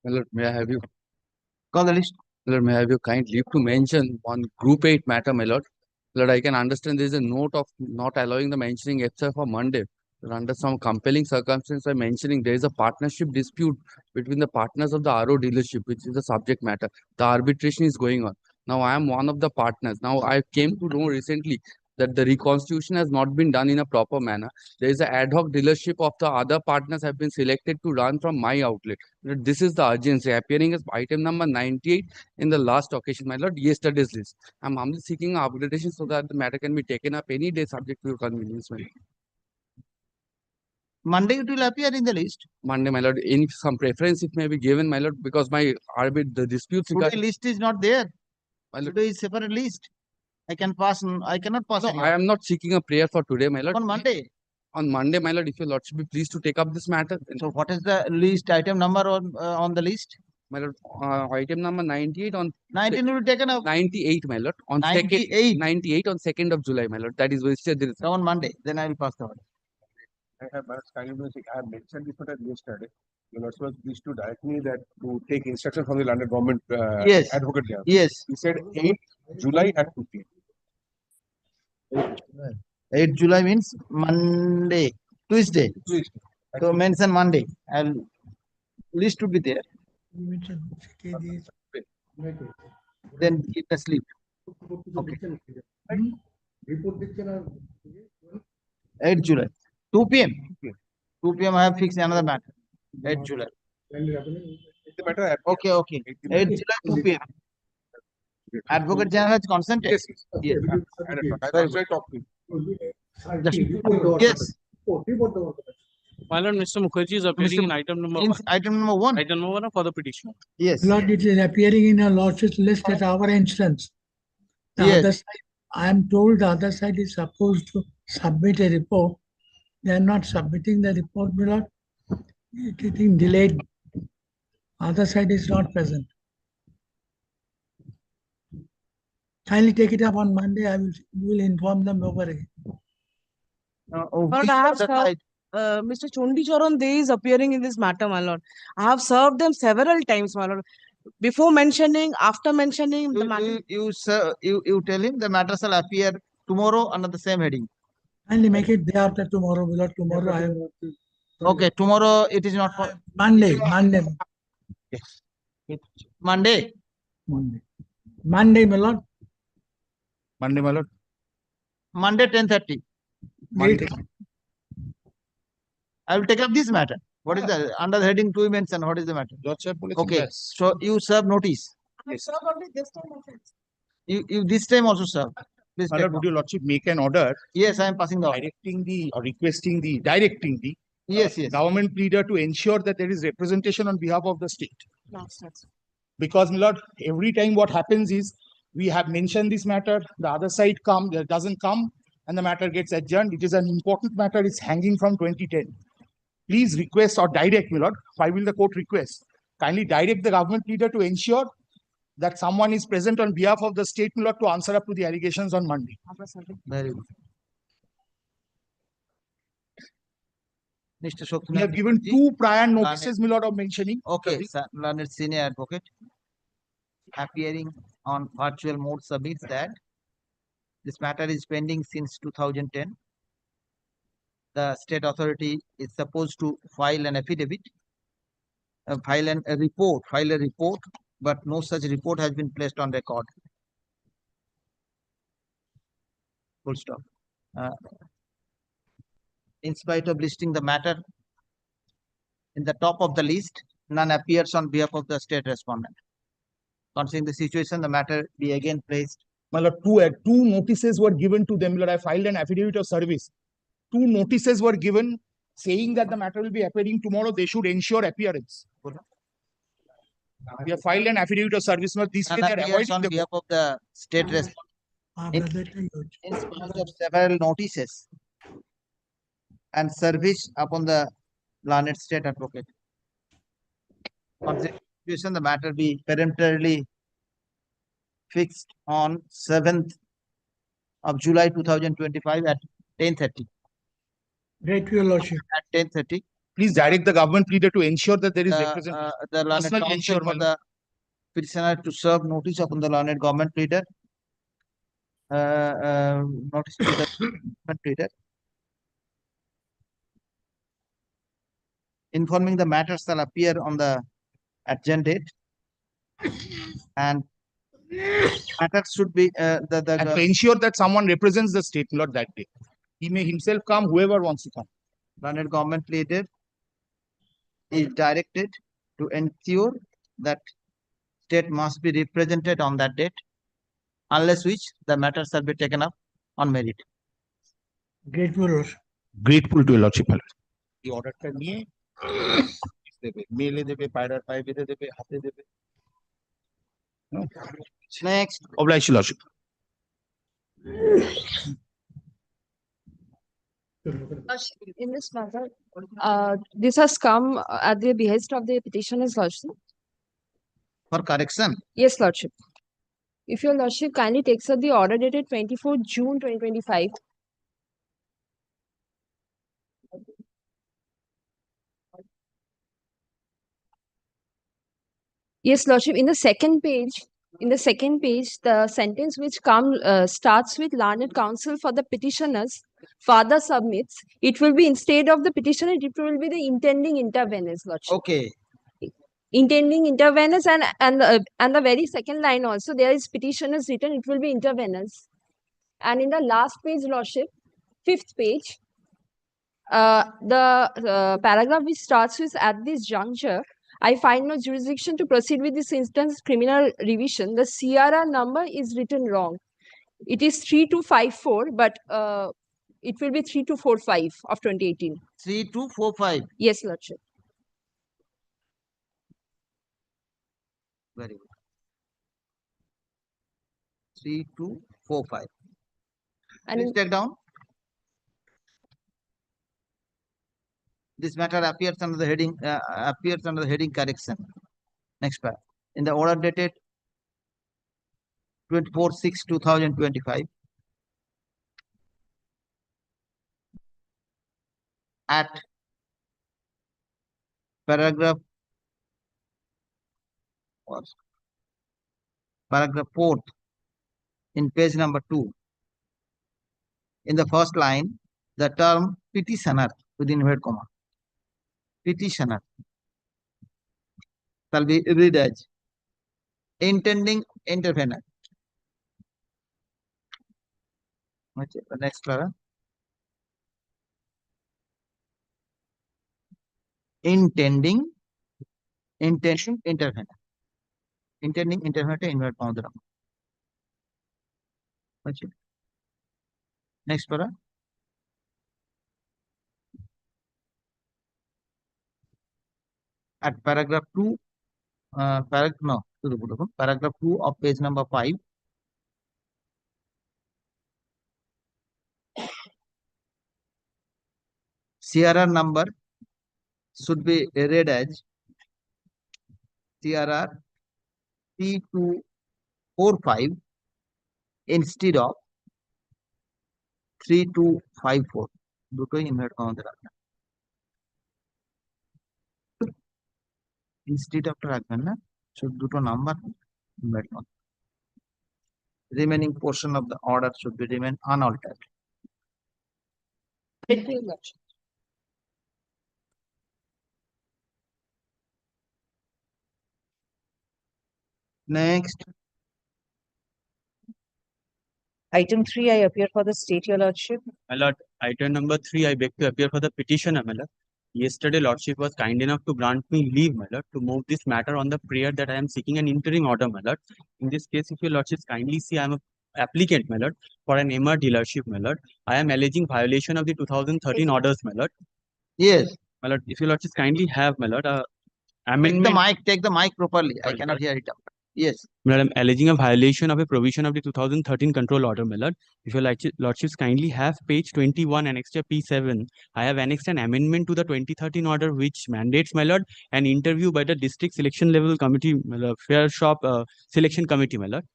My lord, may I have you? Call the list. My lord, may I have you kind leave to mention on Group 8 matter, my lord? My lord, I can understand there is a note of not allowing the mentioning except for Monday. But under some compelling circumstances, I'm mentioning there is a partnership dispute between the partners of the RO dealership, which is the subject matter. The arbitration is going on. Now, I am one of the partners. Now, I came to know recently that the reconstitution has not been done in a proper manner. There is an ad hoc dealership of the other partners have been selected to run from my outlet. This is the urgency appearing as item number 98 in the last occasion, my lord, yesterday's list. I'm humbly seeking upgradation so that the matter can be taken up any day subject to your convenience, my lord. Monday it will appear in the list. Monday, my lord, in some preference it may be given, my lord, because my the disputes Today regarding list is not there. my lord. Today is separate list. I cannot pass No, any. I am not seeking a prayer for today, my lord. On Monday. On Monday, my lord, if your lordship be pleased to take up this matter. So what is the list item number on the list? My lord, item number 98 on 19 will be taken up. 98, my lord, on 98. 98 on 2nd of July, my lord. That is wasted. So on Monday, then I will pass the order. I have mentioned this matter yesterday. You also was pleased to direct me that to take instruction from the London government Yes. advocate there. Yes. He said 8 July at 2 p.m. 8 July means Monday, Tuesday. So mention Monday. I'll list to be there. Then keep the sleep. Okay. 8 July. 2 p.m. 2 p.m. I have fixed another matter. 8 July. The matter Okay, okay. 8 July, 2 p.m. Advocate General has consented. Yes. Yes. I also talked to him. Yes. My lord, Mr. Mukherjee is appearing in item number In item number 1. item number 1 for the petition. Yes. Lord, it is appearing in a lordship's list at our instance. The Yes. other side, I am told the other side is supposed to submit a report. They are not submitting the report, my lord. It is being delayed. Other side is not present. Kindly take it up on Monday. We will inform them over again. But I have served, Mr. Chondicharan Dey is appearing in this matter, my lord. I have served them several times, my lord. Before mentioning, after mentioning the matter. You tell him the matter shall appear tomorrow under the same heading. Kindly make it day after tomorrow, my lord. Tomorrow I have. Okay, tomorrow it is not for Monday. Monday. Monday, my lord. Monday, my lord. Monday 10:30. Monday. I will take up this matter. What is the under the heading 2 mention? What is the matter? Okay, so you serve notice. I have served only this time offense. You this time also serve. Please My take lord, would your lordship make an order Yes, I am passing the order. directing the Yes, yes. government leader to ensure that there is representation on behalf of the state? Last, that's Because, my lord, every time what happens is we have mentioned this matter, the other side doesn't come, and the matter gets adjourned. It is an important matter. It's hanging from 2010. Please request or direct, my lord. Why will the court request? Kindly direct the government leader to ensure that someone is present on behalf of the state, my lord, to answer up to the allegations on Monday. Very good. Mr. Shokti. We have given 2 prior notices, my lord, of mentioning. Okay, sir, learned senior advocate appearing on virtual mode submits that this matter is pending since 2010. The state authority is supposed to file an affidavit, file a report, but no such report has been placed on record. Full stop. In spite of listing the matter in the top of the list, none appears on behalf of the state respondent. Considering the situation, the matter be again placed. My lord, two notices were given to them. My lord, I filed an affidavit of service. 2 notices were given saying that the matter will be appearing tomorrow. They should ensure appearance. We have filed an affidavit of service. My lord, this way None they are appears avoiding on the behalf of the state respondent. In spite of several notices and service upon the learned state advocate. Considering the situation, the matter be peremptorily fixed on 7th of July 2025 at 10:30. Great, your lordship. At 10:30, Please direct the government pleader to ensure that there is The, representation. the learned Personally counsel ensure, for my the petitioner to serve notice upon the learned government pleader. Notice to the government pleader, informing the matter shall appear on the adjourned date, and matter should be And to ensure that someone represents the state, not that day. He may himself come, whoever wants to come. learned government pleader is directed to ensure that state must be represented on that date, unless which the matter shall be taken up on merit. Grateful. Grateful to your lordship. my lord. এই অর্ডারটা নিয়ে দেবে, মেলে দেবে, পায়রার পায়ে বেঁধে দেবে, হাতে দেবে। Next, Oblige, your lordship. In this matter, this has come at the behest of the petitioner's lordship. for correction, Yes, lordship. If your lordship kindly takes up the order dated 24 June 2025. Yes, lordship, in the second page, the sentence which starts with learned counsel for the petitioners further submits, it will be instead of the petitioner, it will be the intending interveners, lordship. okay, Intending interveners, and the very second line also there is petitioners written, it will be interveners. And in the last page, lordship, fifth page, the paragraph which starts with at this juncture, I find no jurisdiction to proceed with this instance criminal revision. The CRR number is written wrong. It is 3254, but it will be 3245 of 2018. 3245. Yes, lordship. Very good. 3245. And Please in, take down. This matter appears under the heading correction. Next part. In the order dated 24/6/2025 at paragraph 4th in page number 2. In the first line, the term petitioner with inverted comma, petitioner shall be read as intending intervener. Okay, the next paragraph. Intending intervener. Intending intervener inverted comma. Okay. Next paragraph. At paragraph 2, paragraph 2 of page number 5. CRR number should be read as CRR 3245 instead of 3254. দুটোই invert কমাতে রাখবেন, instead of রাখবেন না, শুধু দুটো number invert কমাতে। Remaining portion of the order should be remain unaltered. Thank you, lordship. Next, Item 3, I appear for the state, your lordship. My lord, item number 3, I beg to appear for the petitioner, my lord. Yesterday, lordship was kind enough to grant me leave, my lord, to move this matter on the prayer that I am seeking an interim order, my lord. In this case, if your lordships kindly see, I am an applicant, my lord, for an MR dealership, my lord. I am alleging violation of the 2013 orders, my lord. yes, My lord, if your lordships kindly have, my lord, take the mic properly. I Sorry, cannot hear it out. Yes, my lord, I'm alleging a violation of a provision of the 2013 control order, my lord. If your lordships kindly have page 21 annexure P7, I have annexed an amendment to the 2013 order which mandates, my lord, an interview by the district selection level committee, my lord, fair shop selection committee, my lord.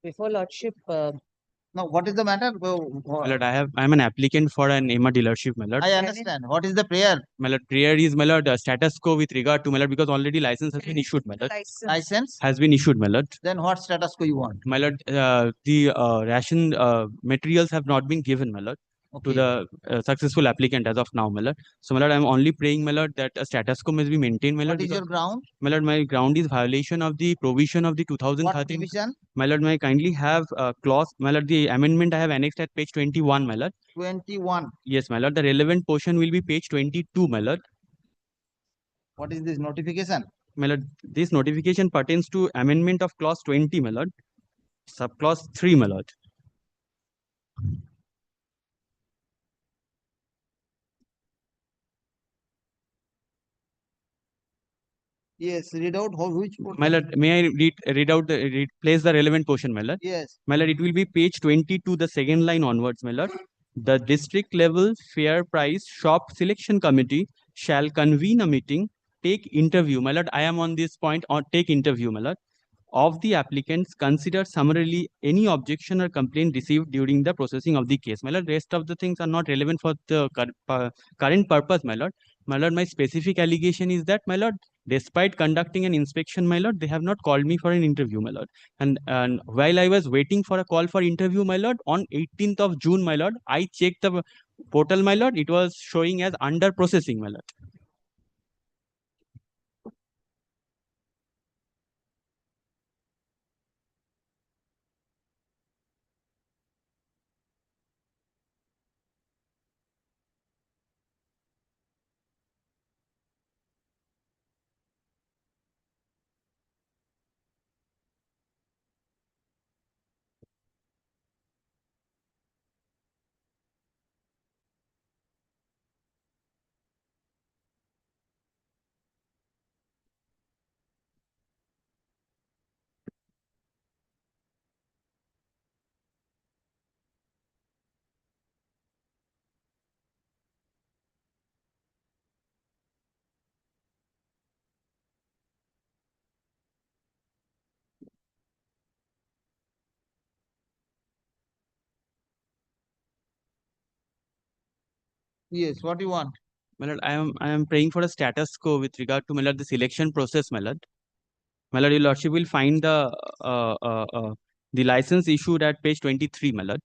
Before lordship, Now, what is the matter? My lord, I am an applicant for an EMA dealership, my lord. I understand. What is the prayer? My lord, prayer is, my lord, status quo with regard to, my lord, because already license has been issued, my lord. License? Has been issued, my lord. Then what status quo you want? My lord, the ration materials have not been given, my lord, to Okay. the successful applicant as of now, my lord. So, my lord, I am only praying, my lord, that a status quo must be maintained, my lord. What is your because, ground? my lord, my ground is violation of the provision of the What 2013. division? My lord, may I kindly have clause, my lord, the amendment I have annexed at page 21, my lord. 21. Yes, my lord, the relevant portion will be page 22, my lord. What is this notification? My lord, this notification pertains to amendment of clause 20, my lord. Subclause 3, my lord. Yes, read out which My portion? lord, may I read out place the relevant portion, my lord? Yes. My lord, it will be page 22, the second line onwards, my lord. The district level fair price shop selection committee shall convene a meeting, take interview. My lord, I am on this point on take interview, my lord, of the applicants, consider summarily any objection or complaint received during the processing of the case. My lord, rest of the things are not relevant for the current purpose, my lord. My lord, my specific allegation is that, my lord, despite conducting an inspection, my lord, they have not called me for an interview, my lord. And while I was waiting for a call for interview, my lord, on 18th of June, my lord, I checked the portal, my lord. It was showing as under processing, my lord. Yes, what do you want? My lord, I am praying for a status quo with regard to, my lord, the selection process, my lord. My lord, your lordship will find the license issued at page 23, my lord.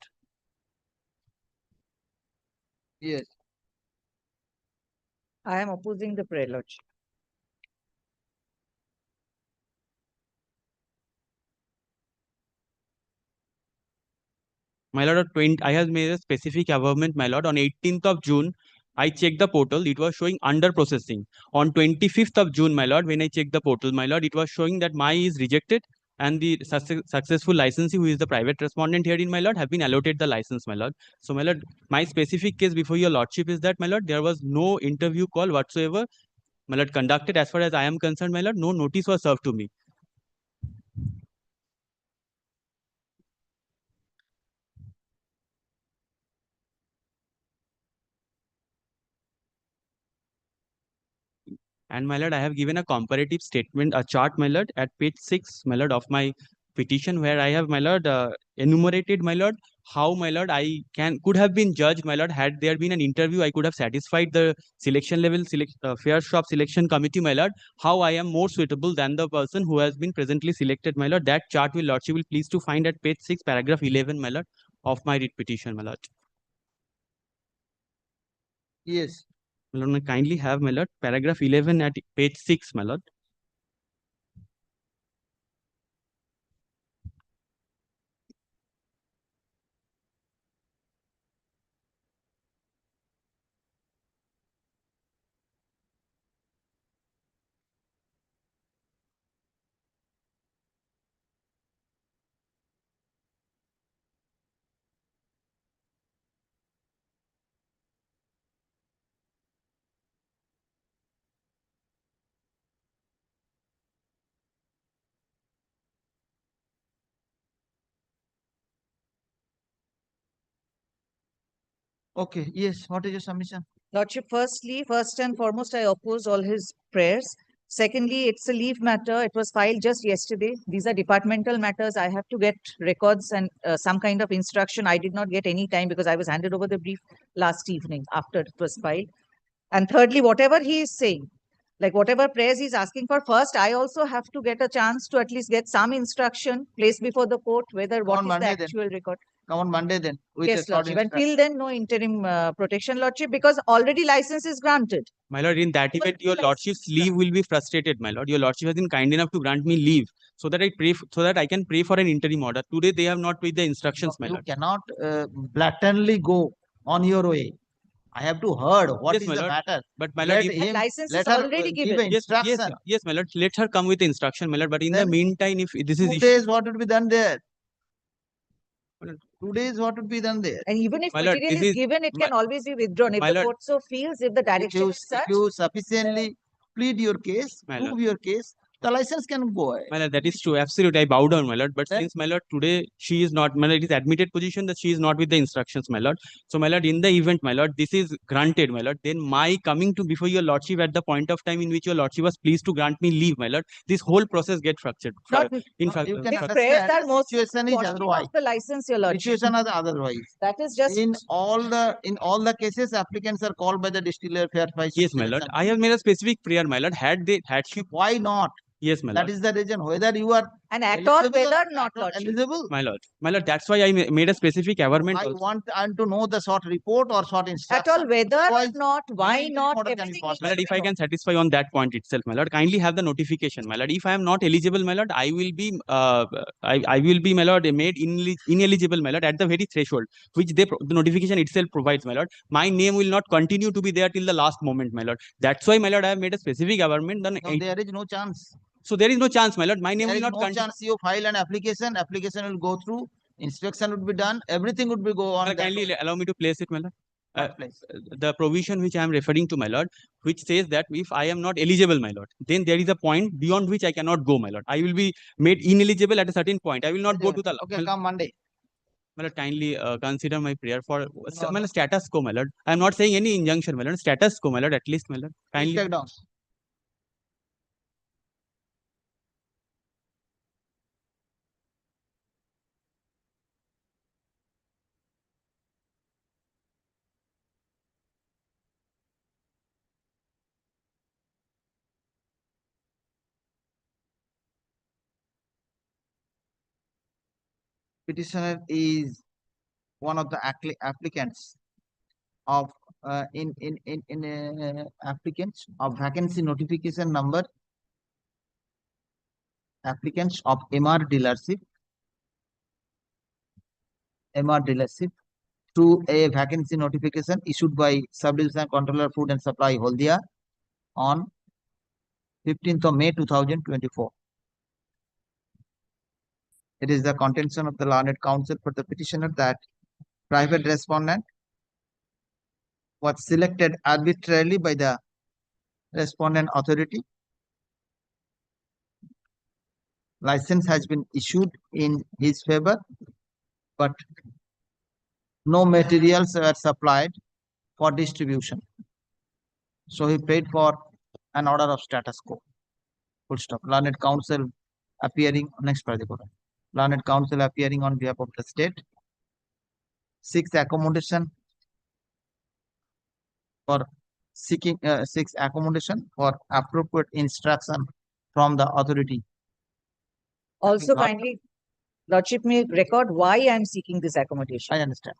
Yes. I am opposing the prayer, Lordship. My lord, I have made a specific averment, my lord. On 18th of June, I checked the portal. It was showing under processing. On 25th of June, my lord, when I checked the portal, my lord, it was showing that my is rejected and the successful licensee, who is the private respondent here in my lord, have been allotted the license, my lord. So, my lord, my specific case before your lordship is that, my lord, there was no interview call whatsoever, my lord, conducted. As far as I am concerned, my lord, no notice was served to me. And my lord, I have given a comparative statement, a chart, my lord, at page 6, my lord, of my petition, where I have, my lord, enumerated, my lord, how, my lord, I could have been judged, my lord, had there been an interview. I could have satisfied the selection level fair shop selection committee, my lord, how I am more suitable than the person who has been presently selected, my lord. That chart will lordship will please to find at page 6, paragraph 11, my lord, of my writ petition, my lord. Yes. My lord, may I kindly have, my lord, paragraph 11 at page 6, my lord. Okay. Yes. What is your submission? Lordship, first and foremost, I oppose all his prayers. Secondly, it's a leave matter. It was filed just yesterday. These are departmental matters. I have to get records and some kind of instruction. I did not get any time because I was handed over the brief last evening after it was filed. And thirdly, whatever he is saying, like whatever prayers he's asking for, first, I also have to get a chance to at least get some instruction placed before the court, whether what on is Monday the then. actual record. Come on Monday then. With Yes, a short Lordship. instruction. Until then, no interim protection, Lordship, because already license is granted. My lord, in that event, your lordship's leave will be frustrated, my lord. Your lordship has been kind enough to grant me leave so that I can pray for an interim order. Today they have not paid the instructions, my You lord. cannot blatantly go on your way. I have to heard what Yes, is my the lord. matter. But my lord, Let if, him, license let is her already give given. instruction. yes, my lord. Let her come with instruction, my lord. But in the Then meantime, if this is 2 issue, days, what would be done there? My lord. 2 days, what would be done there? And even if My lord, material this is is given, it can always be withdrawn. If my the lord, court so feels, if the If direction you, is such, if you sufficiently plead your case, My prove lord. your case, the license can go ahead. My lord, that is true. Absolutely. I bow down, my lord. But Then- since, my lord, today she is not, my lord, it is admitted position that she is not with the instructions, my lord. So, my lord, in the event, my lord, this is granted, my lord. Then my coming to before your lordship at the point of time in which your lordship was pleased to grant me leave, my lord, this whole process get fractured. not, In No, fact, you can if prayers understand are the most situation is quashing otherwise. of the license, your lordship. Situation is otherwise. That is just In all the cases, applicants are called by the distiller fair price. yes, my lord. I have made a specific prayer, my lord. Had she, Why not? yes, my That lord. is the reason. Whether you are an act or eligible whether not, or lordship. eligible. My lord, that's why I made a specific averment I also. want to know the short report or short At instruction. all, whether or Otherwise, not, why no not, order can be everything passed. needs My lord, to if be I known. can satisfy on that point itself, my lord, kindly have the notification, my lord. If I am not eligible, my lord, I will be, I will be, my lord, made ineligible, my lord, at the very threshold, which the notification itself provides, my lord. My name will not continue to be there till the last moment, my lord. That's why, my lord, I have made a specific averment. No, there is no chance. So there is no chance, my lord. My name There will is not no continue. chance. You file an application. Application will go through. Instruction would be done. Everything would be go on. that Kindly allow me to place it, my lord. what place. The provision which I am referring to, my lord, which says that if I am not eligible, my lord, then there is a point beyond which I cannot go, my lord. I will be made ineligible at a certain point. I will not go to the. Okay, come Monday. My lord, kindly consider my prayer for No, my lord, status quo, my lord. I am not saying any injunction, my lord. Status quo, my lord, at least, my lord. Please Kindly. take down. Petitioner is one of the applicants of applicants of vacancy notification number, applicants of MR dealership to a vacancy notification issued by Sub-Division Controller Food and Supply Haldia on 15th of May 2024. It is the contention of the learned counsel for the petitioner that private respondent was selected arbitrarily by the respondent authority. License has been issued in his favor, but no materials were supplied for distribution. So he paid for an order of status quo. Full stop. Learned counsel appearing next paragraph. Learned counsel appearing on behalf of the state seeks accommodation for seeks accommodation for appropriate instruction from the authority. Also, Not- kindly, lordship may record why I am seeking this accommodation. I understand.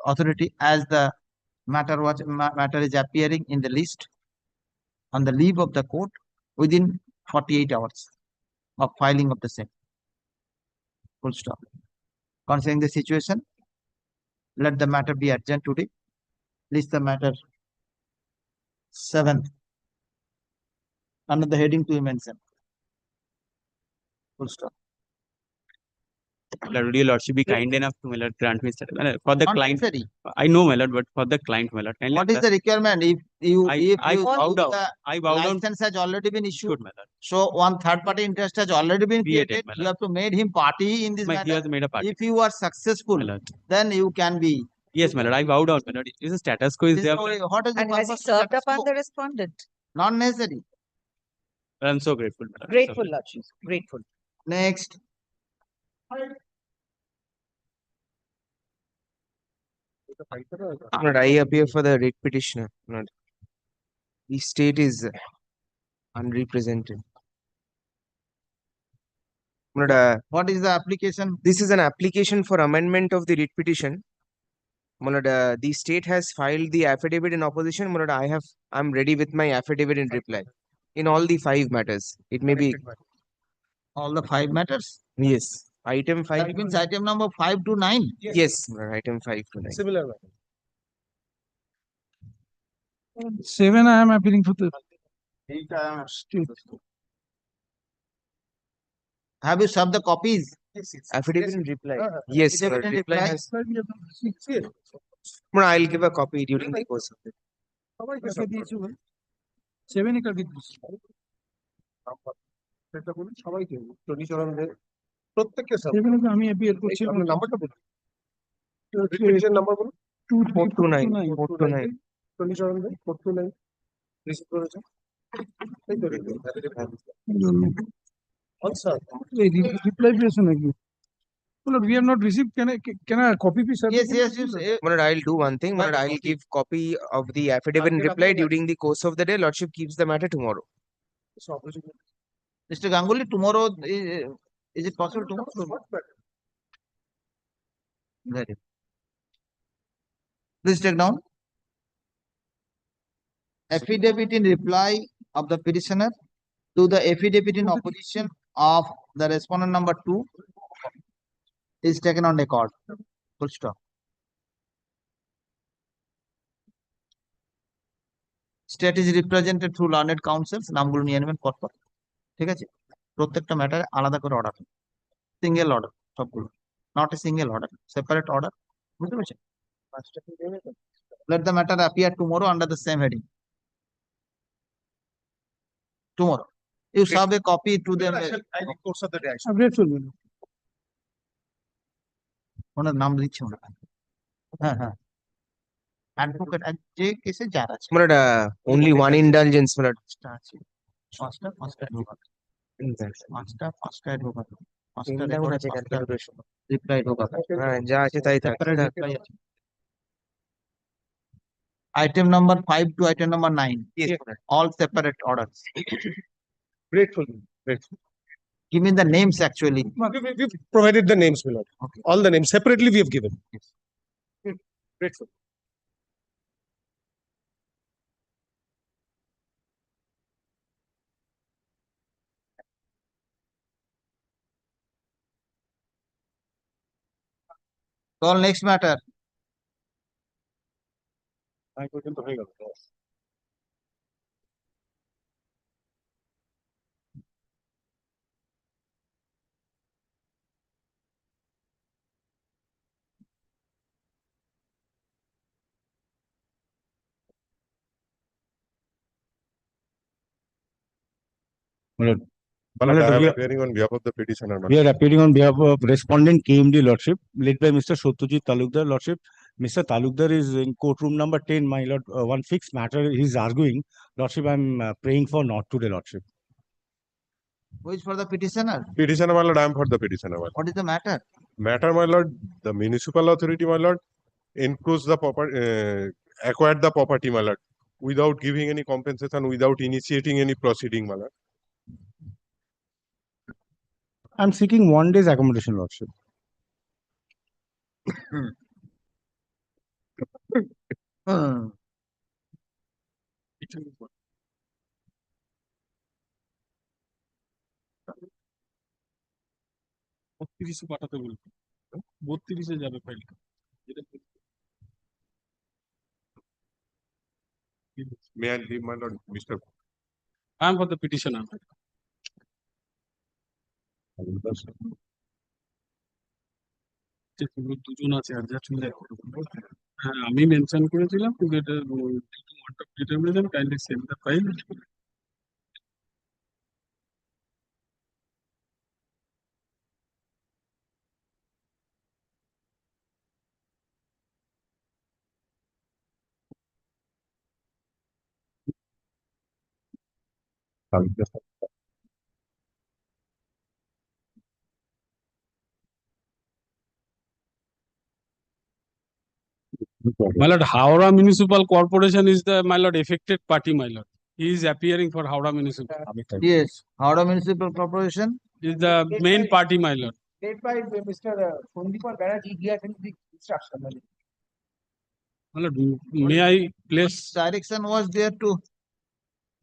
Authority as the matter is appearing in the list on the leave of the court within 48 hours of filing of the same. Full stop. Considering the situation, let the matter be adjourned today. List the matter 7 under the heading to be mentioned. Full stop. My lord, your lordship be kind enough to, my lord, grant me for the Not client. necessary. I know, my lord, but for the client, my lord. Kindly What is the requirement? If you I bow down. the I bow down. license has already been issued, Shoot, my lord. so one third party interest has already been Created, created. my You have to made him party in this He matter. has made a party, If you are successful, my lord. then you can be. Yes, my lord. I bow down, my lord. Is the status quo is This there? is what is the And has he purpose of served status upon quo? the respondent? Not necessary. I'm so grateful. madam. So Grateful, Lordship, grateful. Next. Not I appear for the writ petitioner. Not the state is unrepresented. Not, What is the application? this is an application for amendment of the writ petition. Mulad, the state has filed the affidavit in opposition. Mulad, I'm ready with my affidavit in reply in all the 5 matters. It may be All the 5 matters. yes. Item 5. That means item number 5 to 9. Yes, Mulad, item 5 to 9. Similar matter. 7, I am appealing for the state. Have you served the copies? Affidavit in reply. Yes, Affidavit Mulad, in reply reply. has. Mulad, I'll give a copy during the course of it. 7 এ কাকে দিচ্ছি? সেটা বলুন সবাইকে চণ্ডীচরণ দে প্রত্যেককে সব 7 এ তো আমি appear করছি। আপনার নাম্বারটা বলুন রিপিটিশন নাম্বার বলুন 429. 429. চণ্ডীচরণ দে 429 রিসিভ করেছে এই তো আচ্ছা এই reply পেয়েছো নাকি? Well, we have not received. Can I copy please? Yes, yes. Mulad, I'll do one thing. Mulad, I'll give copy of the affidavit in reply during the course of the day. Lordship keeps the matter tomorrow. Mr. Ganguly, tomorrow, is it possible tomorrow? Very. Please take down. Affidavit in reply of the petitioner to the affidavit in opposition of the respondent number 2 is taken on record. Full stop. State is represented through learned counsels. নামগুলো নিয়ে নেবেন পরপর। ঠিক আছে? প্রত্যেকটা ম্যাটারে আলাদা করে order. Single order সবগুলো। Not a single order, separate order. বুঝতে পেরেছেন? Let the matter appear tomorrow under the same heading. Tomorrow. You serve a copy to them. course of the day I'm grateful. ওনার নাম দিচ্ছি ওনার। হ্যাঁ হ্যাঁ। Advocate যে কেসে যার আছে। Mulad, only one indulgence, Mulad. পাঁচটা আছে। পাঁচটা অ্যাডভোকেট। পাঁচটা অ্যাডভোকেট। পাঁচটা রেকর্ড আছে ক্যালকুলেশন। Reply advocate. হ্যাঁ, যা আছে তাই থাক। Separate reply আছে। Item number 5 to item number 9. Yes, Mulad. All separate orders. grateful Give me the names actually. we've provided the names below Okay. all the names separately we have given Yes. grateful Call next matter. I পর্যন্ত হয়ে গেল Well, But Well, I am we are- appearing on behalf of the petitioner. we are appearing on behalf of respondent KMD Lordship, led by Mr. Satyajit Talukdar Lordship. Mr. Talukdar is in courtroom number 10, my lord. One fixed matter he is arguing. Lordship, I'm praying for not today, Lordship. Who is for the petitioner? Petitioner, my lord, I am for the petitioner, my lord. What is the matter? Matter, my lord, the municipal authority, my lord, encroached the property, acquired the property, my lord, without giving any compensation, without initiating any proceeding, my lord. I'm seeking 1 day's accommodation, Lordship. পাঠাতে বলবো 32 যাবে ফাইলটা May I leave, my lord, Mr. I am for the petitioner. দুজন আছে adjust হয়ে হ্যাঁ আমি mention করেছিলাম কিন্তু এটা determination kindly send the file Corporation. Lord, Howrah Municipal Corporation is the, my lord, affected party, my lord. He is appearing for Howrah Municipal. Yes, Howrah Municipal Corporation. Is the main party, my lord. Led by Mr. Sandeep Banerjee, he has any big instruction. My lord, may I place? Direction was there to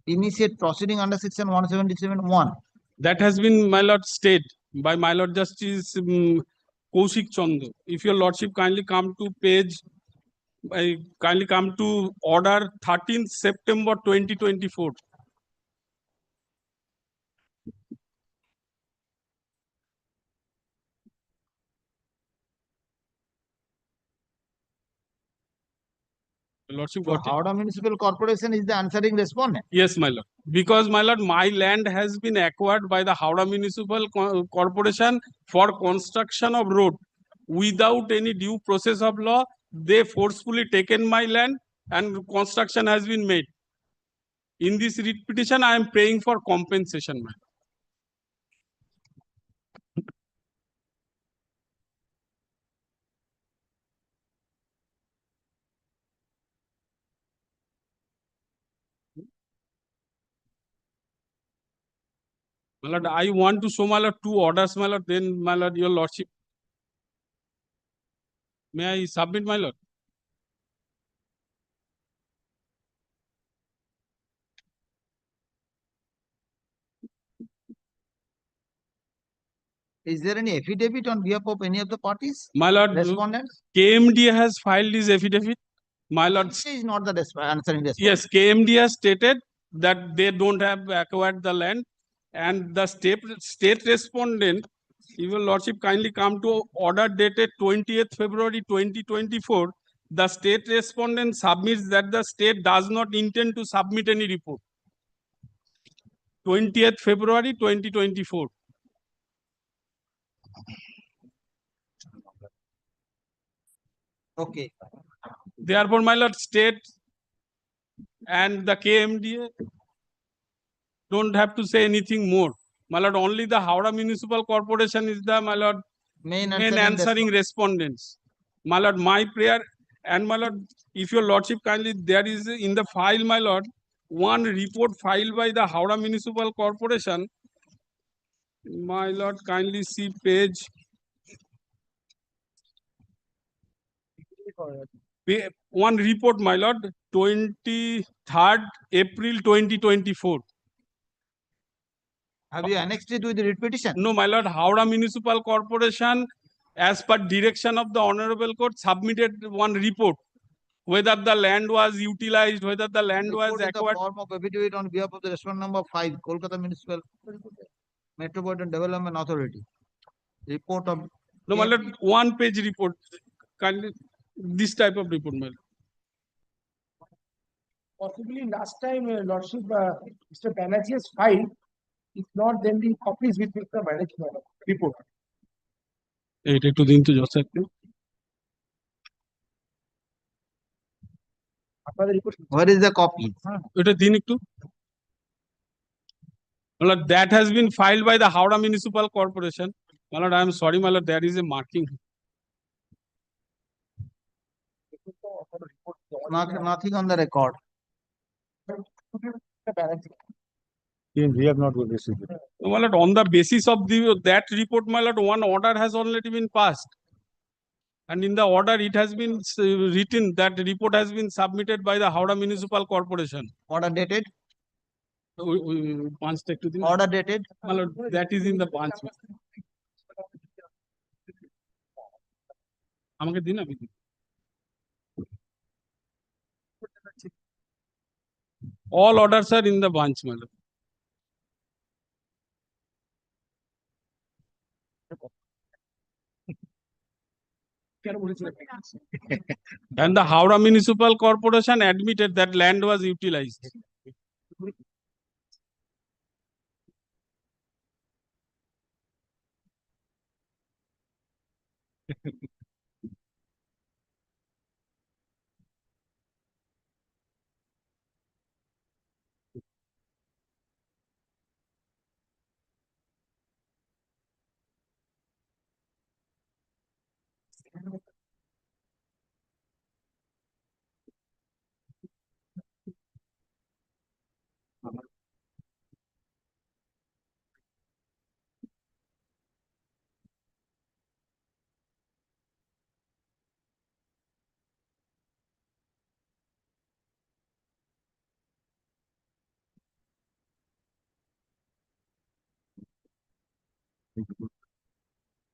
initiate proceeding under section 177(1). That has been, my lord, stayed by my lord Justice Kaushik Chandra. If your lordship kindly come to page, kindly come to order 13th September 2024. Lordship So got it? Howrah Municipal Corporation is the answering respondent. Yes, my lord. Because, my lord, my land has been acquired by the Howrah Municipal Corporation for construction of road. Without any due process of law, they forcefully taken my land and construction has been made. In this writ petition, I am praying for compensation, my lord. My lord, I want to show, my lord, two orders, my lord, then, my lord, your lordship. May I submit, my lord? Is there any affidavit on behalf of any of the parties? My lord, Respondents? KMD has filed his affidavit. My lord, He is not the answering respondent. yes, KMD has stated that they don't have acquired the land, and the state respondent, if your lordship kindly come to order dated 20th February 2024, the state respondent submits that the state does not intend to submit any report. 20th February 2024. Okay. Therefore, my lord, state and the KMDA don't have to say anything more. My lord, only the Howrah Municipal Corporation is the, my lord, Main answering respondents. My lord, my prayer, and my lord, if your lordship kindly, there is in the file, my lord, one report filed by the Howrah Municipal Corporation. My lord, kindly see page. One report, my lord, 23rd April 2024. Have you annexed it with the writ petition? No, my lord, Howrah Municipal Corporation, as per direction of the Honorable Court, submitted one report, whether the land was utilized, whether the land was Report in the acquired. form of affidavit on behalf of the respondent number 5, Kolkata Municipal Metropolitan Development Authority. Report of. No, my lord, one page report. Kindly, this type of report, my lord. Possibly last time, Lordship, Mr. Banerjee has filed. If not, then the copies with Mr. Banerjee report. এইটা একটু দিন তো জজ সাহেবকে। আপনাদের report Where is the copy? এটা দিন একটু। My lord, that has been filed by the Howrah Municipal Corporation. My lord, I am sorry, my lord, there is a marking. Nothing on the record. We have not received it. My lord, on the basis of that report, my lord, one order has already been passed. And in the order, it has been written that the report has been submitted by the Howrah Municipal Corporation. Order dated? Punch take to the Order dated? My lord, that is in the punch. আমাকে দিন আমি দিন। All orders are in the bunch, my lord. And the Howrah Municipal Corporation admitted that land was utilized.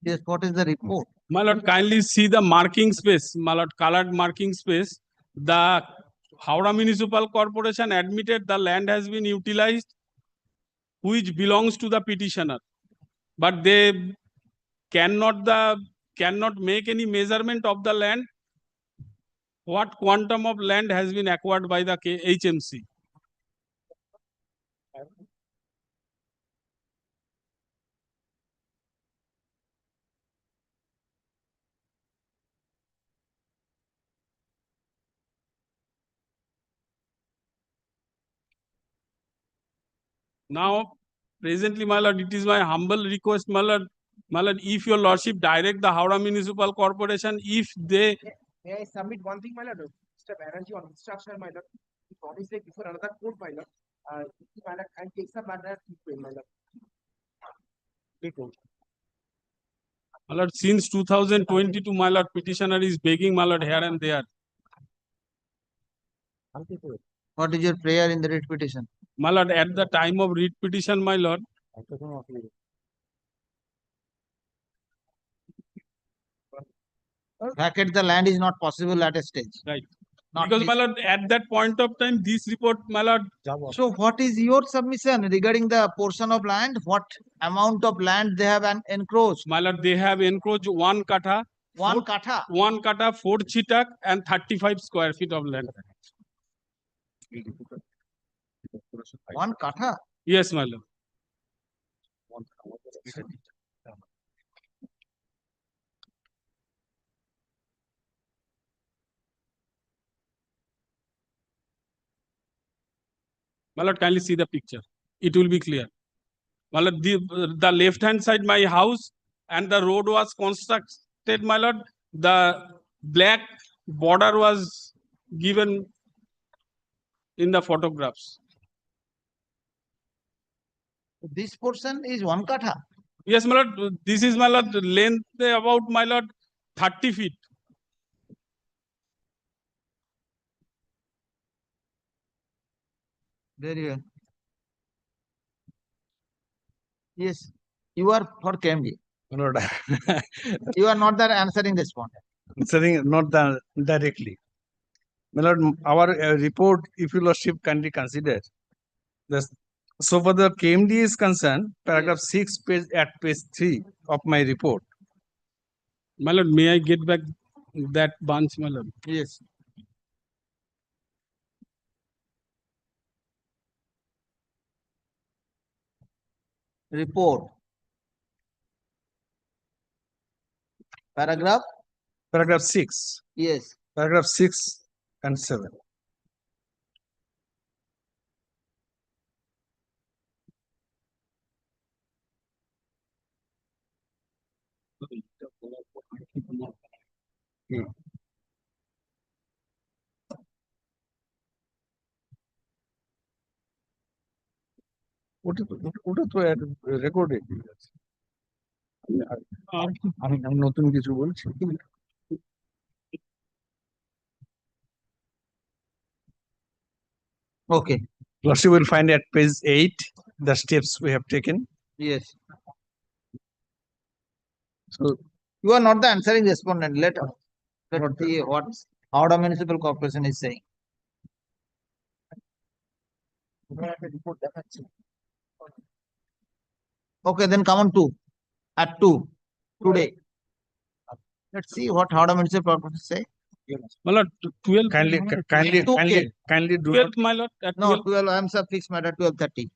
Yes, what is the report? My lord, kindly see the marking space, my lord, colored marking space. The Howrah Municipal Corporation admitted the land has been utilized, which belongs to the petitioner, but they cannot make any measurement of the land. What quantum of land has been acquired by the HMC? Now, presently, my lord, it is my humble request, my lord, if your lordship direct the Howrah Municipal Corporation, if they May I submit one thing, my lord? Mr. Banerjee on instruction, my lord. He promised like before another court, my lord. My lord, and takes up matter, my lord. my lord, since 2022, my lord, petitioner is begging, my lord, here and there. What is your prayer in the writ petition? My lord, at the time of writ petition, my lord, Vacate the land is not possible at a stage. right. Not Because, this- my lord, at that point of time, this report, my lord, So what is your submission regarding the portion of land? What amount of land they have encroached? my lord, they have encroached 1 kata, One four- katha. 1 kata, 4 chitak, and 35 square feet of land. One katha. Yes, my lord. My lord, kindly see the picture. It will be clear. My lord, the left hand side, my house, and the road was constructed, my lord. The black border was given in the photographs. This portion is one katha. Yes, my lord, this is, my lord, length about, my lord, 30 feet. Very well. Yes, you are for KMD. Lord, You are not the answering respondent. answering not directly. My lord, our report, if your lordship kindly consider, this. So for the KMD is concerned, paragraph 6 at page 3 of my report. My lord, may I get back that bunch, my lord? Yes. Report. Paragraph? Paragraph 6. Yes. Paragraph 6 and 7. ওটা তো রেকর্ডে আমি নতুন কিছু বলছি Okay. Lordship will find at page 8 the steps we have taken. Yes. So You are not the answering respondent. Let's see what Howrah Municipal Corporation is saying. Okay, then come on 2. At 2 today. Let's see what Howrah Municipal Corporation say. My lord, 12. kindly do 12, my lord. At No, 12, 12. I am some fixed matter 12:30.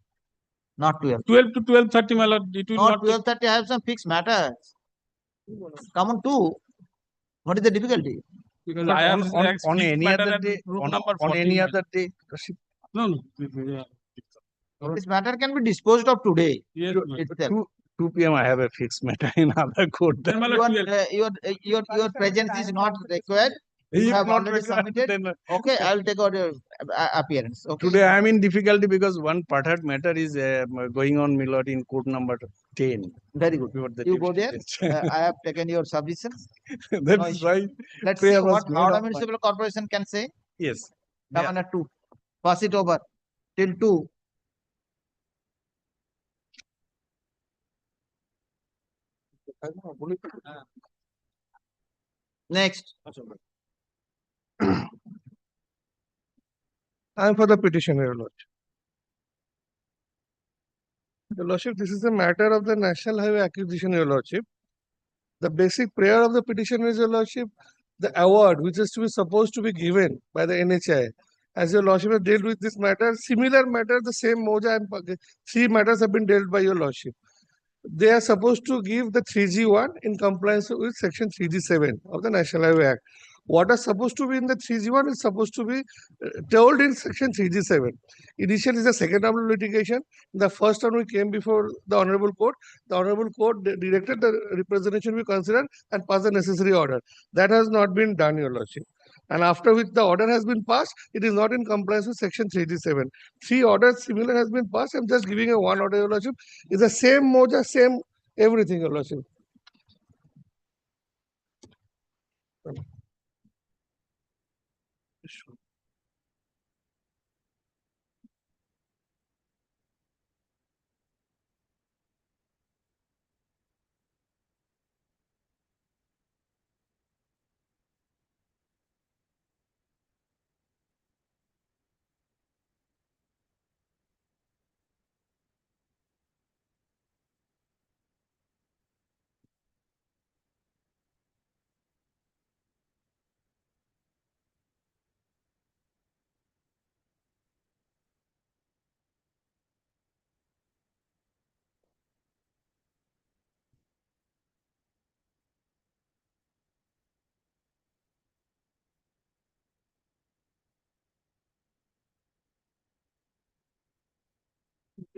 Not 12. 12 to 12:30, my lord. It will Not not. 12:30. I have some fixed matters. Come on 2. What is the difficulty? Because But I have on any matter other at day, group on number any 14. other day, Lordship, No, no. Yeah. This matter can be disposed of today Yes, my lord. itself. 2 p.m. I have a fixed matter in other court. Then, my lord, 12. Your presence is not required. You If have not already required, submitted. then, Okay, I will take out your appearance. Okay. today I am in difficulty because one parted matter is going on, my lord, in court number 10. Very good. Before the You go there. division I have taken your submissions. That No is issue. why Let's prayer see was what made Howrah of my- Municipal Corporation can say. yes. Come on at 2. Pass it over till 2. Next. I am for the petition, Your Lordship. Your Lordship, this is a matter of the National Highway acquisition, Your Lordship. The basic prayer of the petition is, Your Lordship, the award which is to be supposed to be given by the NHI. As Your Lordship has dealt with this matter, similar matter, the same moja and three matters have been dealt by Your Lordship. They are supposed to give the 3G1 in compliance with section 3G7 of the National Highway Act. What is supposed to be in the 3G1 is supposed to be told in section 3G7. Initially, is a second round of litigation. The first round we came before the Honorable Court. The Honorable Court directed the representation be considered and pass the necessary order. That has not been done, Your Lordship. And after which the order has been passed, it is not in compliance with section 3G7. Three orders similar has been passed. I'm just giving a one order, Your Lordship. It's the same moja, same everything, Your Lordship.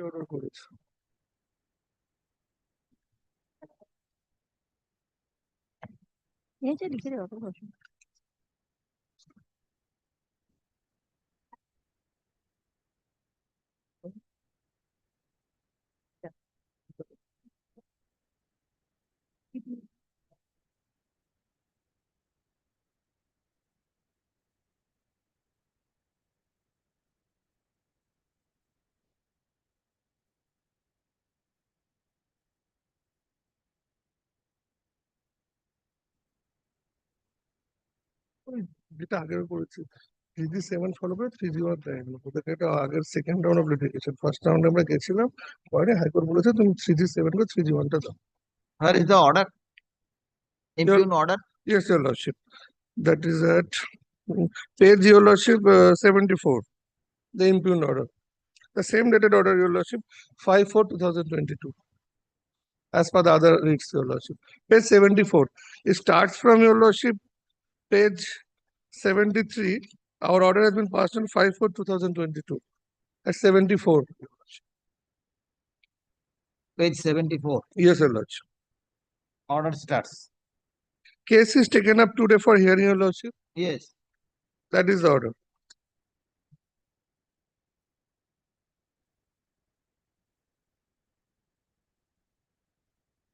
order করেছে। যেটা আগের করেছি 3G7 follow করে 3G1 দেয় না ওদেরকে এটা আগের second round of litigation first রাউন্ডে আমরা গেছিলাম পরে হাইকোর্ট বলেছে তুমি 3G7 করে 3G1 টা দাও Where is the order? Impugn order? Yes, Your Lordship. That is at page, Your Lordship, 74. The impugned order. The same dated order, Your Lordship, 5/4/2022. As per the other reads, Your Lordship. Page 74. It starts from, Your Lordship, page 73. Our order has been passed on 5/4/2022. At 74. Page 74. Yes, Your Lordship. Order starts. Case is taken up today for hearing, Your Lordship. Yes. That is the order.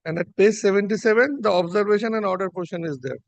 And at page 77, the observation and order portion is there.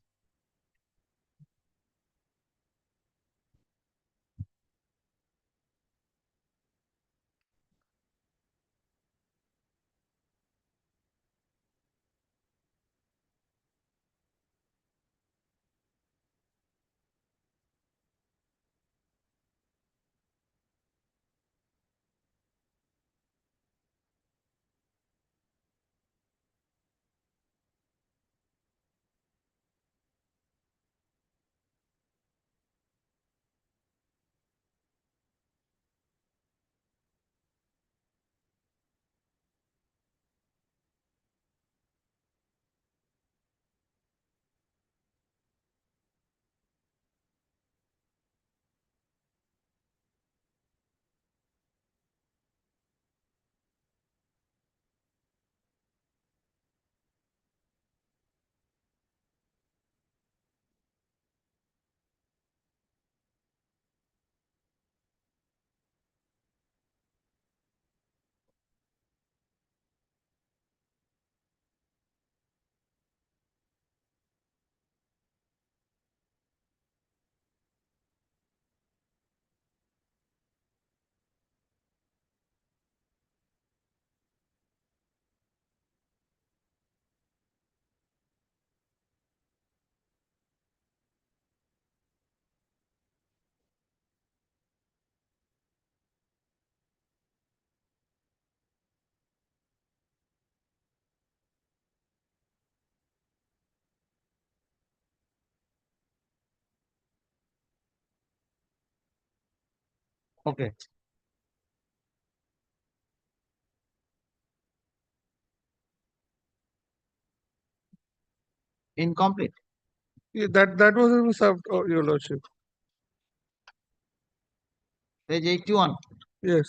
Okay. Incomplete. Yeah, that was served, your lordship. Page 81. Yes,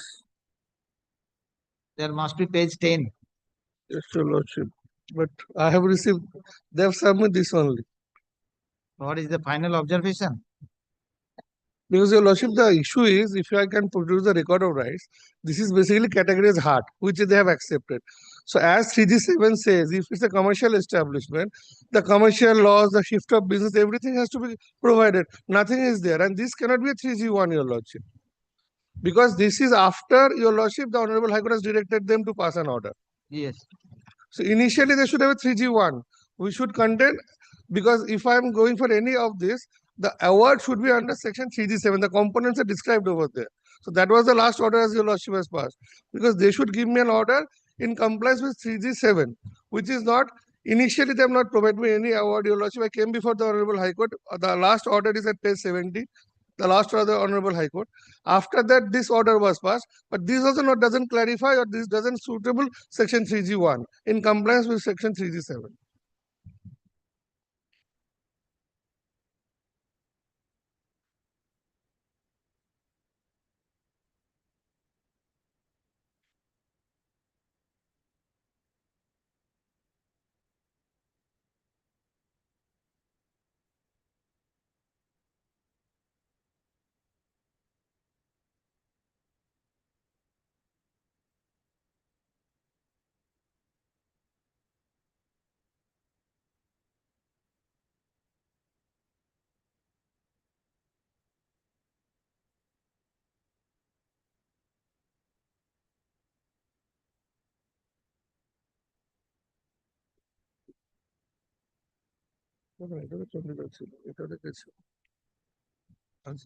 There must be page 10. yes, your lordship. But I have received, they have submitted this only. What is the final observation? Because your lordship, the issue is if I can produce the record of rights, this is basically categorized hard, which they have accepted. So as 3G7 says, if it's a commercial establishment, the commercial laws, the shift of business, everything has to be provided. Nothing is there. And this cannot be a 3G1, your lordship. Because this is after your lordship, the Honorable High Court has directed them to pass an order. Yes. So initially they should have a 3G1. We should contain, because if I'm going for any of this, the award should be under section 3G7. The components are described over there. So that was the last order as your lordship has passed. Because they should give me an order in compliance with 3G7, which is not, initially they have not provided me any award, your lordship. I came before the Honorable High Court. The last order is at page 70. The last order of the Honorable High Court. After that, this order was passed, but this also not doesn't clarify or this doesn't suitable section 3G1 in compliance with section 3G7.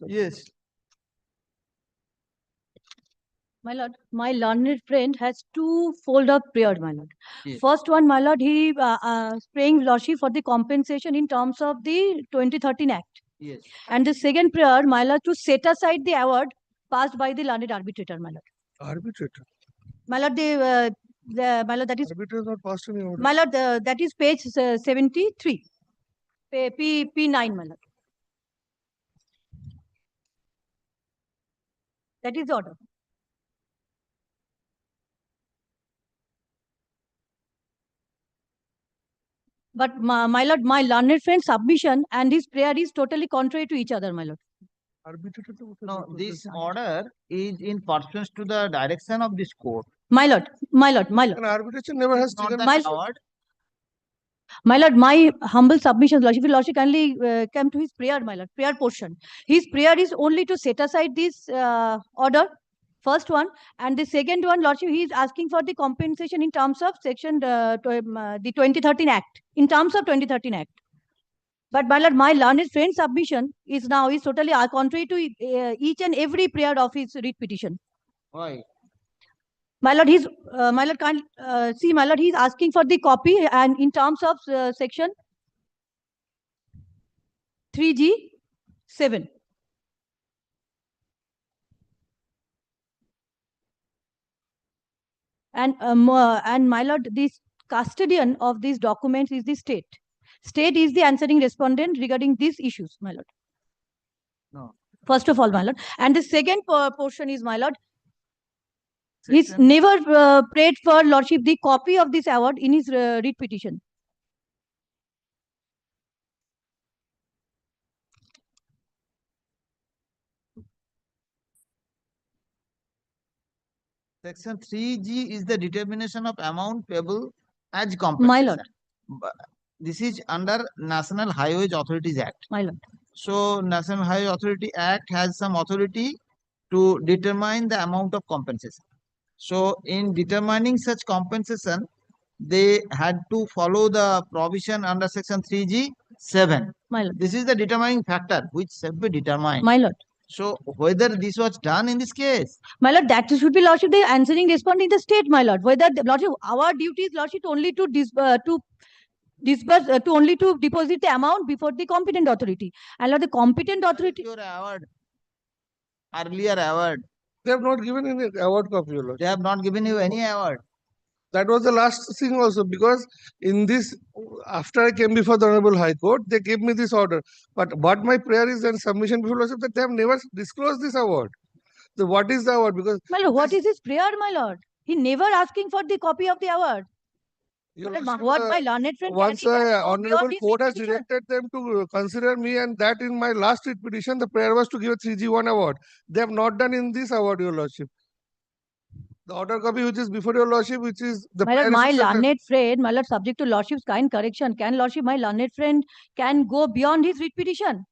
Yes. My lord, my learned friend has two fold of prayer, my lord. Yes. First one, my lord, he praying lordship for the compensation in terms of the 2013 Act. Yes. And the second prayer, my lord, to set aside the award passed by the learned arbitrator, my lord. Arbitrator. My lord, my lord, that is, Arbitrator is not passed any order. my lord, that is page 73, P9, my lord. That is the order. But my lord, my learned friend's submission and his prayer is totally contrary to each other, my lord. Arbitrator to No, this order is in pursuance to the direction of this court. My lord, my lord, my lord. An arbitration never has Not taken the My- award. My lord, my humble submission, lordship, will lordship kindly come to his prayer, my lord, prayer portion. His prayer is only to set aside this order, first one, and the second one, lordship, he is asking for the compensation in terms of section the 2013 Act, in terms of 2013 Act. But my lord, my learned friend's submission is now is totally contrary to each and every prayer of his writ petition. Why? My lord, he's my lord, can't see, my lord, he's asking for the copy and in terms of section 3G7. And my lord, this custodian of these documents is the state. State is the answering respondent regarding these issues, my lord. No. First of all, my lord. And the second portion is, my lord, he's Section- never prayed for lordship the copy of this award in his writ petition. Section 3G is the determination of amount payable as compensation. My lord. This is under National Highways Authorities Act. My lord. So National Highway Authority Act has some authority to determine the amount of compensation. So in determining such compensation, they had to follow the provision under section 3G7. My lord. This is the determining factor which should be determined. My lord. So whether this was done in this case, My lord, that should be lordship the answering responding the state, my lord. Whether the lordship, our duty is lordship only to disburse to only to deposit the amount before the competent authority. And lord, the competent authority. your award, earlier award They have not given any award copy, Your Lordship. They have not given you any award. That was the last thing also, because in this, after I came before the Honorable High Court, they gave me this order. But what my prayer is and submission before Lordship, that they have never disclosed this award. So what is the award? Because My lord, what is his prayer, my lord? He never asking for the copy of the award. Your My lord, Lordship, what my learned friend once can go Honorable beyond his Court has petition? directed them to consider me, and that in my last writ petition, the prayer was to give a 3G1 award. They have not done in this award, Your Lordship. The order copy which is before Your Lordship, which is the My lord, my prayer is learned friend, my lord, subject to lordship's kind correction, can lordship, my learned friend can go beyond his writ petition?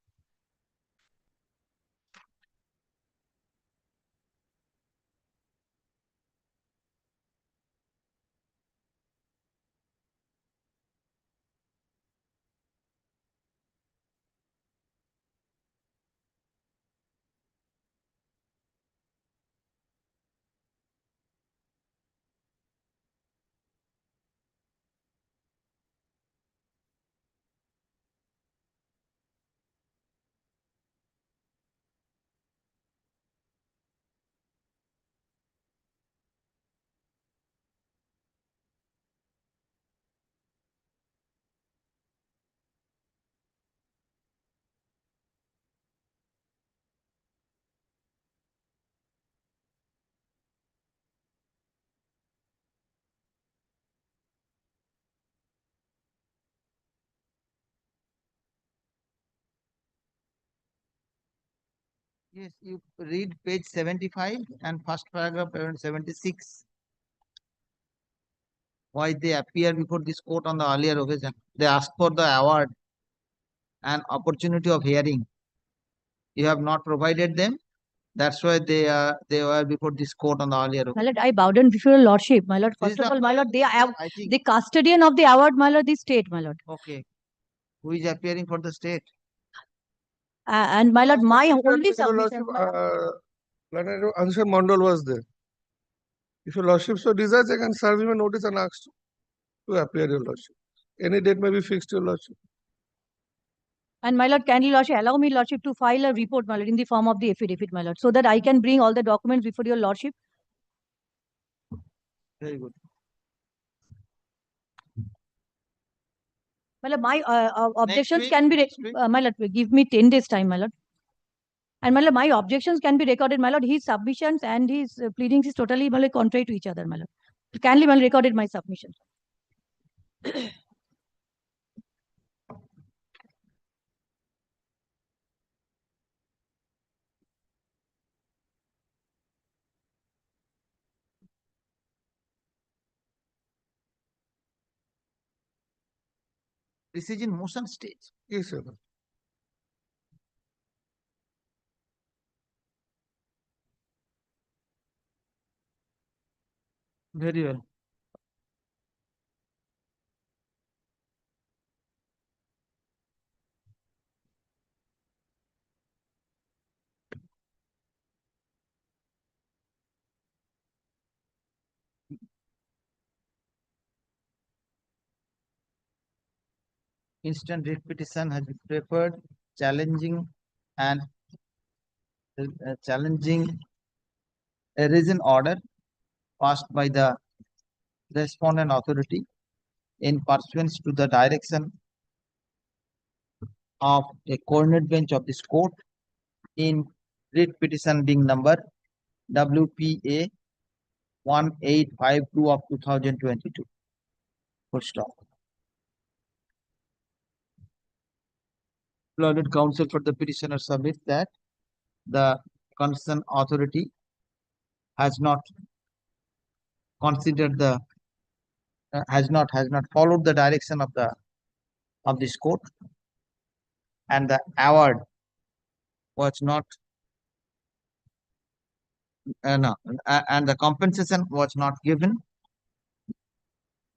Yes, you read page 75 and first paragraph, 76. Why they appear before this court on the earlier occasion. They ask for the award and opportunity of hearing. You have not provided them. That's why they were before this court on the earlier occasion. My lord, I bow down before your lordship, my lord. This First is of the- all, my lord, they are I think. the custodian of the award, my lord, the state, my lord. Okay. Who is appearing for the state? And my lord, my only Your submission. Lordship, Learned Answer Mondal was there. If Your Lordship so desires, I can serve him a notice and ask to appear, Your Lordship. Any date may be fixed, Your Lordship. And my lord, kindly lordship, allow me lordship to file a report, my lord, in the form of the affidavit, my lord, so that I can bring all the documents before your lordship. Very good. My lord, my objections week, can be, next week. my lord, give me 10 days time, my lord. And my lord, my objections can be recorded, my lord. His submissions and his pleadings is totally, my lord, contrary to each other, my lord. Kindly, my lord, recorded my submission. This is in motion stage. Yes, sir. Very well. Instant writ petition has been prepared, challenging and challenging a reason order passed by the respondent authority in pursuance to the direction of a coordinate bench of this court in writ petition being number WPA 1852 of 2022. Full stop. Lauded counsel for the petitioner submits that the concerned authority has not considered the has not followed the direction of this court, and the award was not no, and the compensation was not given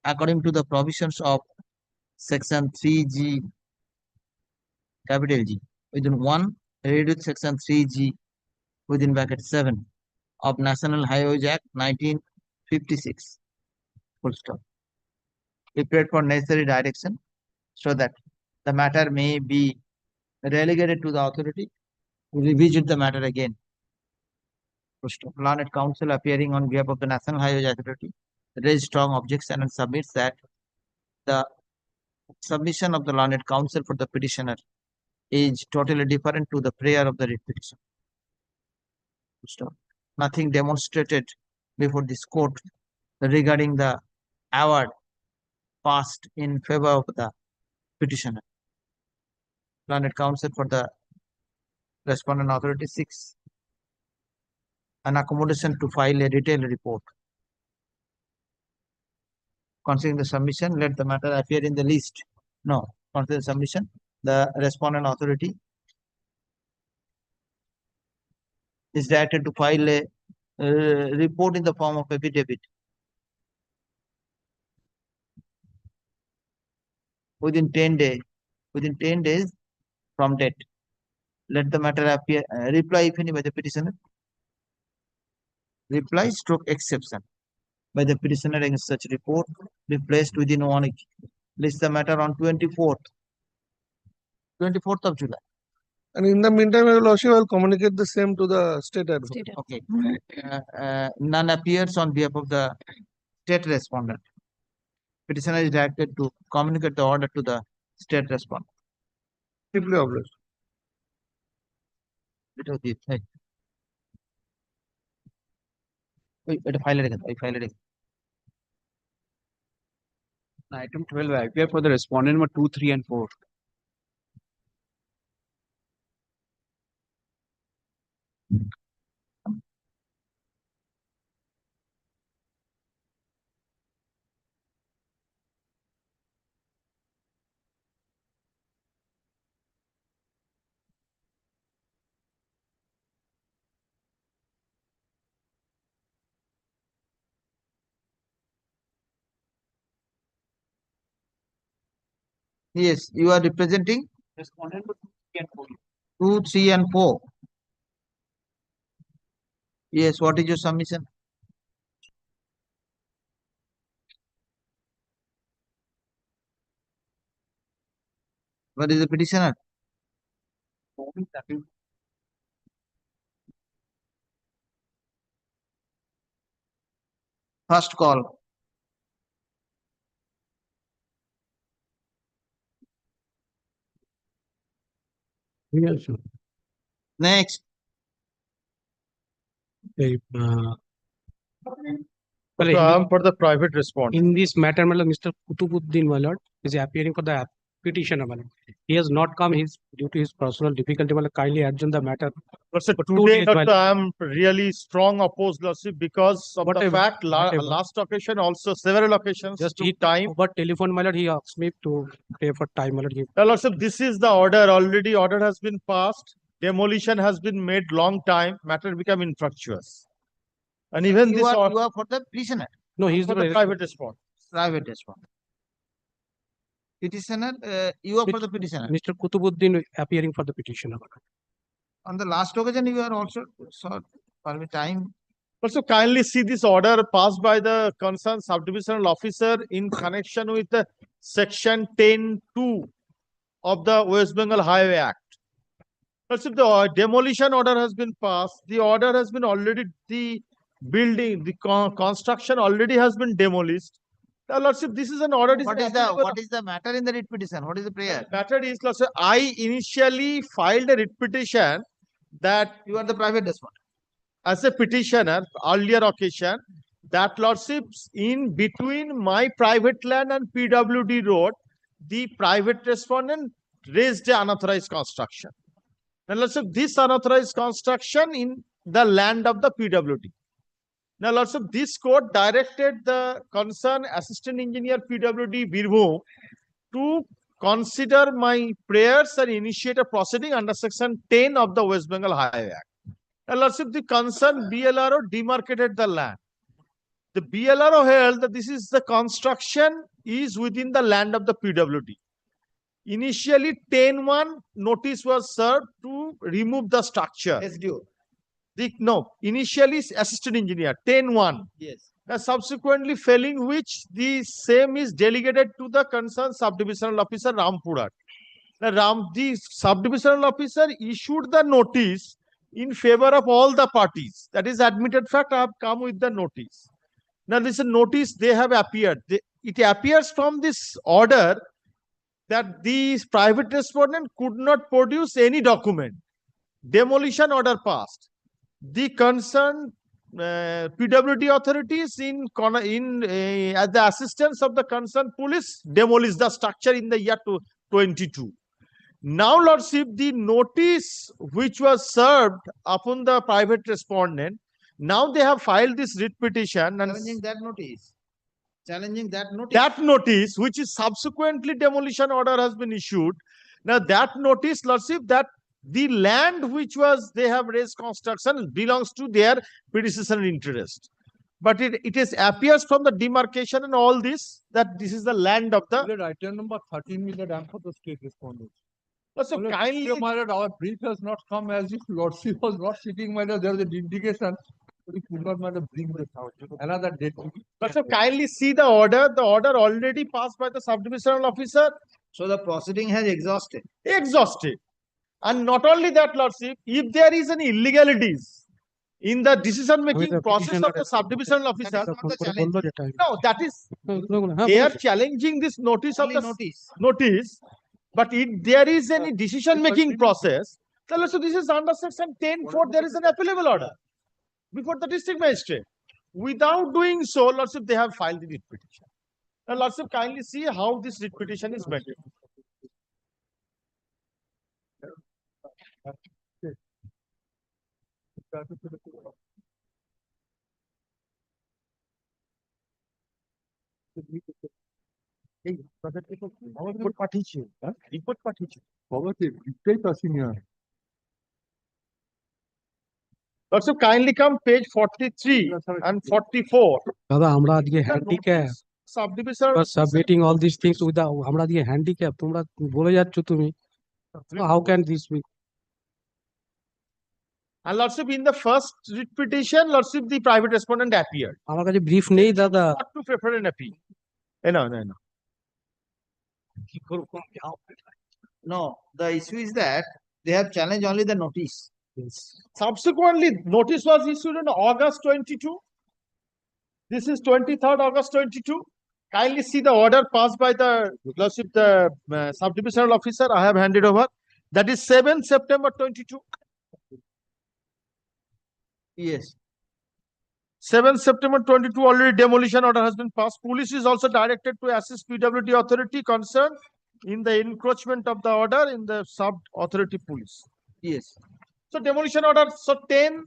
according to the provisions of section 3G capital G within 1 read with section 3G within bracket 7 of National Highways Act 1956. Full stop. Prepared for necessary direction so that the matter may be relegated to the authority to revisit the matter again. Learned counsel appearing on behalf of the National Highways Authority raised strong objection and submits that the submission of the learned counsel for the petitioner is totally different to the prayer of the writ petition. Nothing demonstrated before this court regarding the award passed in favor of the petitioner. Learned counsel for the respondent authority seeks an accommodation to file a detailed report. Considering the submission, let the matter appear in the list. No, consider the submission, the respondent authority is directed to file a report in the form of affidavit within 10 days from date. Let the matter appear, reply if any by the petitioner. Reply stroke exception by the petitioner against such report be placed within 1 week. List the matter on 24th of July. And in the meantime, Your Lordship, I will communicate the same to the state advocate. Okay. None appears on behalf of the state respondent. Petitioner is directed to communicate the order to the state respondent. Simply obliged. File it again. Item 12, I appear for the respondent number 2, 3, and 4. Yes, you are representing Respondent number 2, 3, and 4. 2, 3, and 4. Yes, what is your submission? What is the petitioner? First call. Yes, sir. Next. Okay, So I am for the private respondent. in this matter, my lord, Mr. Kutubuddin, my lord, is appearing for the petitioner, my lord. He has not come due to his personal difficulty. My lord, kindly adjourn the matter. Lordship, For 2 today, days, my Doctor, I am really strong opposed, Lordship, because of the Whatever, fact whatever. last occasion, also several occasions, Just took time. over telephone, my lord, he asked me to pay for time, my lord. Lordship, this is the order. Already order has been passed. Demolition has been made long time. Matter become infructuous. And even You this are order for the petitioner. No, he is for the private respondent. Private respondent. Petitioner, you are for the petitioner. Mr. Kutubuddin appearing for the petitioner. On the last occasion, you are also for the time. Also, kindly see this order passed by the concerned subdivisional officer in connection with the section 10(2) of the West Bengal Highway Act. Also, the demolition order has been passed. The order has been already, the building, the construction already has been demolished. Now, Lordship, this is an order. What is the matter in the writ petition? What is the prayer? Matter is, Lordship, I initially filed a writ petition that You are the private respondent. as a petitioner, earlier occasion, that Lordships in between my private land and PWD road, the private respondent raised an unauthorized construction. Now, Lordship, this unauthorized construction in the land of the PWD. Now, Lordship, this court directed the concerned assistant engineer PWD Birbhum to consider my prayers and initiate a proceeding under section 10 of the West Bengal Highway Act. Now, Lordship, the concerned BLRO demarcated the land. The BLRO held that this is the construction is within the land of the PWD. Initially, 10(1) notice was served to remove the structure. SDO. Initially assistant engineer, 10(1). Yes. Subsequently failing which the same is delegated to the concerned subdivisional officer Rampurat. The subdivisional officer issued the notice in favor of all the parties. That is admitted fact. I have come with the notice. Now, this notice they have appeared. It appears from this order that the private respondent could not produce any document. Demolition order passed. The concerned PWD authorities at the assistance of the concerned police demolished the structure in the year 22. Now, Lordship, the notice which was served upon the private respondent, now they have filed this writ petition and Challenging that notice. Challenging that notice. that notice, which is subsequently demolition order has been issued. Now, that notice, Lordship, that the land which was they have raised construction belongs to their predecessor interest. But it is appears from the demarcation and all this that this is the land of the. Item number 13 is the dam for the state respondents. So kindly, our brief has not come as if Lordship was not sitting, there is an indication. We could not bring this out. Another date. So kindly see the order. The order already passed by the subdivisional officer. So the proceeding has exhausted. Exhausted. And not only that, Lordship, if there is any illegalities in the decision-making process of the subdivisional officer, no, that is, they are challenging this notice of the notice. But if there is any decision-making process, then also this is under section 10(4), there is an appealable order before the district magistrate. Without doing so, Lordship, they have filed the writ petition. Now, Lordship, kindly see how this writ petition is made. Report পাঠিয়েছি report পাঠিয়েছি খবরটি reply আসেনি আর Also, kindly come page 43 and 44. দাদা আমরা আজকে handicap Subdivision. Submitting all this things with আমরা আজকে handicap তোমরা বলে যাচ্ছ তুমি how can this be And Lordship, in the first writ petition, Lordship, the private respondent appeared. আমার কাছে ব্রিফ নেই দাদা Not to prefer an appeal. No. No, the issue is that they have challenged only the notice. Yes. Subsequently, notice was issued on August 22. This is 23rd August 22. Kindly see the order passed by the Lordship, the subdivisional officer. I have handed over. That is 7th September 22. Yes. 7th September 22, already demolition order has been passed. Police is also directed to assist PWD authority concerned in the encroachment of the order in the sub-authority police. Yes. So demolition order, so 10-2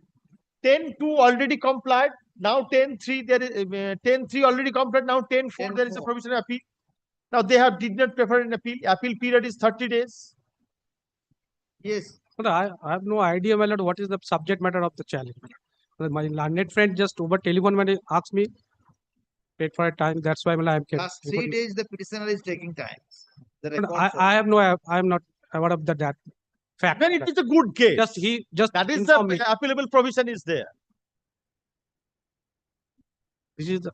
already complied. Now 10-3, there is 10-3 already complied. Now 10-4, there is a provisional appeal. Now they did not prefer an appeal. Appeal period is 30 days. Yes. I have no idea, my lord, what is the subject matter of the challenge. My learned friend just over telephone when he asked me, wait for a time. That's why I'm kept. Last 3 days, the petitioner is taking time. I have no, I am not aware of that fact. Then it is a good case. Just that is the appealable provision is there. This is the,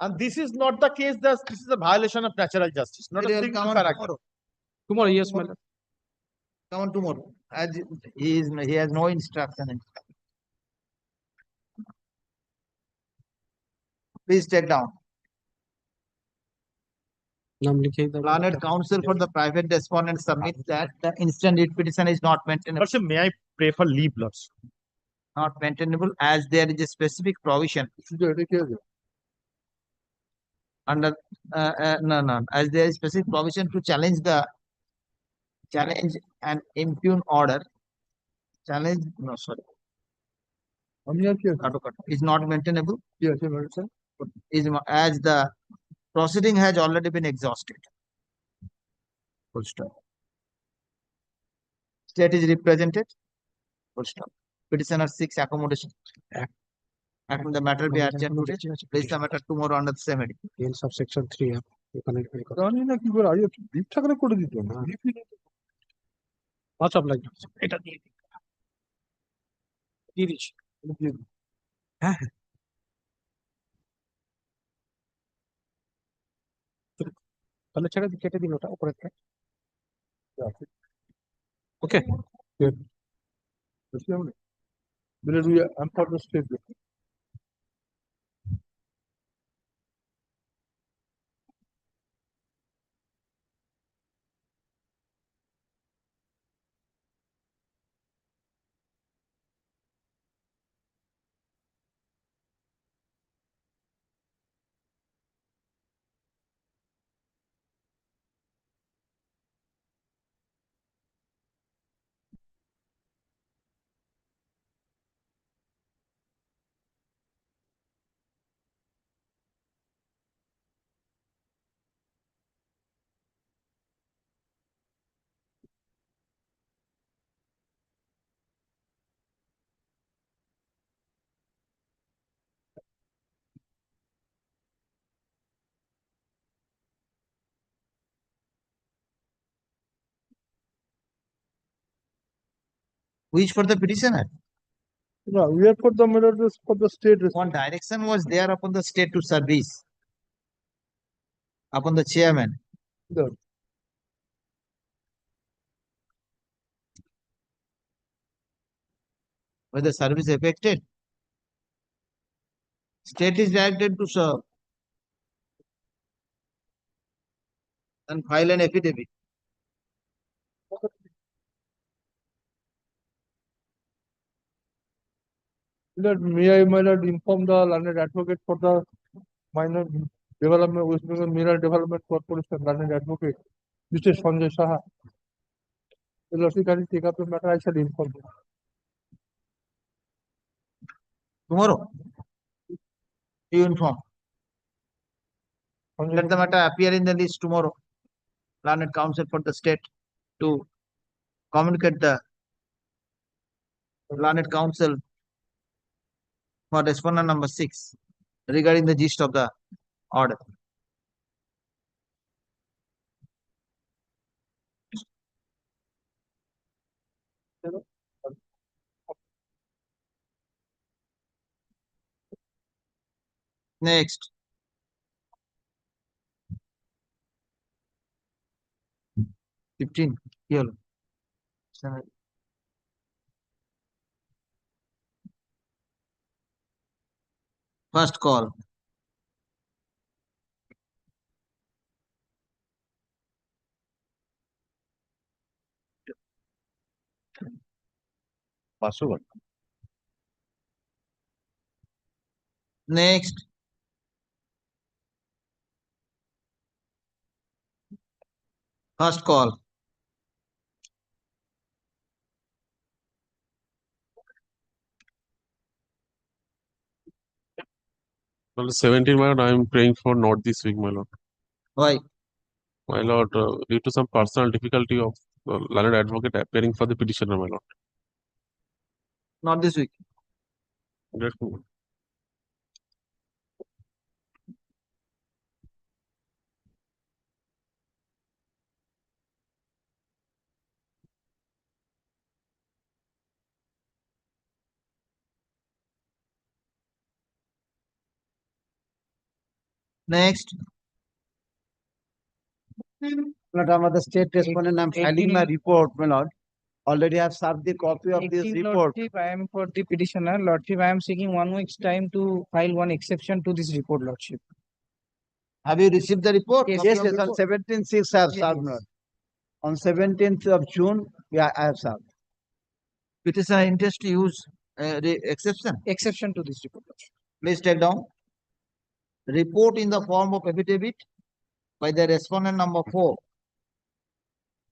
and this is not the case. This is a violation of natural justice. Not a single paragraph. Tomorrow, yes, my lord. Come on tomorrow. As he has no instruction. Please take down. Learned counsel for the private respondent submits that the instant writ petition is not maintainable. Also, may I pray for leave, Lords? Not maintainable as there is a specific provision. Under no, as there is specific provision to challenge and impugn order. Is not maintainable. Yes, is as the proceeding has already been exhausted. Full stop. State is represented. Full stop. Petitioner seeks accommodation. And the matter be adjourned today. Place the matter tomorrow under the same heading. In subsection 3. What's up like এটা দিয়ে দিচ্ছি হ্যাঁ তাহলে ছেড়ে কেটে দিন ওটা উপরে ওকে Because we are for the state. Which for the petitioner? No, we are for the melodies for the state. One direction was there upon the state to service, upon the chairman. The Was the service affected? State is directed to serve and file an affidavit. Let may I, my lord, inform the learned advocate for the minor development, West Bengal Mineral Development Corporation, learned advocate, Mr. Sanjay Saha. The lordship can take up the matter, I shall inform you. Tomorrow, you inform. Let the matter appear in the list tomorrow. Learned counsel for the state to communicate the learned counsel for respondent number 6 regarding the gist of the order. Next. $15 here. First call. Password. Next. First call. Well, 17, my lord, I am praying for not this week, my lord. Why? My lord, due to some personal difficulty of learned advocate appearing for the petitioner, my lord. Not this week. Yes, my lord. Next. Lord, I'm the state respondent. I'm filing my report, my lord. Already have served the copy of this report. Lordship, I am for the petitioner. Lordship, I am seeking 1 week's time to file one exception to this report, Lordship. Have you received the report? Yes, yes, on 17/6 I have served, Lord. On 17th of June, yeah, I have served. Petitioner interest to use exception. Exception to this report, Lordship. Please take down. Report in the form of affidavit by the respondent number 4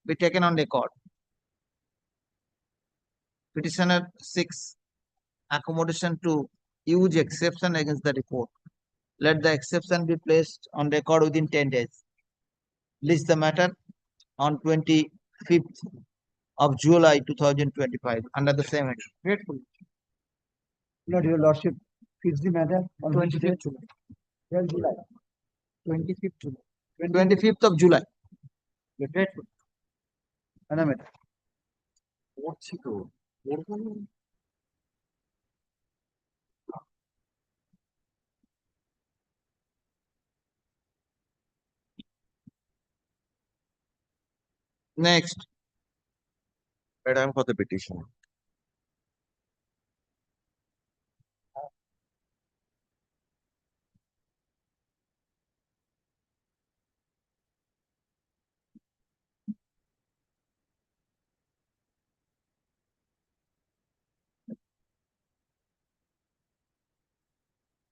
be taken on record. Petitioner 6 accommodation to use exception against the report. Let the exception be placed on record within 10 days. List the matter on 25th of July 2025 under the same heading. Grateful. Lord, your lordship, fix the matter on 25th July. 12 July. 25th July. 25th of July. We're grateful. Madam, Next. Madam, for the petition.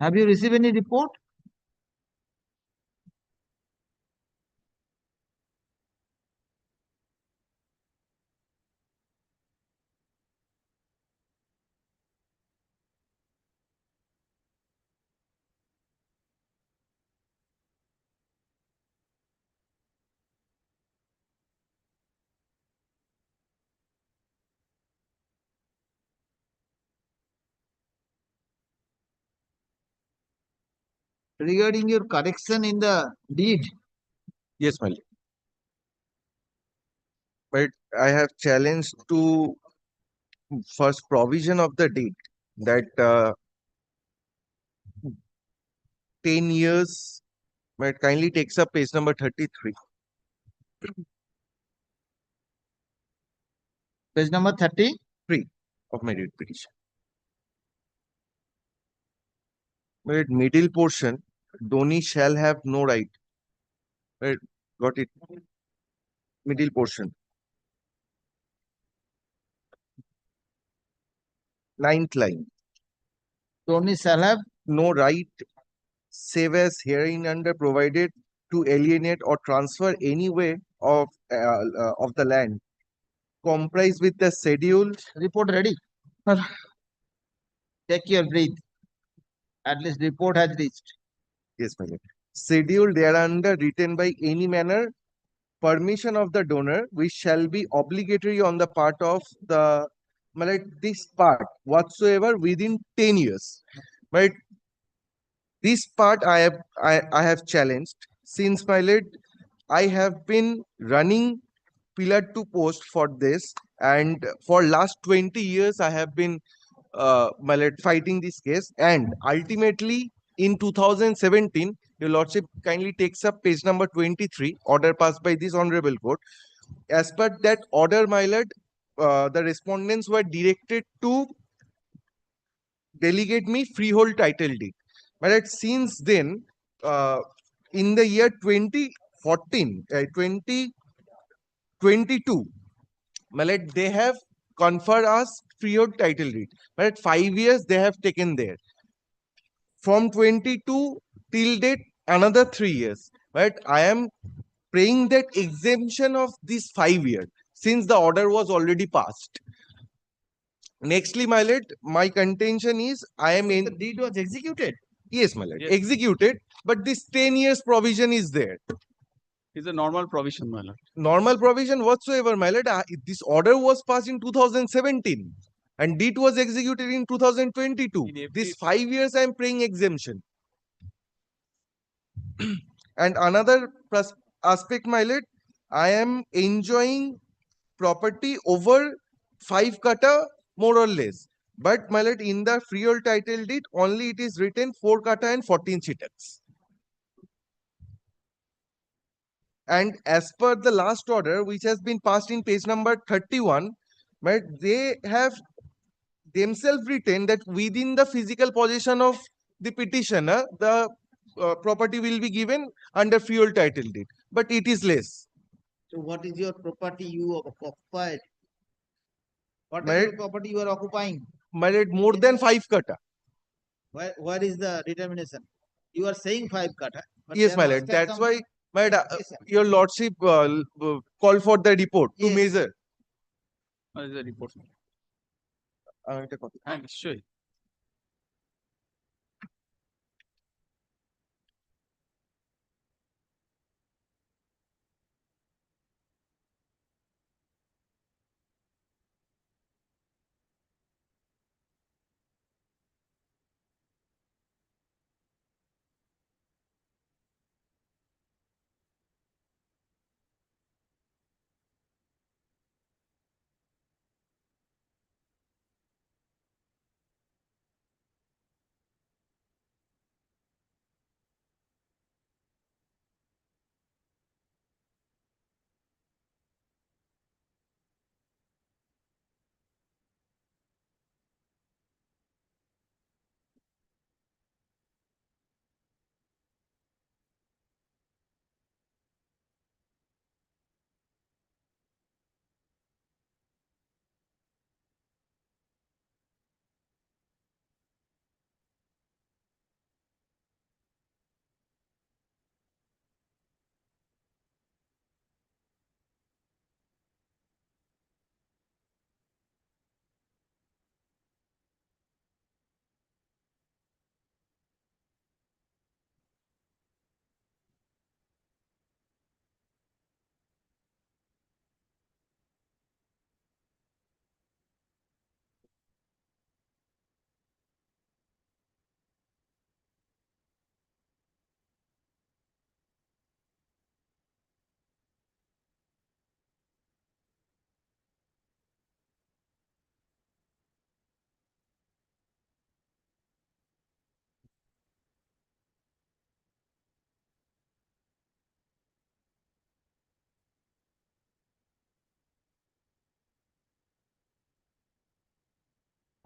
Have you received any report? Regarding your correction in the deed, Yes, my lord. But I have challenged to first provision of the deed that 10 years, but kindly takes up page number 33. page number 33 of my deed petition. But middle portion, Dhoni shall have no right. Right, got it. Middle portion. 9th line. Dhoni shall have no right, save as herein under provided, to alienate or transfer any way of the land comprised with the schedule. report ready. Take your breath. At least report has reached. Yes, my lord. Schedule thereunder written by any manner, permission of the donor, which shall be obligatory on the part of the, my lord, this part whatsoever within 10 years. But this part I have challenged since, my lord, I have been running pillar to post for this, and for last 20 years I have been my lord, fighting this case, and ultimately in 2017 your lordship kindly takes up page number 23, order passed by this honorable court. As per that order, my lord, the respondents were directed to delegate me freehold title deed. My lord, since then, in the year 2014, 2022, my lord, they have conferred us freehold title deed. My lord, 5 years they have taken there. From 22 till date, another 3 years. But I am praying that exemption of this 5 years, since the order was already passed. Nextly, my lord, my contention is I am in. The deed was executed. Yes, my lord, executed, but this 10 years provision is there. It's a normal provision, my lord. Normal provision whatsoever, my lord. This order was passed in 2017 and deed was executed in 2022. This 5 years I am praying exemption. And another aspect, my lord, I am enjoying property over 5 kata more or less. But, my lord, in the freehold title deed, only it is written 4 kata and 14 chitaks. And as per the last order, which has been passed in page number 31, but they have themselves written that within the physical possession of the petitioner, the property will be given under freehold title deed, but it is less. So what is your property you occupied? What My is lord, your property you are occupying? my lord, more than 5 kata. Where is the determination? You are saying 5 kata. But Yes, there my must lord. have That's some why, my lord, indication. your lordship call for the report to Yes. measure. What is the report? It's a copy. I'm sure.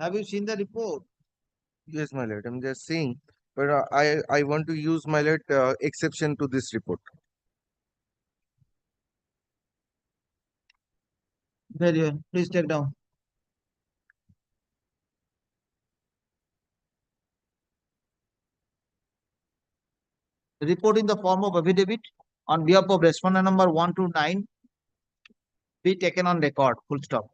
Have you seen the report? Yes, my lord, I'm just saying, but I want to use, my lord, exception to this report. Very well. Please take down. Report in the form of affidavit on behalf of respondent number 1 to 9 be taken on record. Full stop.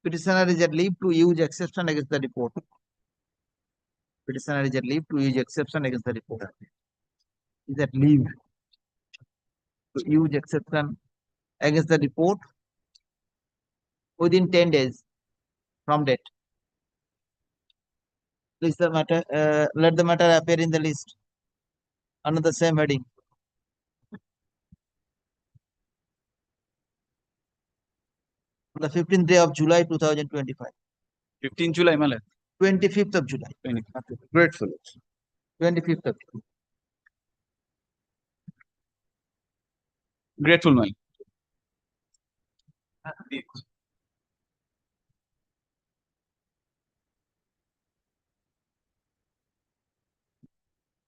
Petitioner is at leave to use exception against the report. Petitioner is at leave to use exception against the report. Is at leave to use exception against the report within 10 days from date. Please the matter, let the matter appear in the list under the same heading. On the 15th day of July 2025. 15 July, my lord. 25th of July. Grateful. 25th of July. Grateful, my lord.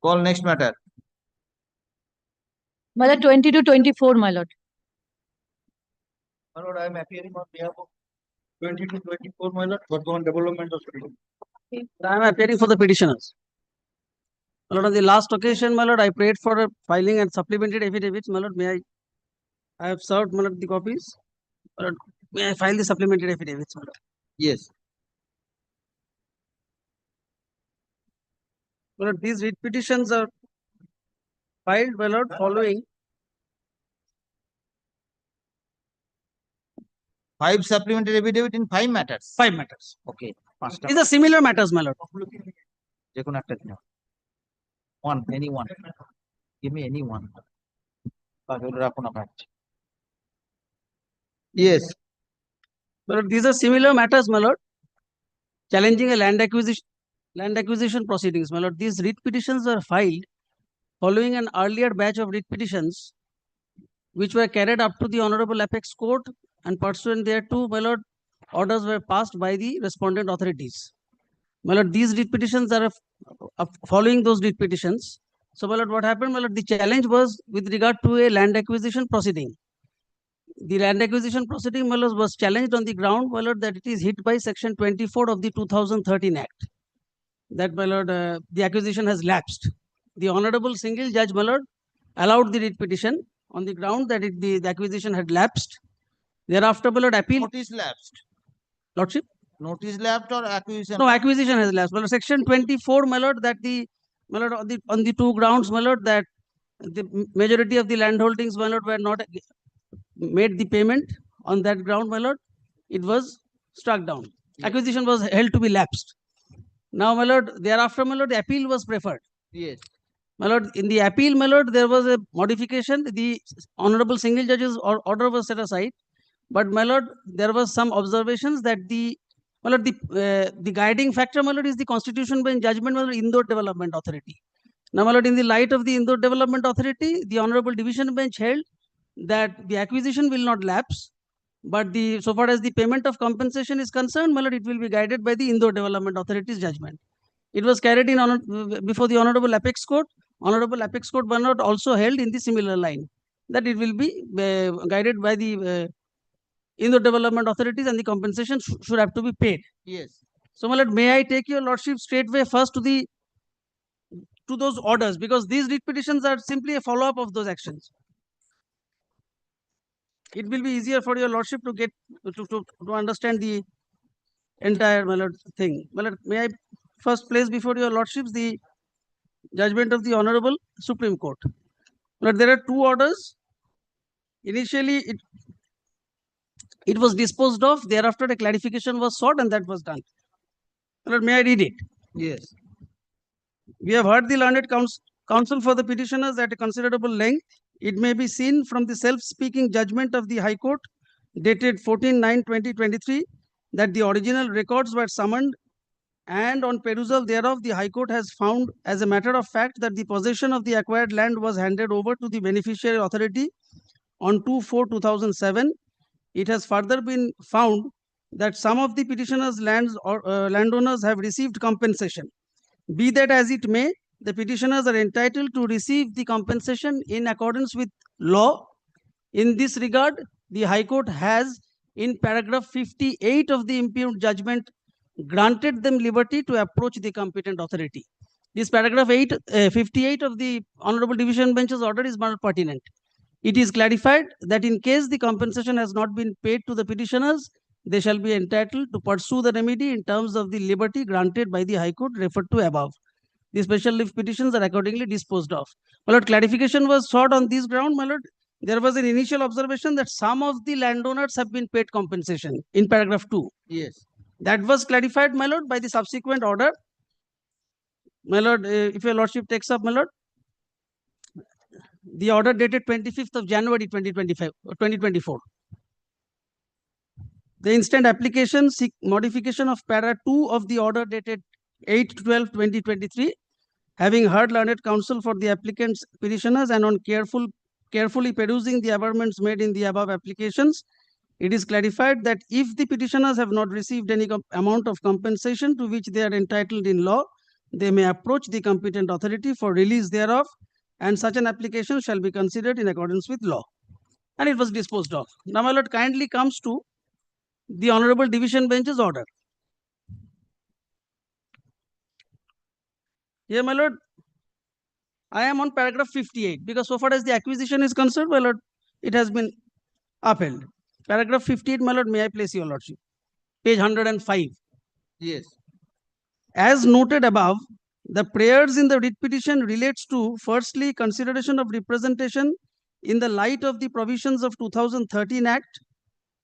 Call next matter. My lord, 20 to 24, my lord. My lord, I am appearing on behalf of 20 to 24, my lord, Burdwan Development Hospital. I am appearing for the petitioners. My lord, on the last occasion, my lord, I prayed for a filing and supplemented affidavits. My lord, may I have served, my lord, the copies. My lord, may I file the supplemented affidavits, my lord? Yes. My lord, these writ petitions are filed, my lord, following 5 supplementary affidavit in 5 matters. 5 matters. Okay. These are similar matters, my lord. One, any one. Give me any one. Yes. My lord, these are similar matters, my lord. Challenging a land acquisition proceedings, my lord. These writ petitions were filed following an earlier batch of writ petitions which were carried up to the Honorable Apex Court, and pursuant thereto, my lord, orders were passed by the respondent authorities. My lord, these writ petitions are following those writ petitions. So, my lord, what happened? My lord, the challenge was with regard to a land acquisition proceeding. The land acquisition proceeding, my lord, was challenged on the ground, my lord, that it is hit by Section 24 of the 2013 Act. That, my lord, the acquisition has lapsed. The Honorable Single Judge, my lord, allowed the writ petition on the ground that the acquisition had lapsed. Thereafter, my lord, appeal. Notice lapsed. Lordship? Notice lapsed or acquisition? No, acquisition has lapsed. My lord, Section 24, my lord, that my lord, on the 2 grounds, my lord, that the majority of the landholdings, my lord, were not made the payment. On that ground, my lord, it was struck down. Yes. Acquisition was held to be lapsed. Now, my lord, thereafter, my lord, the appeal was preferred. Yes. My lord, in the appeal, my lord, there was a modification. The Honorable Single Judge's order was set aside. But, my lord, there was some observations that my lord, the guiding factor, my lord, is the constitution bench judgment, my lord, Indore Development Authority. Now, my lord, in the light of the Indore Development Authority, the Honorable Division Bench held that the acquisition will not lapse, but so far as the payment of compensation is concerned, my lord, it will be guided by the Indore Development Authority's judgment. It was carried in before the Honorable Apex Court. Honorable Apex Court, my lord, also held in the similar line that it will be guided by the Indore Development Authorities, and the compensation should have to be paid. Yes. So, my lord, may I take your lordship straightway first to those orders, because these writ petitions are simply a follow-up of those actions. It will be easier for your lordship to get to understand the entire, my lord, thing. My lord, may I first place before your lordships the judgment of the Honorable Supreme Court. My lord, there are 2 orders. Initially, it was disposed of. Thereafter, a clarification was sought, and that was done. My lord, may I read it? Yes. We have heard the learned counsel for the petitioners at a considerable length. It may be seen from the self-speaking judgment of the High Court dated 14/9/2023 that the original records were summoned, and on perusal thereof, the High Court has found as a matter of fact that the possession of the acquired land was handed over to the beneficiary authority on 2/4/2007. It has further been found that some of the petitioners' landowners have received compensation. Be that as it may, the petitioners are entitled to receive the compensation in accordance with law. In this regard, the High Court has, in paragraph 58 of the impugned judgment, granted them liberty to approach the competent authority. This paragraph 58 of the Honorable Division Bench's order is not pertinent. It is clarified that in case the compensation has not been paid to the petitioners, they shall be entitled to pursue the remedy in terms of the liberty granted by the High Court referred to above. The special leave petitions are accordingly disposed of. My lord, clarification was sought on this ground, my lord. There was an initial observation that some of the landowners have been paid compensation in paragraph 2. Yes. That was clarified, my lord, by the subsequent order. My lord, if your lordship takes up, my lord, the order dated 25th of January 2024. The instant application modification of para 2 of the order dated 8/12/2023, having heard learned counsel for the applicant's petitioners and on carefully perusing the averments made in the above applications, it is clarified that if the petitioners have not received any amount of compensation to which they are entitled in law, they may approach the competent authority for release thereof, and such an application shall be considered in accordance with law. And it was disposed of. Now, my lord, kindly comes to the Honorable Division Bench's order. Here, my lord, I am on paragraph 58 because so far as the acquisition is concerned, my lord, it has been upheld. Paragraph 58, my lord, may I place your lordship? Page 105. Yes. As noted above, the prayers in the writ petition relates to, firstly, consideration of representation in the light of the provisions of 2013 Act.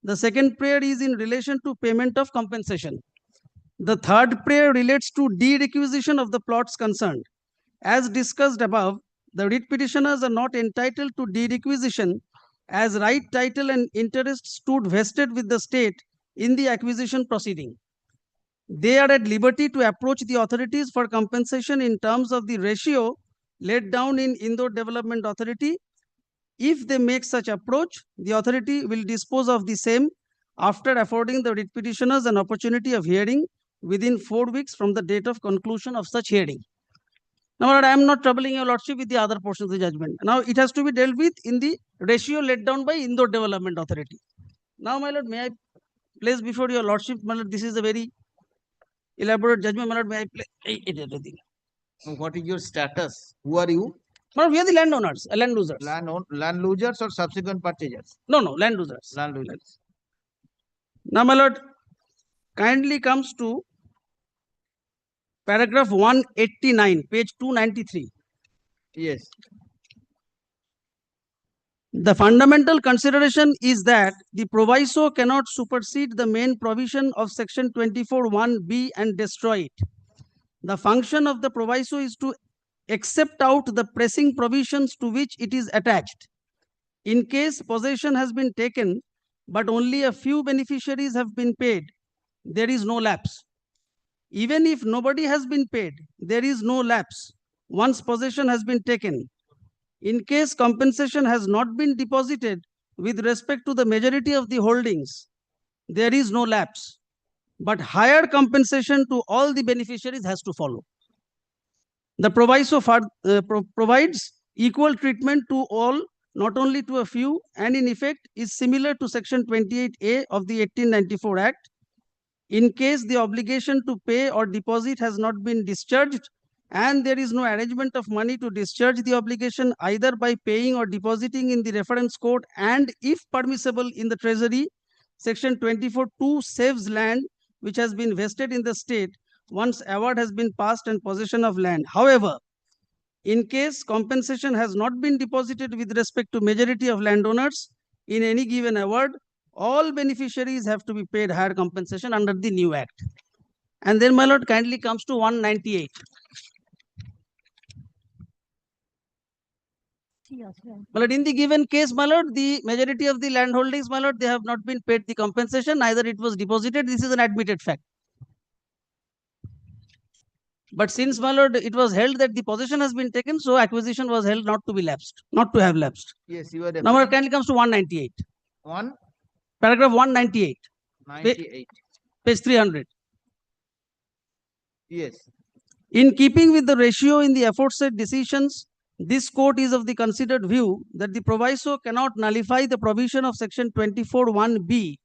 The second prayer is in relation to payment of compensation. The third prayer relates to de-requisition of the plots concerned. As discussed above, the writ petitioners are not entitled to de-requisition as right, title and interest stood vested with the state in the acquisition proceeding. They are at liberty to approach the authorities for compensation in terms of the ratio laid down in Indore Development Authority. If they make such approach, the authority will dispose of the same after affording the writ petitioners an opportunity of hearing within 4 weeks from the date of conclusion of such hearing. Now, I am not troubling your lordship with the other portions of the judgment. Now, it has to be dealt with in the ratio laid down by Indore Development Authority. Now, my lord, may I place before your lordship, my lord, this is a very elaborate judgment, my lord, may I place everything. What is your status? Who are you? My lord, we are the landowners, land losers. Land losers or subsequent purchasers? No, land losers. Land losers. Now, my lord, kindly comes to paragraph 189, page 293. Yes. The fundamental consideration is that the proviso cannot supersede the main provision of section 24(1)(b) and destroy it. The function of the proviso is to accept out the pressing provisions to which it is attached. In case possession has been taken, but only a few beneficiaries have been paid, there is no lapse. Even if nobody has been paid, there is no lapse once possession has been taken. In case compensation has not been deposited with respect to the majority of the holdings, there is no lapse, but higher compensation to all the beneficiaries has to follow. The proviso provides equal treatment to all, not only to a few, and in effect is similar to section 28A of the 1894 Act. In case the obligation to pay or deposit has not been discharged, and there is no arrangement of money to discharge the obligation either by paying or depositing in the reference court, and if permissible in the treasury, section 24(2) saves land which has been vested in the state once award has been passed and possession of land. However, in case compensation has not been deposited with respect to majority of landowners in any given award, all beneficiaries have to be paid higher compensation under the new act. And then, my lord, kindly comes to 198. My lord, in the given case, my lord, the majority of the land holdings, my lord, they have not been paid the compensation, neither it was deposited. This is an admitted fact. But since, my lord, it was held that the possession has been taken, so acquisition was held not to be lapsed, not to have lapsed. Yes, you are. Now, my lord, kindly comes to 198. One. Paragraph 198. 98. Page 300. Yes. In keeping with the ratio in the aforesaid decisions, this court is of the considered view that the proviso cannot nullify the provision of section 24(1)(b),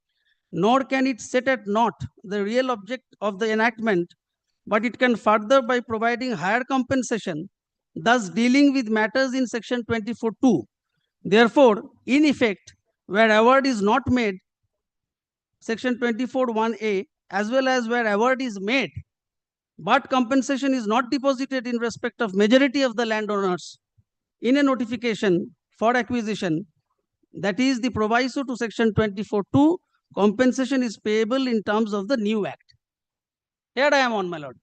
nor can it set at naught the real object of the enactment, but it can further, by providing higher compensation, thus dealing with matters in section 24(2). Therefore, in effect, where award is not made, section 24(1)(a), as well as where award is made, but compensation is not deposited in respect of majority of the landowners in a notification for acquisition, that is the proviso to section 24(2), compensation is payable in terms of the new act. Here I am on, my lord.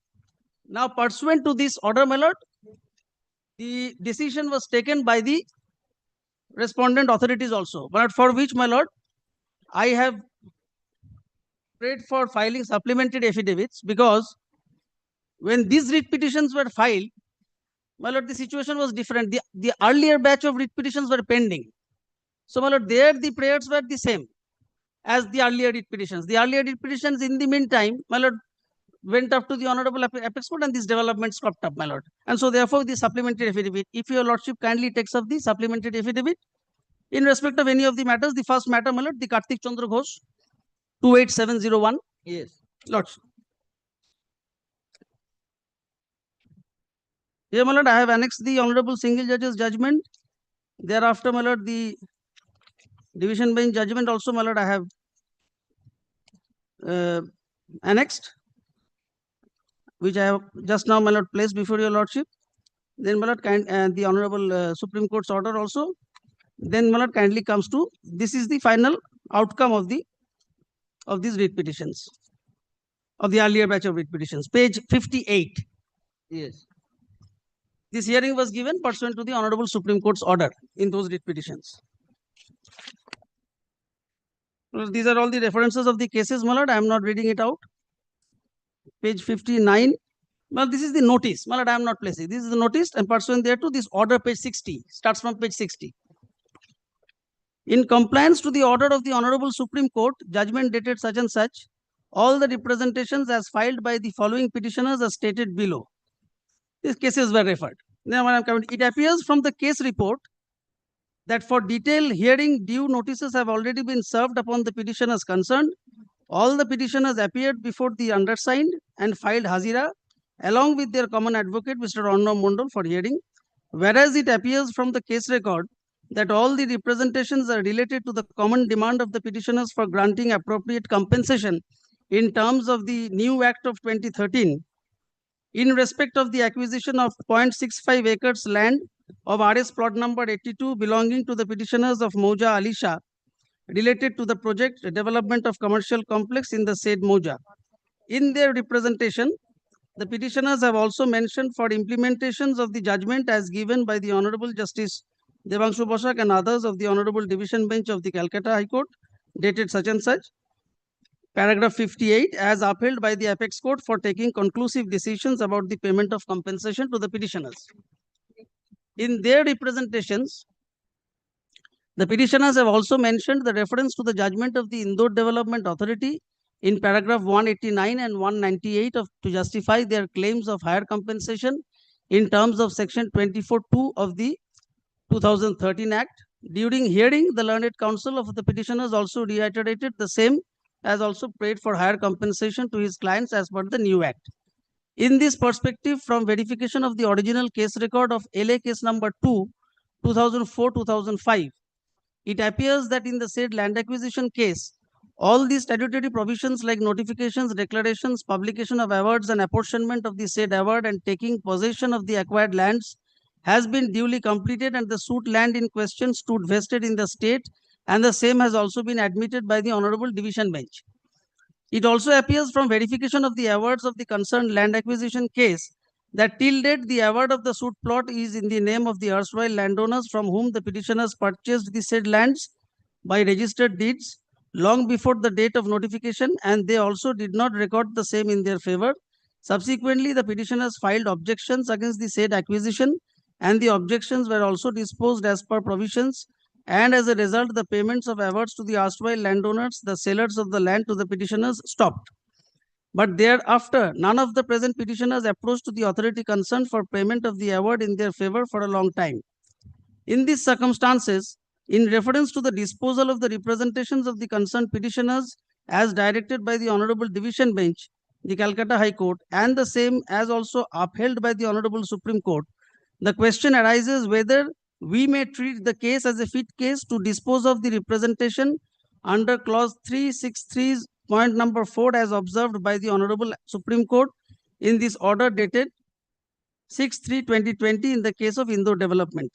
Now, pursuant to this order, my lord, the decision was taken by the respondent authorities also, but for which, my lord, I have prayed for filing supplementary affidavits, because when these writ petitions were filed, my lord, the situation was different. The earlier batch of writ petitions were pending. So, my lord, there the prayers were the same as the earlier writ petitions. The earlier writ petitions, in the meantime, my lord, went up to the Honorable Apex Court, and these developments cropped up, my lord. And so, therefore, the supplementary affidavit, if your lordship kindly takes up the supplementary affidavit in respect of any of the matters, the first matter, my lord, the Kartik Chandra Ghosh, 28701. Yes. Lordship. Here, my lord, I have annexed the Honorable Single Judge's judgment. Thereafter, my lord, the division bench judgment also, my lord, I have annexed, which I have just now, my lord, placed before your lordship. Then, my lord, the Honorable Supreme Court's order also. Then, my lord, kindly comes to, this is the final outcome of these writ petitions, of the earlier batch of writ petitions. Page 58. Yes. This hearing was given pursuant to the Honorable Supreme Court's order in those writ petitions. Well, these are all the references of the cases, my lord. I am not reading it out. Page 59. Well, this is the notice. My lord, I am not placing. This is the notice, and pursuant thereto, this order, page 60, starts from page 60. In compliance to the order of the Honorable Supreme Court, judgment dated such and such, all the representations as filed by the following petitioners are stated below. These cases were referred. Now, it appears from the case report that for detailed hearing, due notices have already been served upon the petitioners concerned. All the petitioners appeared before the undersigned and filed hazira, along with their common advocate, Mr. HON'BLE, for hearing. Whereas it appears from the case record that all the representations are related to the common demand of the petitioners for granting appropriate compensation in terms of the new Act of 2013, in respect of the acquisition of 0.65 acres land of RS plot number 82 belonging to the petitioners of Mauja Alisha, related to the project development of commercial complex in the said Mauja. In their representation, the petitioners have also mentioned for implementations of the judgment as given by the Honorable Justice Devanshu Bosak and others of the Honorable Division Bench of the Calcutta High Court, dated such and such, paragraph 58, as upheld by the Apex Court for taking conclusive decisions about the payment of compensation to the petitioners. In their representations, the petitioners have also mentioned the reference to the judgment of the Indore Development Authority in paragraph 189 and 198 to justify their claims of higher compensation in terms of section 24(2) of the 2013 Act. During hearing, the learned counsel of the petitioners also reiterated the same, as also prayed for higher compensation to his clients as per the new Act. In this perspective, from verification of the original case record of LA case number 2, 2004-2005, it appears that in the said land acquisition case, all the statutory provisions like notifications, declarations, publication of awards and apportionment of the said award and taking possession of the acquired lands has been duly completed, and the suit land in question stood vested in the state, and the same has also been admitted by the Honorable Division Bench. It also appears from verification of the awards of the concerned land acquisition case that till date the award of the suit plot is in the name of the erstwhile landowners from whom the petitioners purchased the said lands by registered deeds long before the date of notification, and they also did not record the same in their favor. Subsequently, the petitioners filed objections against the said acquisition, and the objections were also disposed as per provisions and as a result, the payments of awards to the erstwhile landowners, the sellers of the land to the petitioners, stopped. But thereafter, none of the present petitioners approached to the authority concerned for payment of the award in their favor for a long time. In these circumstances, in reference to the disposal of the representations of the concerned petitioners as directed by the Honorable Division Bench, the Calcutta High Court, and the same as also upheld by the Honorable Supreme Court, the question arises whether we may treat the case as a fit case to dispose of the representation under clause 363 point number 4 as observed by the Honorable Supreme Court in this order dated 6/3/2020 in the case of Indore Development.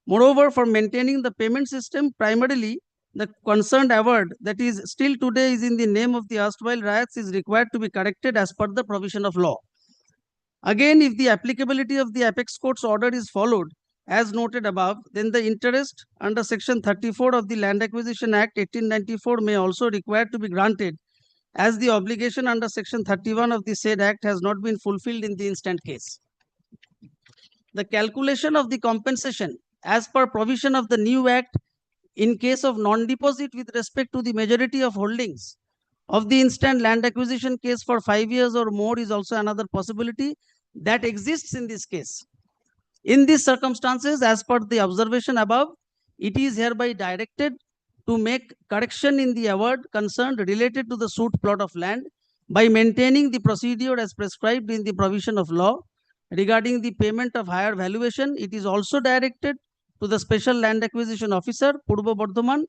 Moreover, for maintaining the payment system, primarily the concerned award that is still today is in the name of the erstwhile riots is required to be corrected as per the provision of law. Again, if the applicability of the apex court's order is followed, as noted above, then the interest under section 34 of the Land Acquisition Act 1894 may also require to be granted, as the obligation under section 31 of the said act has not been fulfilled in the instant case. The calculation of the compensation as per provision of the new act in case of non-deposit with respect to the majority of holdings of the instant land acquisition case for 5 years or more is also another possibility that exists in this case. In these circumstances, as per the observation above, it is hereby directed to make correction in the award concerned related to the suit plot of land by maintaining the procedure as prescribed in the provision of law. Regarding the payment of higher valuation, it is also directed to the Special Land Acquisition Officer, Purba Bardhaman,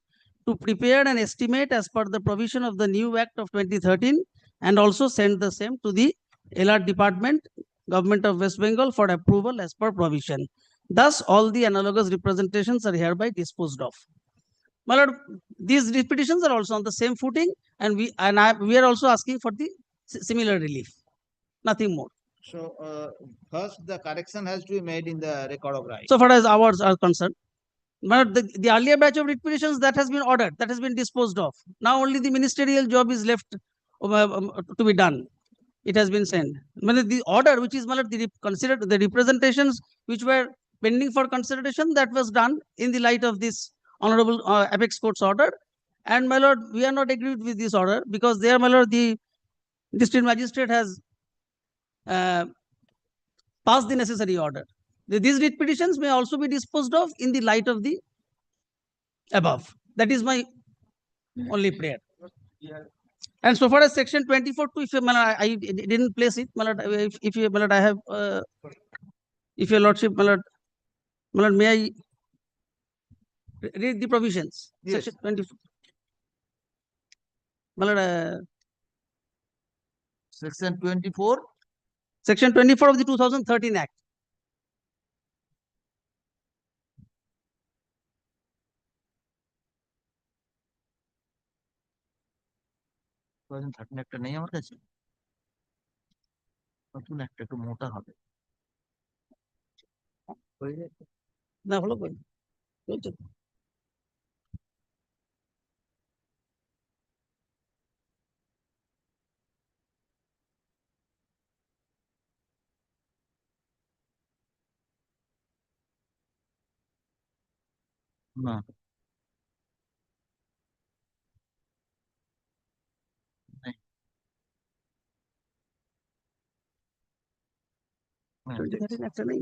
to prepare an estimate as per the provision of the new Act of 2013 and also send the same to the LR Department, Government of West Bengal for approval as per provision. Thus, all the analogous representations are hereby disposed of. My lord, these petitions are also on the same footing, and we are also asking for the similar relief. Nothing more. So, first the correction has to be made in the record of right. So far as ours are concerned, but the earlier batch of writ petitions that has been ordered, that has been disposed of. Now only the ministerial job is left to be done. It has been sent. The order, which is considered the representations which were pending for consideration, that was done in the light of this Honorable Apex Court's order. And my lord, we are not agreed with this order because there, my lord, the district magistrate has passed the necessary order. These writ petitions may also be disposed of in the light of the above. That is my only prayer. And so far as section 24, if I didn't place it, if you, I have, if your lordship, may I read the provisions? Yes. Section 24. Section 24. Section 24 of the 2013 Act. একটা নেই আমার কাছে, নতুন একটা একটু মোটা হবে। না হলো কই? চলছে। না। একটা নেই।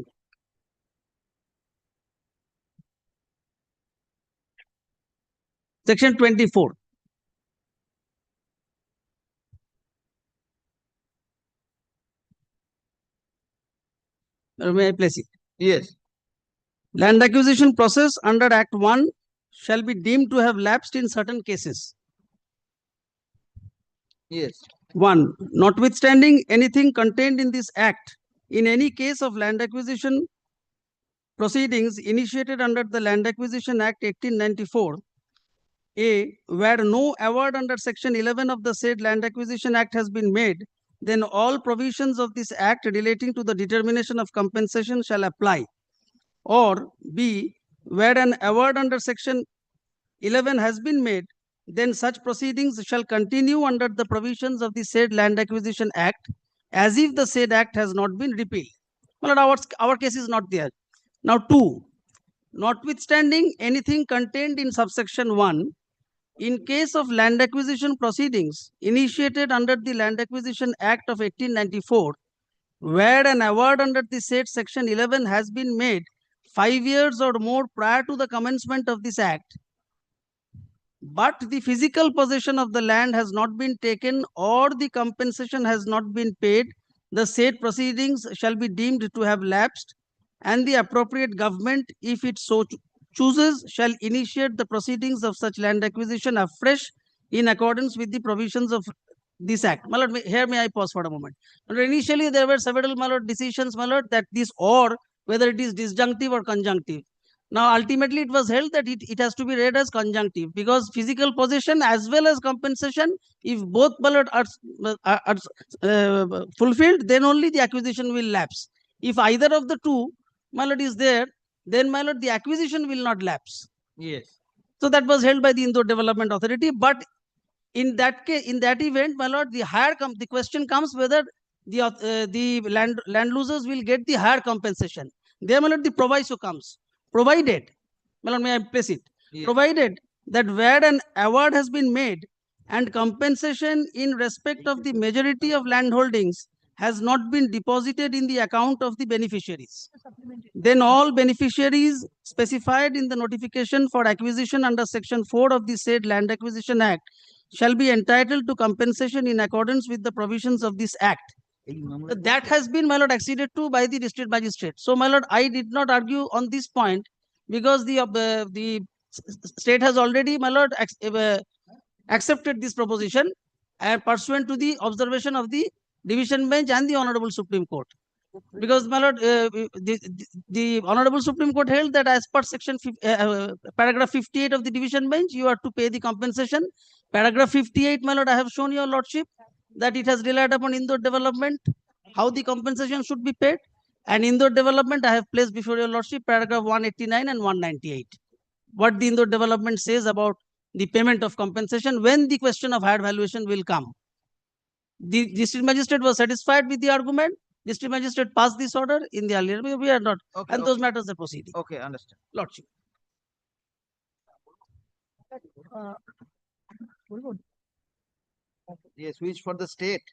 Section 24. May I place it? Yes. Land acquisition process under Act 1 shall be deemed to have lapsed in certain cases. Yes. 1. Notwithstanding anything contained in this Act, in any case of land acquisition proceedings initiated under the Land Acquisition Act 1894, A, where no award under Section 11 of the said Land Acquisition Act has been made, then all provisions of this Act relating to the determination of compensation shall apply. Or B, where an award under Section 11 has been made, then such proceedings shall continue under the provisions of the said Land Acquisition Act as if the said Act has not been repealed. Well, our case is not there. Now 2, Notwithstanding anything contained in subsection 1, in case of land acquisition proceedings initiated under the Land Acquisition Act of 1894, where an award under the said section 11 has been made 5 years or more prior to the commencement of this act, but the physical possession of the land has not been taken or the compensation has not been paid, the said proceedings shall be deemed to have lapsed, and the appropriate government, if it so chooses, shall initiate the proceedings of such land acquisition afresh in accordance with the provisions of this act. My lord, here may I pause for a moment. Initially, there were several, my lord, decisions, my lord, that this or, whether it is disjunctive or conjunctive. Now, ultimately, it was held that it has to be read as conjunctive, because physical possession as well as compensation, if both, my lord, are fulfilled, then only the acquisition will lapse. If either of the two, my lord, is there, then, my lord, the acquisition will not lapse. Yes. So that was held by the Indore Development Authority. But in that case, in that event, my lord, the question comes whether the land losers will get the higher compensation. There, my lord, the proviso comes. Provided, my lord, may I place it? Yes. Provided that where an award has been made and compensation in respect of the majority of land holdings has not been deposited in the account of the beneficiaries, then all beneficiaries specified in the notification for acquisition under section 4 of the said Land Acquisition Act shall be entitled to compensation in accordance with the provisions of this act. That has been, my lord, acceded to by the district magistrate. So, my lord, I did not argue on this point, because the state has already, my lord, accepted this proposition and pursuant to the observation of the division bench and the Honorable Supreme Court. Because, my lord, the Honorable Supreme Court held that as per section paragraph 58 of the division bench, you are to pay the compensation. Paragraph 58, my lord, I have shown your lordship that it has relied upon Indore Development, how the compensation should be paid. And Indore Development, I have placed before your lordship paragraph 189 and 198. What the Indore Development says about the payment of compensation when the question of higher valuation will come. The district magistrate was satisfied with the argument. District magistrate passed this order in the earlier. We are not, Okay, and those matters are proceeding. Okay, understand. Lordship. Yes, which for the state.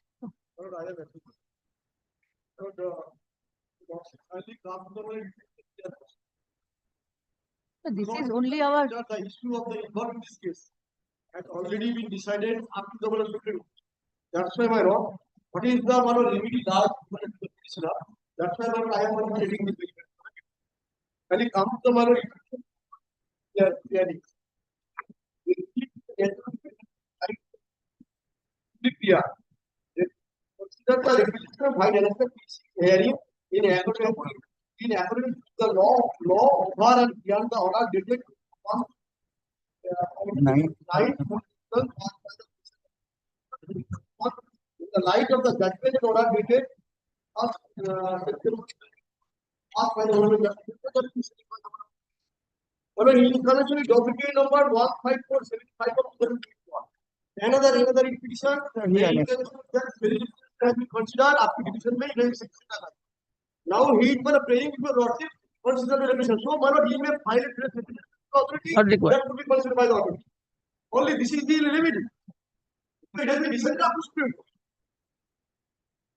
This is only our. The issue of the involved in this case has already been decided up to the Supreme Court. That's why my wrong. What is the remedy last? That's why I am not taking this. When it comes to the in accordance with the law over and beyond the order dated on 9 in the light of the judgment and order dated passed by the Honorable Justice. International document number 15475 of 2021. Another petition has been considered after division by 969. Now he is praying for lordship consider the revision. So, he may file it with the authority that could be considered by the authority. Only this is the remedy. It has been decided after Supreme Court.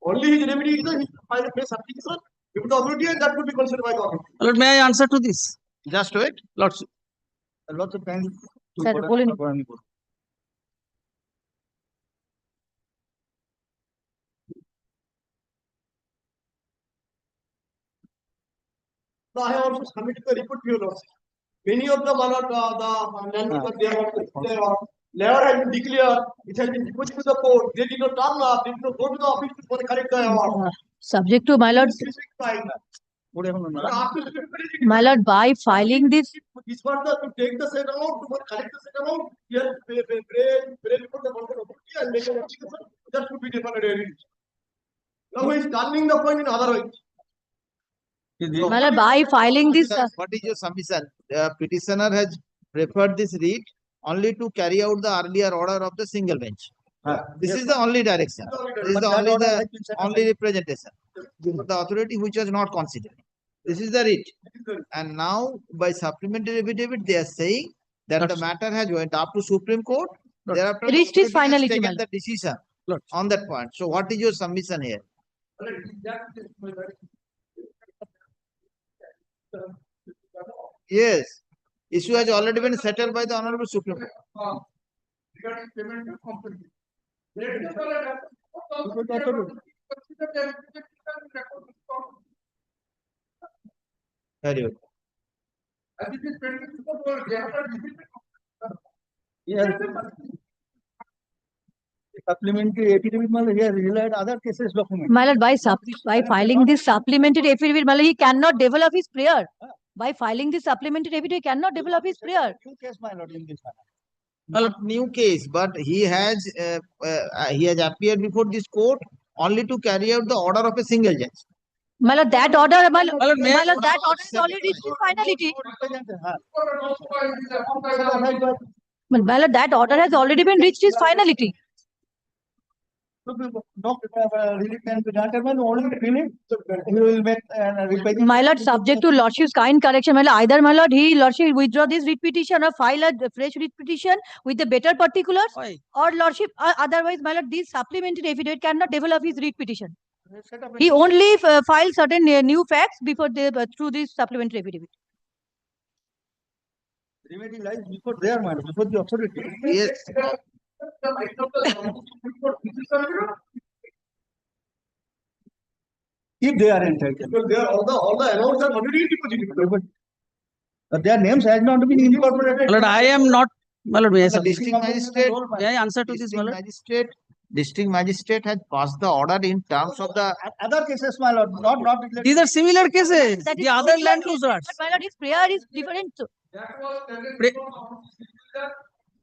Only his remedy is that he file a case application with the authority, and that could be considered by the authority. Lord, may I answer to this? Just wait. Lordship. Lots of time. Sir, So I have also submitted the report to your lordship. Many of the landlords they are layer has been declared, it has been deposited to the court, they did not turn up, they did not go to the office to correct the award. Subject to my lord. My lord, by filing this. This was to take the said amount, to collect the said amount, here pray before the authority and make an application, that could be definitely. Now he is turning the point in other way. My lord, by filing this. What is your submission? The petitioner has preferred this writ only to carry out the earlier order of the single bench. This is the only direction. This is the only representation of the authority which was not considered. This is the writ. And now by supplementary affidavit, they are saying that the matter has went up to Supreme Court. Thereafter, the Reached its authority has finality, taken madam. the decision on that point. So what is your submission here? Yes, issue has already been settled by the Honorable Supreme Court. Regarding payment of company. Very good. Yes. Supplementary affidavit, Malad, he has relied other cases document. My lord, by filing this supplementary affidavit, my lord, he cannot develop his prayer. By filing this supplementary affidavit, he cannot develop his prayer. New case, my lord, in this matter. Not new case, but he has appeared before this court only to carry out the order of a single judge. My lord, that order, my lord, that order is already reached its finality. But my lord, that order has already been reached its finality. Relief can be granted, man, only relief. He will make My lord, subject to lordship's kind correction, my lord, either my lord, lordship withdraw this writ petition or file a fresh writ petition with the better particulars, or lordship, otherwise, my lord, this supplementary affidavit cannot develop his writ petition. He only files certain new facts before through this supplementary affidavit. remedy lies before their mind, before the authority. Yes. If they are entitled. Because they are all the amounts are already deposited. But their names has not been incorporated. My lord, I am not. My lord, may I The district magistrate, may I answer to this, my lord? District magistrate has passed the order in terms of the other cases, my lord, not related. These are similar cases. That is The other similar land case, losers. but my lord, his prayer is different. That was Pre-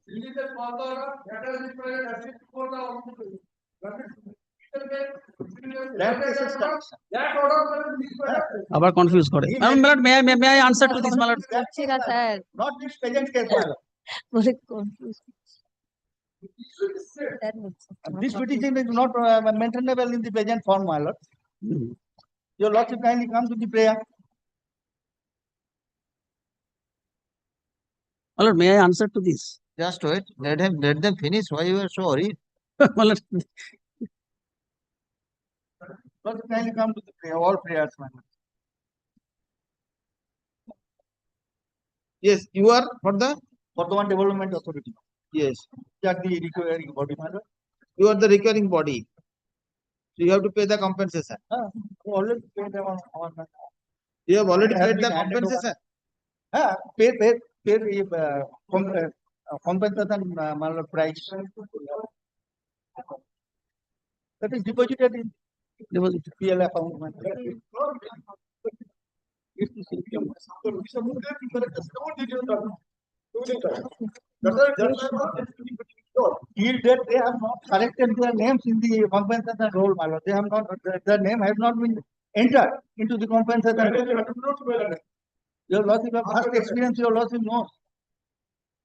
released order, that has been presented before the hospital. That order was released. Abar confused করে। My lord, may I answer to this, my lord? Not this present case, my lord. Was it confused? This petition is not maintainable in the present form, my lord. Your lordship kindly come to the prayer. My lord, may I answer to this? Just wait, let them finish. Why you are so worried? My lord, Lordship kindly come to the prayer, all prayers, my lord. Yes, you are for the Bardhaman Development Authority. yes. You are the requiring body, my lord. You are the recurring body. So you have to pay the compensation. Already paid our You have already has paid the been handed over. compensation. Paid compensation, my lord, price. That is deposited in PL account, my lord. Till date, they have not corrected their names in the compensation roll, my lord. They have not, their name has not been entered into the compensation roll. Your lordship have vast experience, your lordship knows.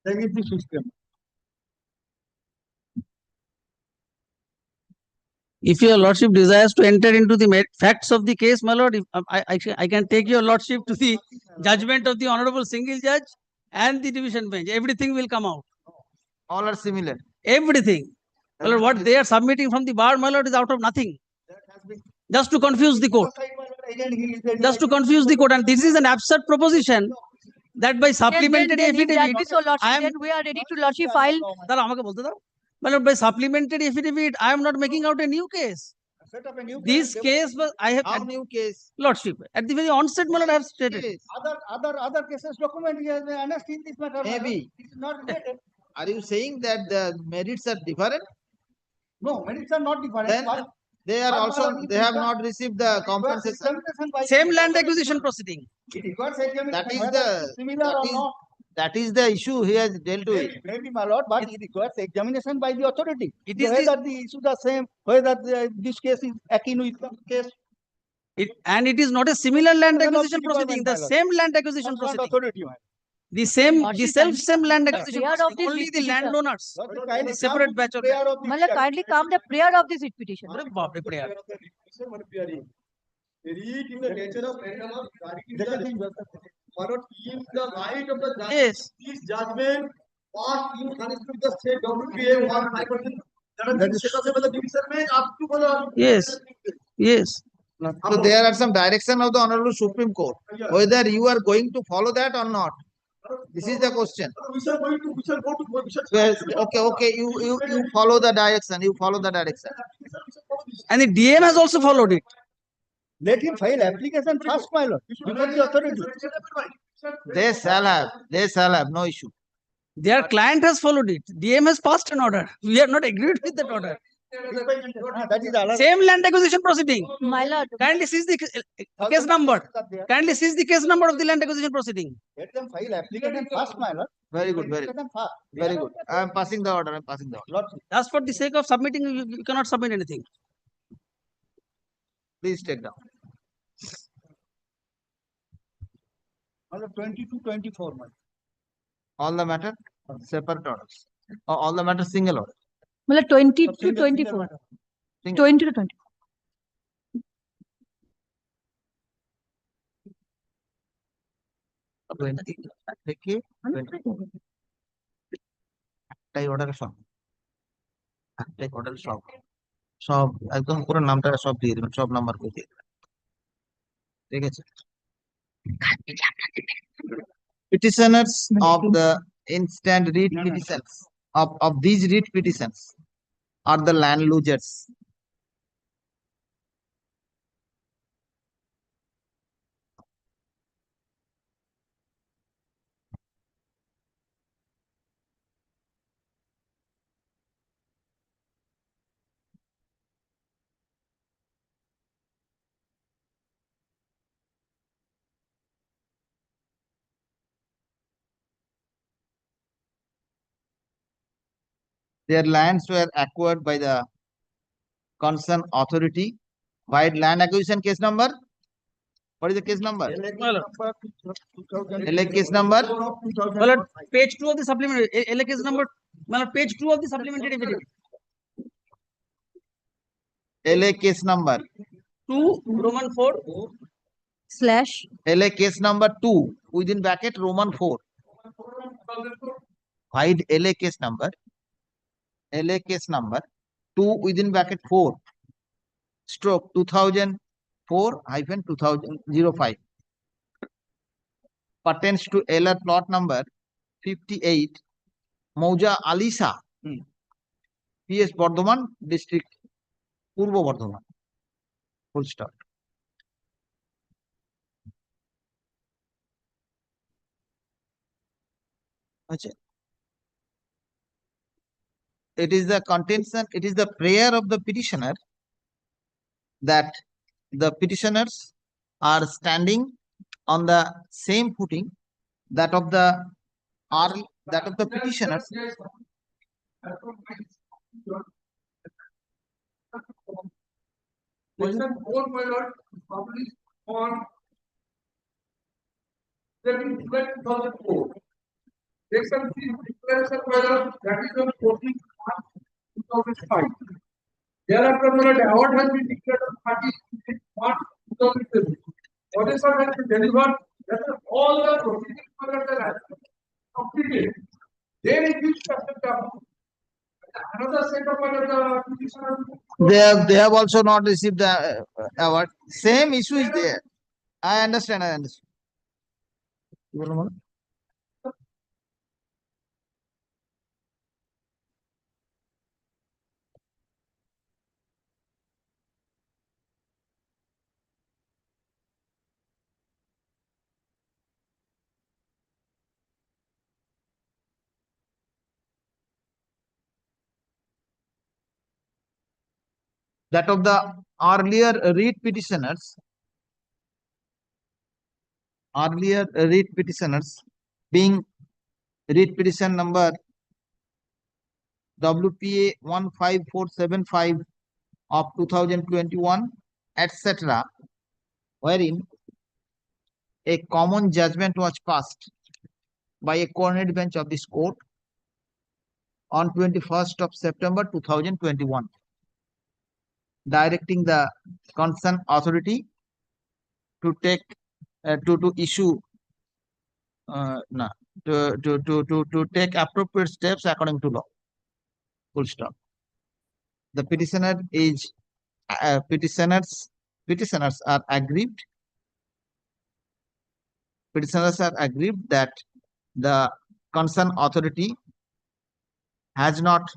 That is the system. if your lordship desires to enter into the facts of the case, my lord, if, I can take your lordship to the judgment of the honorable single judge and the division bench. Everything will come out. All are similar. Everything. My lord, what they are submitting from the bar, my lord, is out of nothing. Just to confuse the court. Just to confuse the court. And this is an absurd proposition that by supplementary then if that affidavit, be so, lordship, I am. then we are ready to lordship file. দাঁড়াও, আমাকে বলতে দাও। My lord, by supplementary affidavit, I am not making out a new case. Set up a new This case was I have How new case? lordship at the very onset, my lord, I have stated. Other cases document he has annexed in this matter. Maybe. It is not related. Are you saying that the merits are different? No, merits are not different. Then they are also they have not received the compensation. Same land acquisition proceeding. It requires examination. That is whether it is similar or not. That is the issue he has dealt with. Maybe, my lord, but it requires examination by the authority. It is whether the issues are same, whether this case is akin with the case. And it is not a similar land It is not acquisition similar, proceeding. my The lord. same land acquisition Concerned proceeding. authority, my The same land acquisition prayer of proceeding. this Only the petition. landowners. lord. A separate batch of Prayer of the Mala, kindly come the prayer of this writ petition. Baap re, prayer. read in the nature of freedom of regarding the my lord, in the light of the judge, Yes. this judgment passed in connection with the state WPA 1 that is set up by the division bench up to the Yes. Yes. So there are some direction of the Honorable Supreme Court, whether you are going to follow that or not. This is the question. We shall go to Well, okay, you follow the direction, you follow the direction. And the DM has also followed it. Let him file application first, my lord, before the authority. They shall have, no issue. Their client has followed it. DM has passed an order. We are not agreed with that order. That is allowed. Same land acquisition proceeding. My lord. Kindly seize the case number. Kindly seize the case number of the land acquisition proceeding. Let them file application first, my lord. Very good, very good. Very good. I am passing the order. Just for the sake of submitting, you cannot submit anything. Please take down. My lord, 22-24, my lord. All the matter separate orders. All the matter single order. My lord, 20 to 24. 20 to 20. থেকে একটাই অর্ডারে সব একদম পুরো নামটা সব দিয়ে দিবেন, সব নাম্বার করে দিয়ে দিবেন, ঠিক আছে? Petitioners of the instant writ petitions of these writ petitions are the land losers. Their lands were acquired by the concerned authority. Wide land acquisition case number. What is the case number? LA case number. Well, page 2 of the supplementary. LA case number. Well, page 2 of the supplementary affidavit. LA case number 2 Roman 4 Slash. LA case number 2 within bracket Roman 4. Wide LA case number 2 within bracket 4 stroke 2004-2005 pertains to LR plot number 58 Mauja Alisa PS Bardhaman district Purbo Bardhaman. Full stop. It is the contention, it is the prayer of the petitioner that the petitioners are standing on the same footing that of the petitioners. Section 4, my lord, published on 2004. Section 3, declaration, my lord, that is on 14th March 2005. Thereafter, my lord, award has been declared on 30th March 2007. Possession has been delivered. That is all the proceedings, my lord, are completed. Then it is accepted. Another set of petitioners. They have also not received the award. Same issue is there. I understand. That of the earlier writ petitioners being writ petition number WPA 15475 of 2021, etc., wherein a common judgment was passed by a coordinate bench of this court on 21st of September 2021, directing the concerned authority to take to issue no, to take appropriate steps according to law. Full stop. The petitioner is petitioners are aggrieved. Petitioners are aggrieved that the concerned authority has not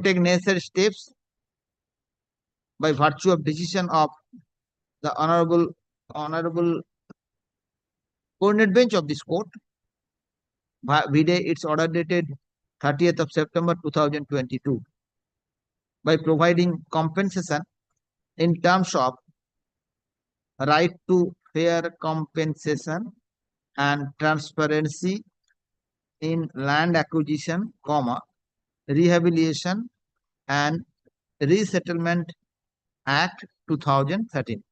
taken necessary steps by virtue of decision of the honorable coordinate bench of this court, vide its order dated 30th of September 2022, by providing compensation in terms of right to fair compensation and transparency in land acquisition, rehabilitation and resettlement Act 2013.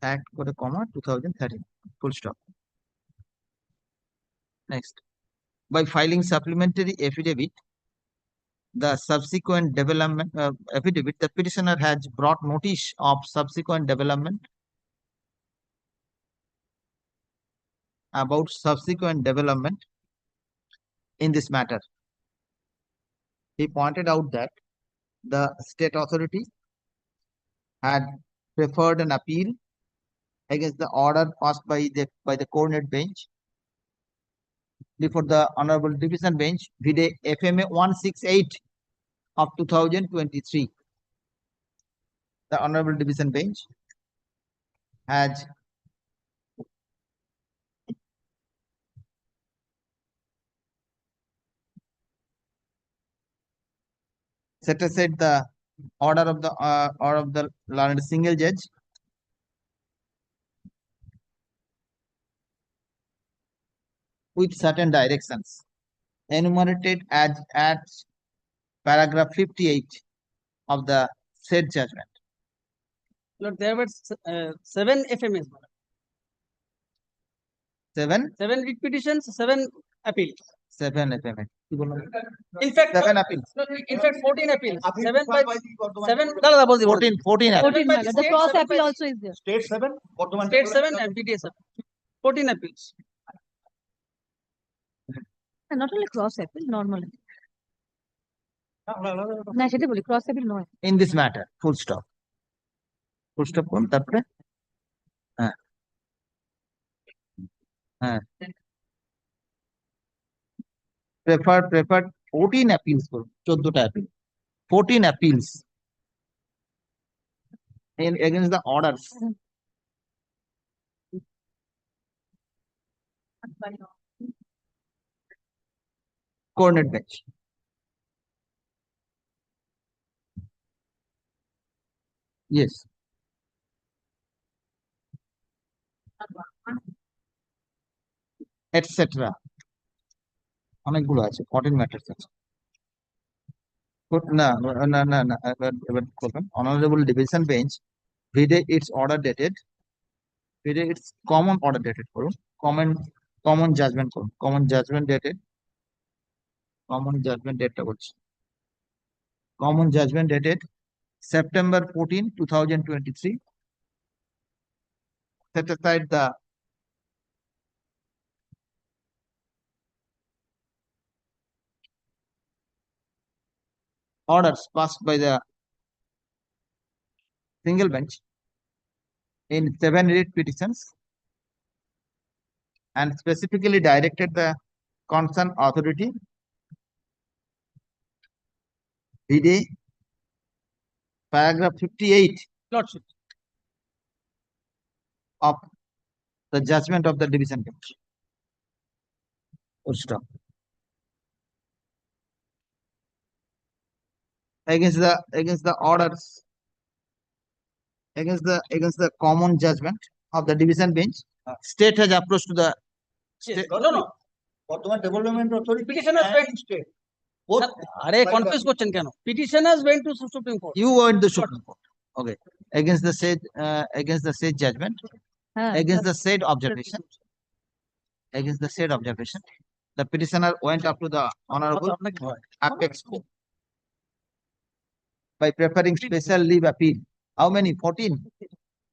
Act 2013. Full stop. Next. By filing supplementary affidavit, the subsequent development affidavit, the petitioner has brought notice of subsequent development in this matter. He pointed out that the state authority had preferred an appeal against the order passed by the coordinate bench before the honorable division bench, vide FMA 168 of 2023. The honorable division bench has set aside the order of the learned single judge with certain directions enumerated as at paragraph 58 of the said judgment. Lord, there were 7 FMAs. Seven writ petitions, 7 appeals. 7 FMA. In fact, 7 appeals. in fact, 14 appeals. 7 by 7. 14 14, by my the lord. The state, cross 7 appeal by also is there. State 7, state 7 and BDA 7. 14 appeals. And not only cross appeal, normally. না সেটা বলি cross appeal নয় In this matter, full stop. Full stop কোন তারপরে preferred 14 appeals করুন 14টা appeal 14 appeals against the orders coordinate bench. Yes. Etc. অনেকগুলো আছে 14 matters আছে না না না না এবার করবেন honourable division bench vide its order dated vide its common order dated করুন কমন জাজমেন্ট করুন কমন জাজমেন্ট ডেটটা বলছি common judgment dated September 14, 2023. Set aside the orders passed by the single bench in 7 writ petitions and specifically directed the concerned authority vide paragraph 58 Lordship. of the judgment of the division bench. Full stop. Against the orders against the common judgment of the division bench, state has approached to the Yes. No. বর্তমান development authority Petitioners went state আরে confuse করছেন কেন? Petitioners went to Supreme Court. You went the Supreme Court. Okay. Against the said judgment, against the said observation, the petitioner went up to the honorable apex court. by preferring special leave appeal. How many? 14?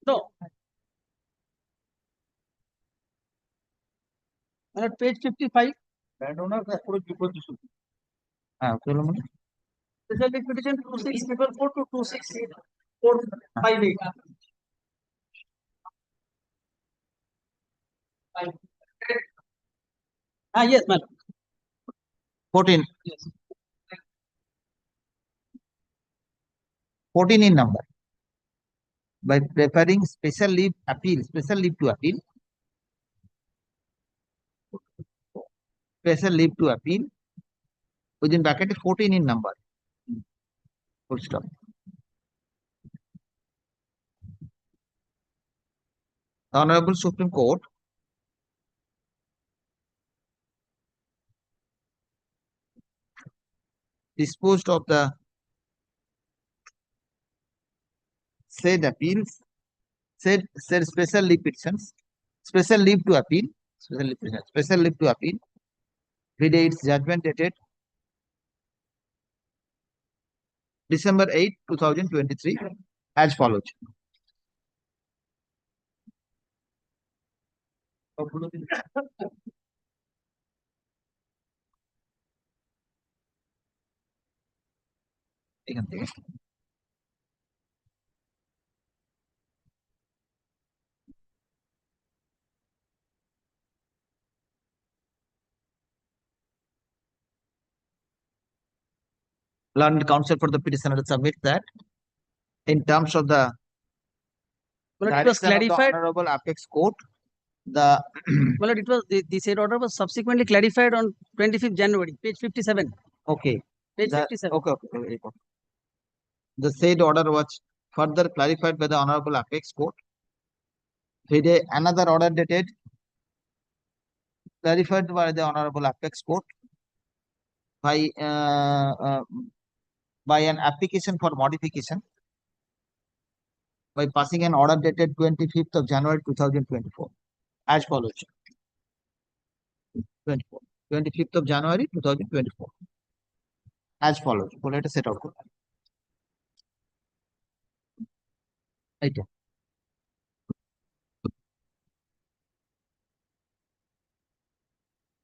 No. And at page 55, Landowners approach before the suit. special leave petition 2644 to 26458. Yes, madam. 14. Yes. 14 in number. By preferring special leave appeal, special leave to appeal, special leave to appeal, within bracket is 14 in number. Full stop. The Honorable Supreme Court disposed of the said appeals, said special leave petitions, special leave to appeal, special leave to appeal, predates judgment dated December 8, 2023, as follows. এখান থেকে learned counsel for the petitioner submits that in terms of the Well, it was direction of the clarified. Honorable Apex Court, the Well, it was the said order was subsequently clarified on 25th January, page 57. okay, Page the, 57. okay. The said order was further clarified by the Honorable Apex Court. Today, another order dated clarified by the Honorable Apex Court by an application for modification by passing an order dated 25th of January 2024 as follows. 25th of January 2024 as follows. Let us set out.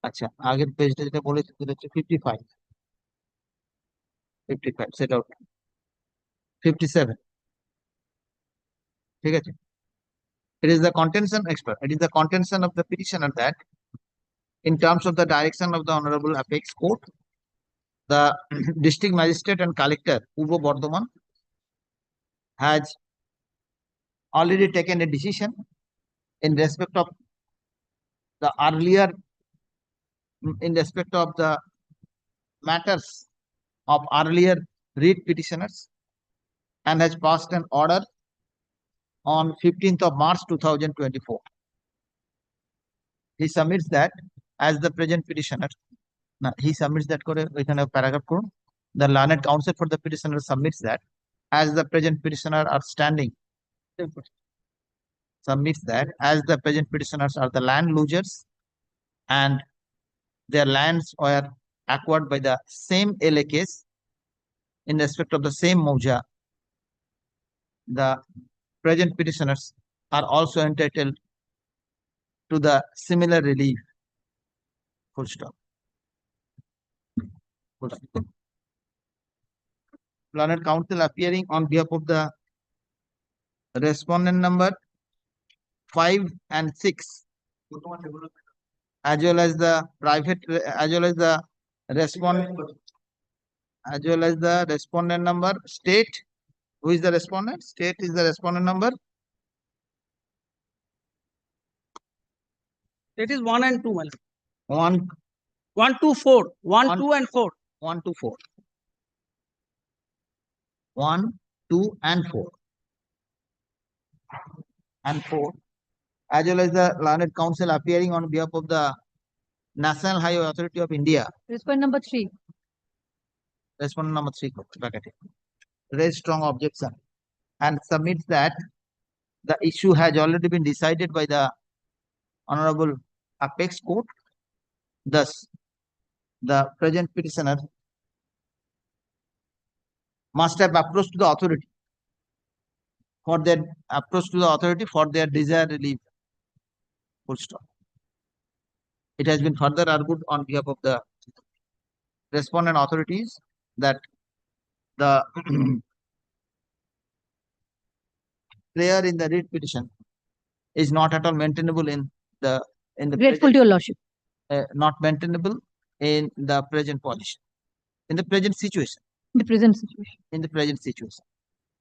আচ্ছা আগের পেজটা যেটা বলেছি সেটা হচ্ছে 55 set out 57 ঠিক আছে it is the contention expert it is the contention of the petitioner that in terms of the direction of the Honorable Apex Court, the district magistrate and collector Purbo Bardhaman has already taken a decision in respect of the earlier in respect of the matters of earlier read petitioners and has passed an order on 15th of March 2024. He submits that as the present petitioner. Now, he submits that paragraph. The learned counsel for the petitioner submits that as the present petitioner are standing. Submits that as the present petitioners are the land losers and their lands were acquired by the same LA case in respect of the same Moja. The present petitioners are also entitled to the similar relief. Full stop. Learned counsel appearing on behalf of the respondent number 5 and 6, as well as the private, as well as the respondent number state. Who is the respondent? State is the respondent number. It is 1 and 2. 1, 1, 2, 4. 1, 2 and 4. 1, 2, 4. 1, 2 and 4. And 4. As well as the learned counsel appearing on behalf of the National Highway Authority of India. Respondent number 3. Respondent number 3. Raise strong objection and submits that the issue has already been decided by the Honorable Apex Court. Thus, the present petitioner must have approached to the authority for their desired relief. Full stop. It has been further argued on behalf of the respondent authorities that the prayer in the writ petition is not at all maintainable in the Grateful to your lordship. not maintainable in the present position, in the present situation. The present situation. In the present situation.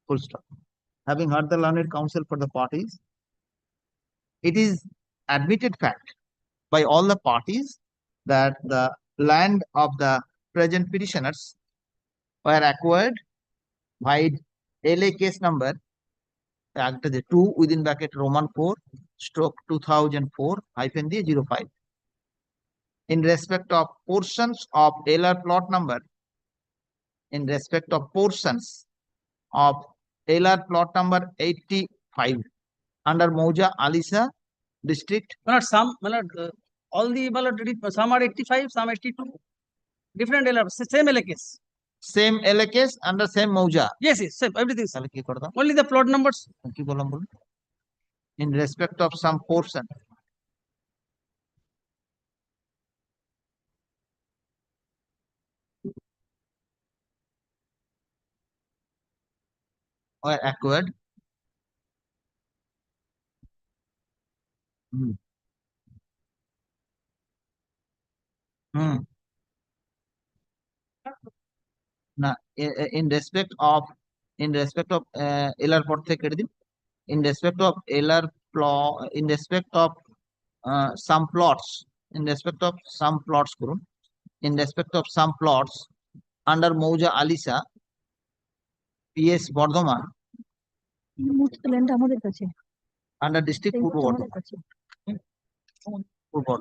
Full stop. Having heard the learned counsel for the parties, it is admitted fact by all the parties that the land of the present petitioners were acquired by LA case number 2 within bracket Roman 4 stroke 2004-05 in respect of portions of LR plot number under Mauja Alisa district. Some, all the, some are 85, some 82. Different LR, same LA case. Same LA case under same Mauja. Yes, yes, same, everything. Only the plot numbers. In respect of some portion. Or acquired. Now, in respect of LR plot in respect of LR plot, in respect of some plots, in respect of some plots under Mauja Alisa, PS Bardhaman, under district Purbo Bardhaman.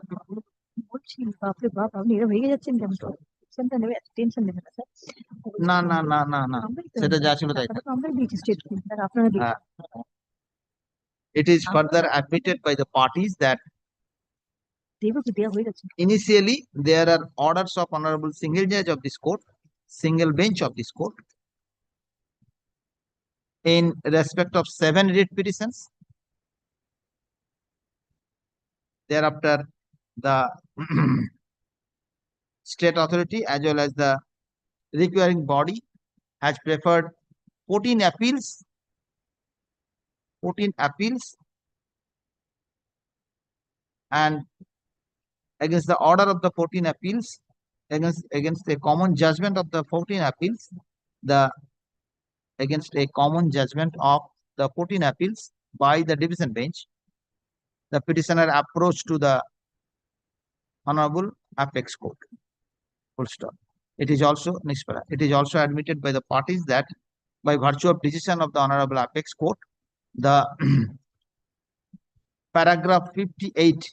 না না না না না সেটা যা ছিল তাই it is further admitted by the parties that initially there are orders of honorable single judge of this court, single bench of this court in respect of 7 writ petitions. Thereafter the state authority as well as the requiring body has preferred 14 appeals and against the order of the 14 appeals against a common judgment of the 14 appeals by the division bench, the petitioner approached to the honorable apex court. Full stop. It is also admitted by the parties that by virtue of decision of the honorable apex court, the paragraph 58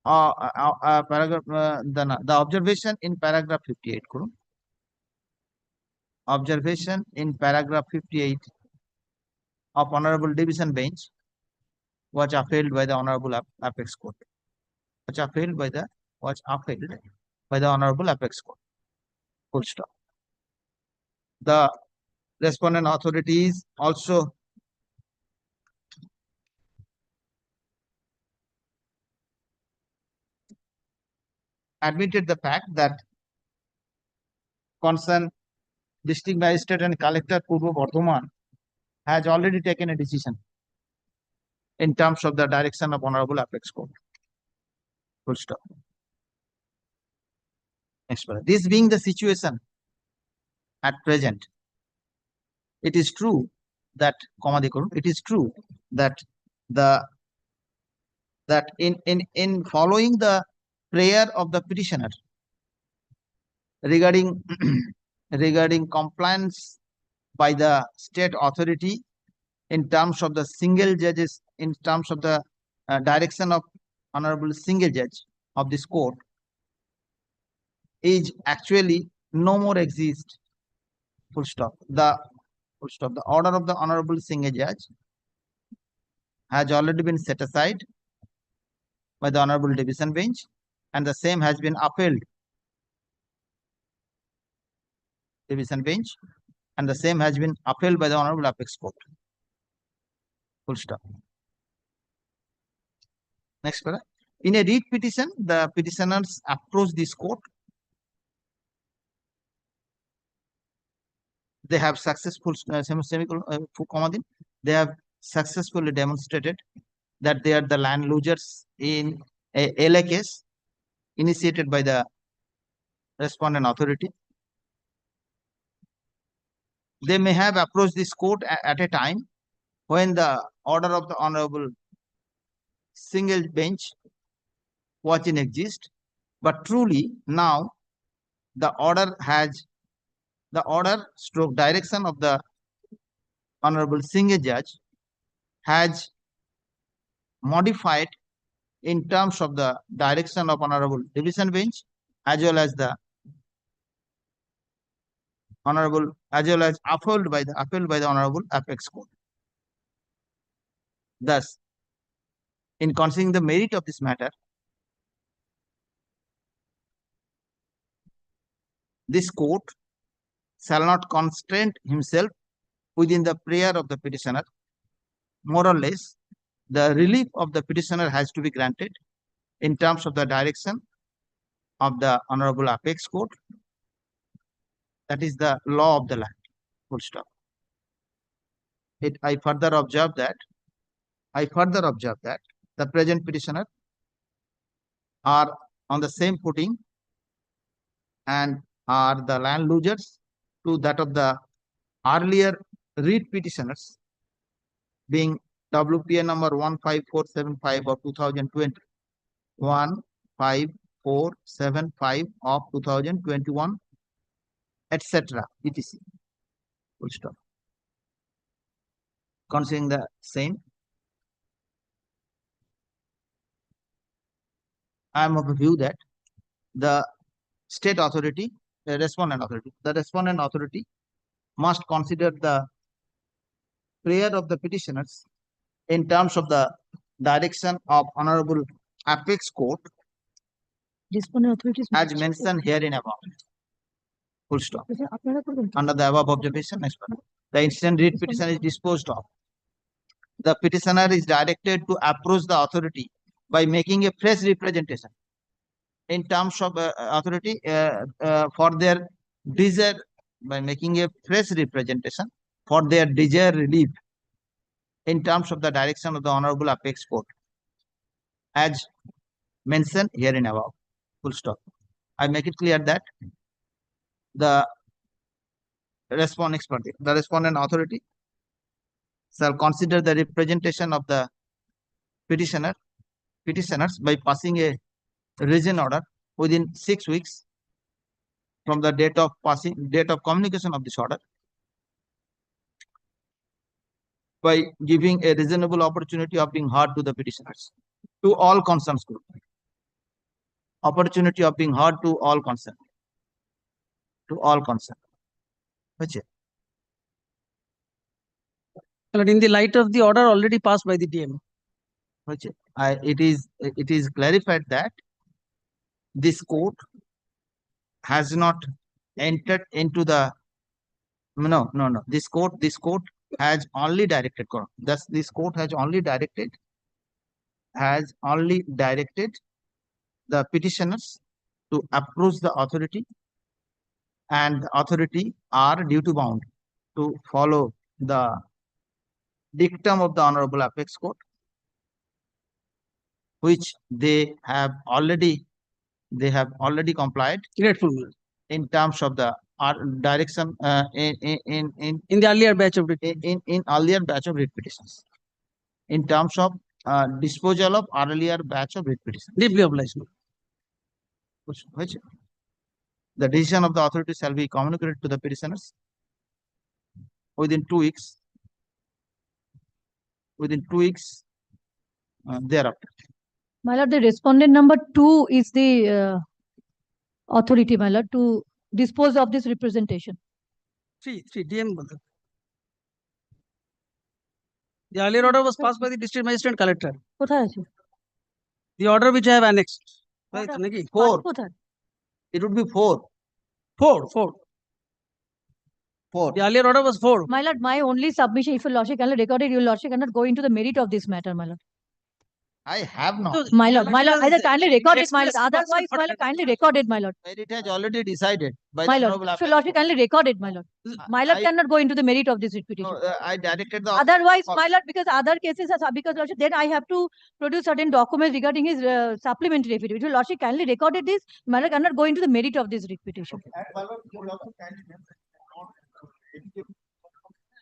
the observation in paragraph 58 of honorable division bench was upheld by the honorable apex court. Was upheld by the honorable apex court. Full stop. The respondent authorities also admitted the fact that concerned district magistrate and collector Purbo Bardhaman has already taken a decision in terms of the direction of honorable apex court. Full stop. Next paragraph. This being the situation at present, it is true that in following the prayer of the petitioner regarding compliance by the state authority in terms of the single judges, in terms of the direction of honorable single judge of this court, is actually no more exist. Full stop. The order of the honorable single judge has already been set aside by the honorable division bench, and the same has been upheld division bench, and the same has been upheld by the Honorable Apex Court. Full stop. Next para. In a read petition, the petitioners approach this court. They have successful they have successfully demonstrated that they are the landlords in a LA case initiated by the respondent authority. They may have approached this court at a time when the order of the Honorable single bench was in exist, but truly now the order stroke direction of the Honorable single judge has modified in terms of the direction of Honorable division bench as well as the Honorable upheld by the Honorable Apex Court. Thus, in considering the merit of this matter, this court shall not constrain himself within the prayer of the petitioner. More or less, the relief of the petitioner has to be granted in terms of the direction of the Honorable Apex Court. That is the law of the land. Full stop. I further observe that the present petitioner are on the same footing and are the landlords to that of the earlier read petitioners, being WPA number 15475 of 2020, 15475 of 2021, etc. etc. Full stop. Considering the same, I am of the view that the state authority, the respondent authority must consider the prayer of the petitioners in terms of the direction of Honorable Apex Court as mentioned herein above. Full stop. Under the above observation, next one. The incident read petition is disposed of. The petitioner is directed to approach the authority by making a fresh representation in terms of authority for their desire, by making a fresh representation for their desired relief in terms of the direction of the Honorable Apex Court as mentioned herein above. Full stop. I make it clear that the respondent authority shall consider the representation of the petitioners by passing a reason order within 6 weeks from the date of communication of this order, by giving a reasonable opportunity of being heard to the petitioners, to all concerned group. Opportunity of being heard to all concerned. But in the light of the order already passed by the DM, it is clarified that this court has not entered into the This court has only directed. Thus, this court has only directed the petitioners to approach the authority, and the authority are duty bound to follow the dictum of the Honorable Apex Court, which they have already complied in terms of the direction in the earlier batch of earlier batch of writ petitions, in terms of disposal of earlier batch of writ petitions. Deeply obliged. Which the decision of the authority shall be communicated to the petitioners within 2 weeks. Thereafter. My lord, the respondent number 2 is the authority, my lord, to dispose of this representation. See, DM. The earlier order was passed by the district magistrate and collector. The order which I have annexed. Right, 4. It would be 4. 4. 4. The earlier order was 4. My lord, my only submission, if your lordship cannot record it, your lordship cannot go into the merit of this matter, my lord. I have not. My lord, either kindly record it, my lord. Express Otherwise, my lord, kindly record it, my lord. It has already decided by My the lord, Honorable if your Appellate lordship Court. kindly record it, my lord. My lord I- cannot go into the merit of this petition. No, I directed the. Otherwise, my lord, because other cases are because lordship, then I have to produce certain documents regarding his supplementary affidavit. If your lordship kindly recorded this, my lord cannot go into the merit of this writ petition.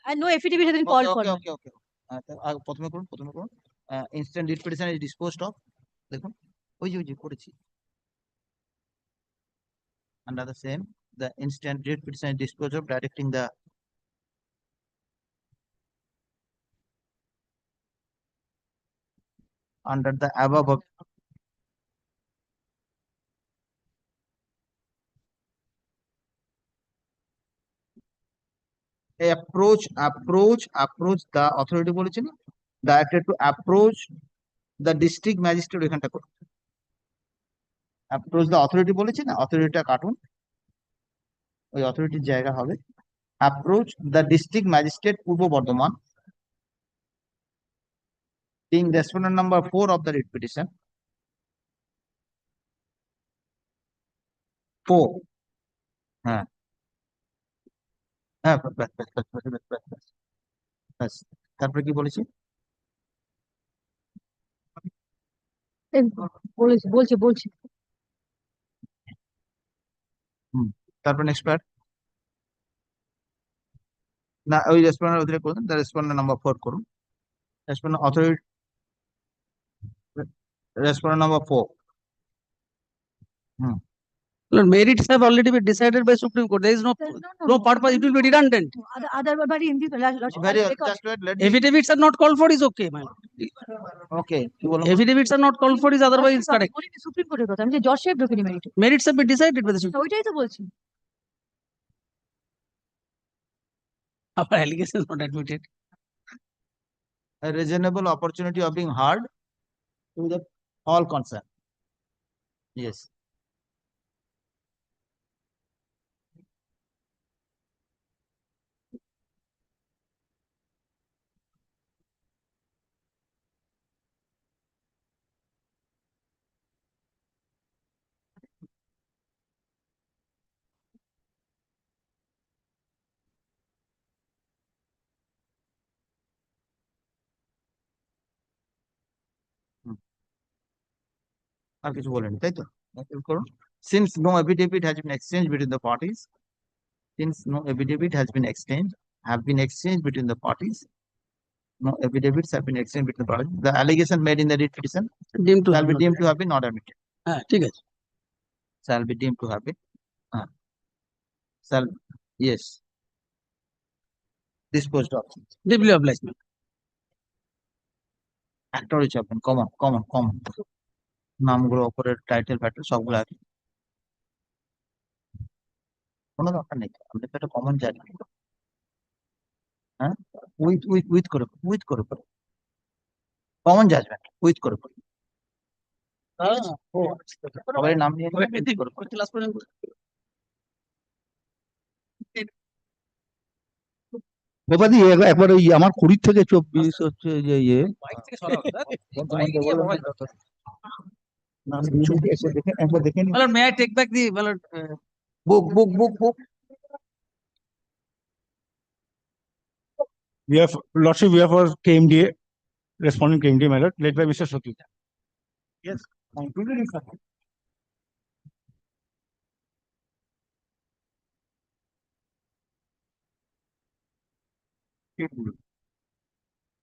And no affidavit has been called for. Okay. প্রথমে করুন instant writ petition is disposed of দেখুন ওই যে করেছি under the same the instant writ petition is disposed of directing the under the above of approach the authority বলেছেন directed to approach the district magistrate এখানটা করুন approach the authority বলেছি না অথরিটিটা কাটুন ওই অথরিটির জায়গা হবে approach the district magistrate Purba Bardhaman being respondent number 4 of the writ petition 4 হ্যাঁ ব্যাস তারপরে কি বলেছি বলছি তারপর নেক্সট পার্ট না ওই রেসপন্ডেন্ট অথরিটি করুন দ্য রেসপন্ডেন্ট নাম্বার 4 করুন respondent authority respondent number 4 Lord, merits have already been decided by Supreme Court. There is no purpose. It will be redundant. Other but in this lordship, very record. just wait let me Affidavits are not called for is okay, my lord. okay কি বলবো Affidavits are not called for is otherwise correct. বলিনি supreme কোর্টের কথা আমি যে জজ সাহেব ঢোকেনি merit Merits have been decided by the Supreme ওইটাই তো বলছি Court. Our allegation is not admitted. a reasonable opportunity of being heard to the all concerned yes আর কিছু বলেনি তাই তো করুন since no affidavit has been exchanged between the parties since no affidavit has been exchanged between the parties no affidavits have been exchanged between the parties the allegation made in the writ petition shall be deemed to have been not admitted ঠিক আছে shall be deemed to have been shall yes disposed of deeply obliged, ma'am. actor chaplain common নামগুলো উপরের title factor সবগুলো আছে কোনো দরকার নেই আমরা তো একটা কমন জানি হ্যাঁ উইথ করে কমন জাজমেন্ট উইথ করে সবাই নাম নিয়ে ক্লাস পর্যন্ত ব্যাপারই একবার ওই আমার 20 থেকে 24 হচ্ছে যে ইয়ে একবার দেখে My lord, may I take back the my lord, book We have, Lordship, we have for KMDA, responding KMDA, my lord, led by Mr. Soti. Yes, concluded in fact.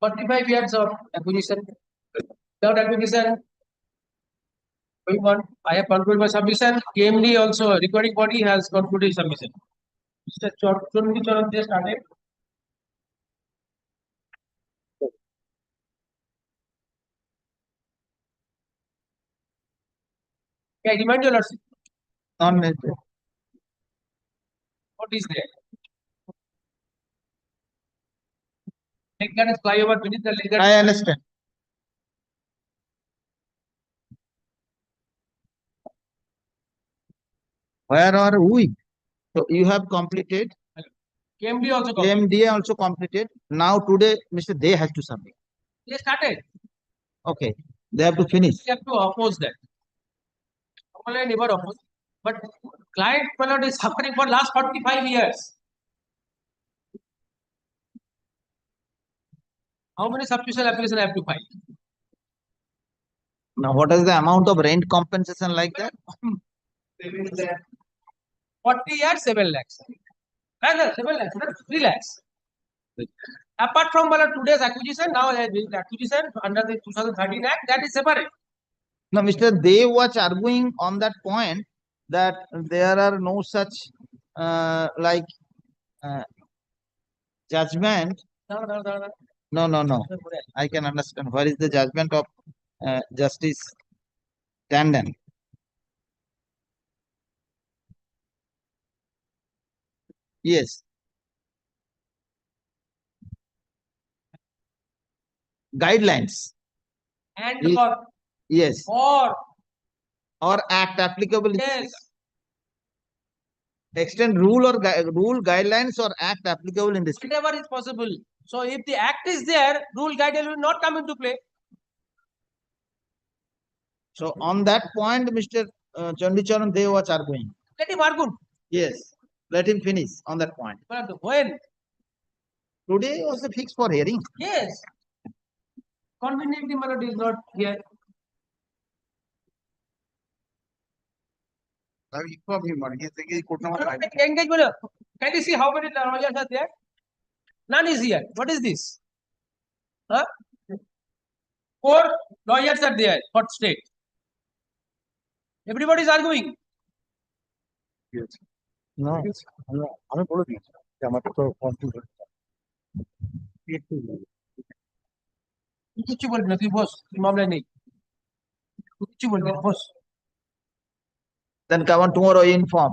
Forty-five years of acquisition. Without acquisition, going on, I have concluded my submission. KMD also, recording body has concluded submission. Mr. Chorchundi Chaudhary started. Okay, I remind you, Lordship. What is there? Lincoln flyover beneath the Lincoln. I understand. Where are we? So you have completed KMD also completed. KMDA also completed. Now today, Mr. They has to submit. They started. Okay, they have to finish. We have to oppose that. I never oppose. But client Malad is suffering for last 45 years. How many substitution applications I have to file? Now, what is the amount of rent compensation like that? 40 years, 7 lakhs. No, 7 lakhs, not 3 lakhs. Apart from today's acquisition, now the acquisition under the 2013 Act, that is separate. Now, Mr. They was arguing on that point that there are no such judgment. No. I can understand. Where is the judgment of Justice Tandon? Yes. Guidelines. And Yes. or Yes. or act applicable. yes. Extend rule or rule guidelines or act applicable in this case. Whatever is possible. So if the act is there, rule guideline will not come into play. So on that point, Mr. Chandicharan, they was arguing. Let him argue. Yes. Let him finish on that point. But when? Today was the fix for hearing. Yes. Conveniently, Malad is not here. Engage, can you see how many lawyers are there? None is here. What is this? Huh? 4 lawyers are there for state. Everybody is arguing. Yes. No, আমি বলে দিয়েছি যে আমাকে তো confuse কিছু বলবি না তুই বস তুই মামলায় নেই কিছু বলবি না বস Then come on tomorrow inform.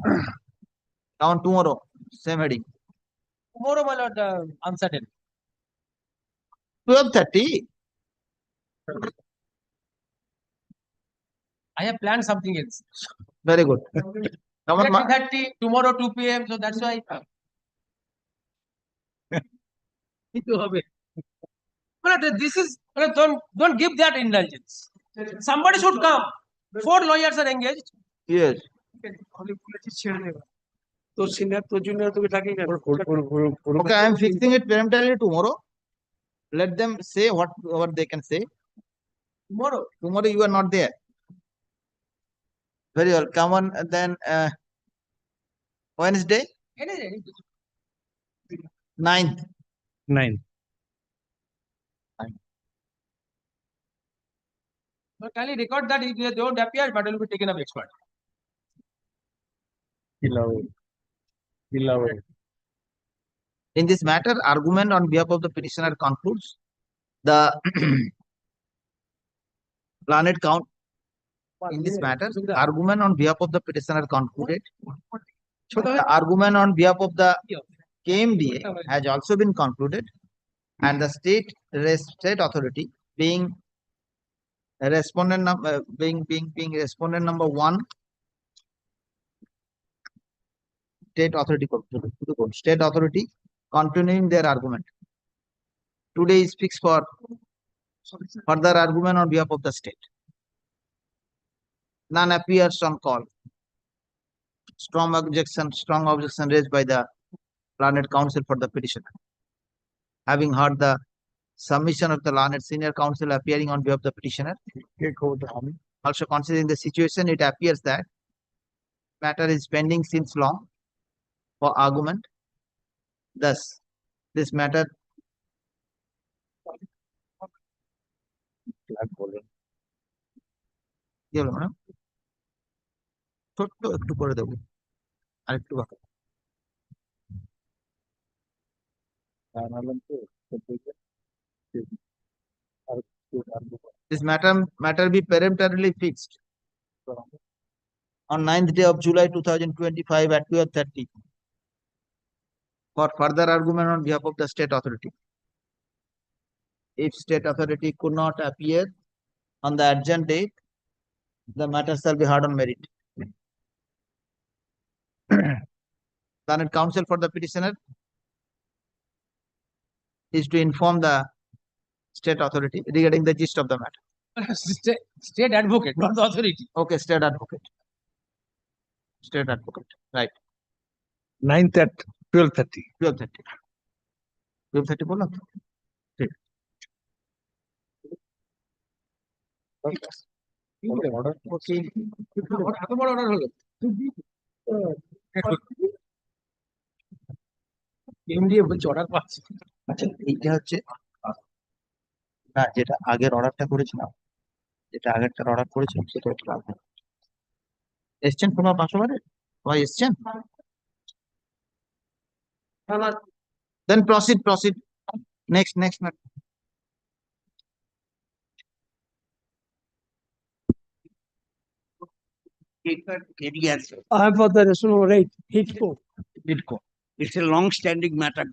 Come on tomorrow. Same heading. Tomorrow, my lord, uncertain. 12:30. I have planned something else. Very good. Come on, 3:30, tomorrow 2 p.m. So that's why. But this is don't give that indulgence. Somebody should come. 4 lawyers are engaged. Yes. Okay, I am fixing it peremptorily tomorrow. Let them say what they can say. Tomorrow you are not there. Very well. Come on, then Wednesday. 9th. 9. But can you record that if they don't appear, but it will be taken up expert. In this matter, argument on behalf of the petitioner concludes. The planet count in this matter, argument on behalf of the petitioner concluded. The argument on behalf of the KMDA has also been concluded, and the state authority being respondent number being respondent number 1, state authority continuing their argument. Today is fixed for further argument on behalf of the state. None appears on call. Strong objection raised by the learned counsel for the petitioner. Having heard the submission of the learned senior counsel appearing on behalf of the petitioner, also considering the situation, it appears that matter is pending since long for argument. Thus, this matter ছোট্ট একটু করে দেবো আরেকটু বাকি this matter be peremptorily fixed on 9th day of July 2025 at 12:30 for further argument on behalf of the state authority. If state authority could not appear on the adjourned date, the matter shall be heard on merit. Learned counsel for the petitioner is to inform the state authority regarding the gist of the matter. State advocate, not the authority. Okay, state advocate. State advocate, right. 9th at 12:30. 12:30. 12:30 बोला तो? ठीक. Okay. এত বড় order হলো MDA বলছে order পাচ্ছে আচ্ছা এইটা হচ্ছে না যেটা আগের অর্ডারটা করেছিলাম যেটা আগেরটা অর্ডার করেছিলাম সেটা একটু আগে এসছেন তোমার পাশে সবাই এসছেন দেন proceed next I have for the resolution number 8, HITCO. It's a long-standing matter.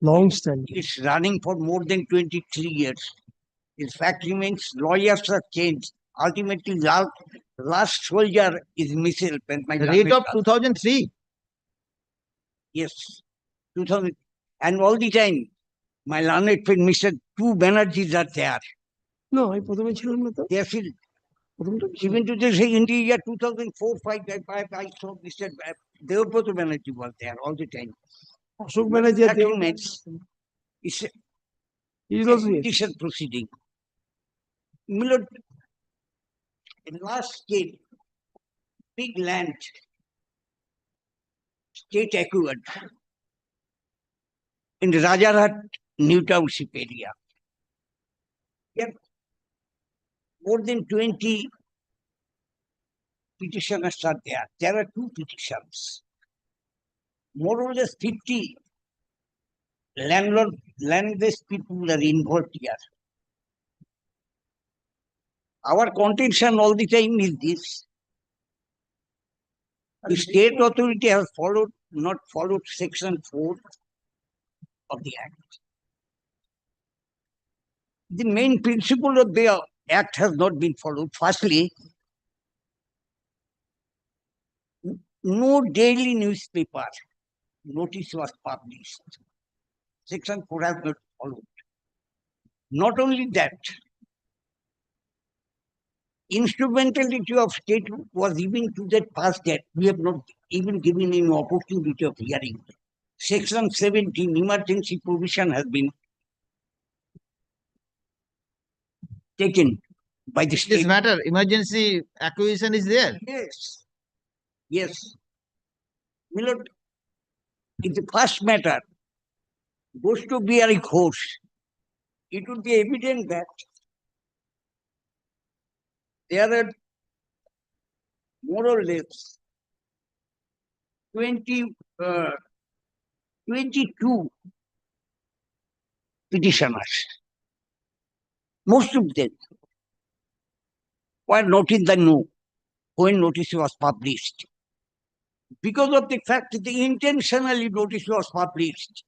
Long-standing. It's running for more than 23 years. In fact remains lawyers are changed. Ultimately, last soldier is missile. The rate of 2003. Yes, 2000. And all the time, my learned friend Mr. Two Banerjees are there. No, I প্রথমে ছিলাম না তো। They are still. Even to the say in the year 2004-5, I saw Mr. Devabrata Banerjee was there all the time. Ashok Banerjee R Dev- It's a He's also here. petition proceeding. Milord, in last state, big land, state acquired in the Rajarhat New Township area. Here, more than 20 petitioners are there. There are 2 petitions. More or less 50 landless people are involved here. Our contention all the time is this. The state authority has not followed section 4 of the Act. The main principle of the Act has not been followed. Firstly, no daily newspaper notice was published. Section 4 has not followed. Not only that, instrumentality of state was even to that past that we have not even given any opportunity of hearing. Section 17, emergency provision has been taken by the state. This matter, emergency acquisition is there. Yes. Milord, in the first matter, goes to be a course. It would be evident that there are more or less 22 petitioners. Most of them were not in the know when notice was published. Because of the fact that the intentionally notice was published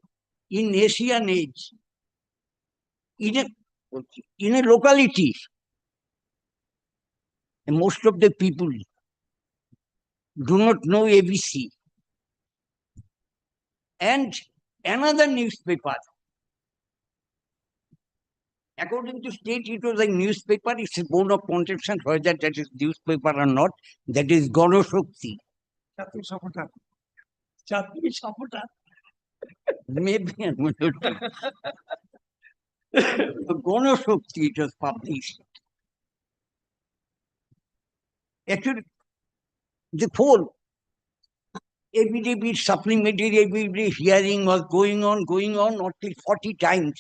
in Asian age, in a locality, and most of the people do not know ABC. And another newspaper, according to state, it was a newspaper. It's a bone of contention whether that is newspaper or not. That is Ganashakti. Maybe Ganashakti it was published. Actually, the whole affidavit, supplementary affidavit hearing was going on until 40 times.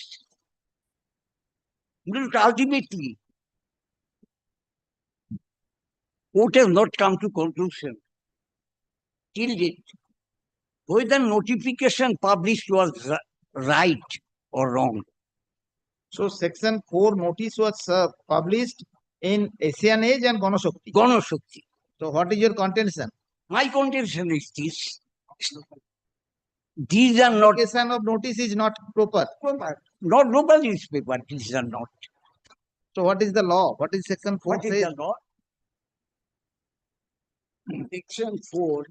But ultimately, court has not come to conclusion till date whether notification published was right or wrong. So section 4 notice was published in Asian Age and Ganashakti. Ganashakti. So what is your contention? My contention is this. These are not. Application of notice is not proper. Not local newspaper, these are not. So what is the law? What is section 4 What is says? the law? Section 4.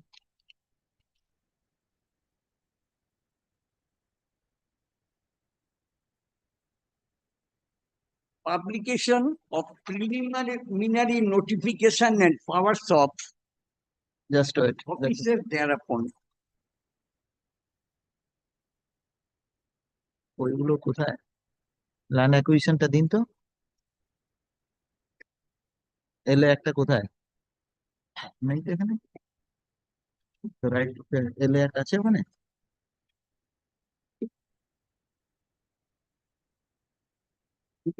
publication of preliminary notification and powers of Just wait. officers thereupon. ওইগুলো কোথায়? Land অ্যাকুইজিশনটা দিন তো। এলে একটা কোথায়? নেই তো এখানে। রাইট এলে একটা আছে ওখানে?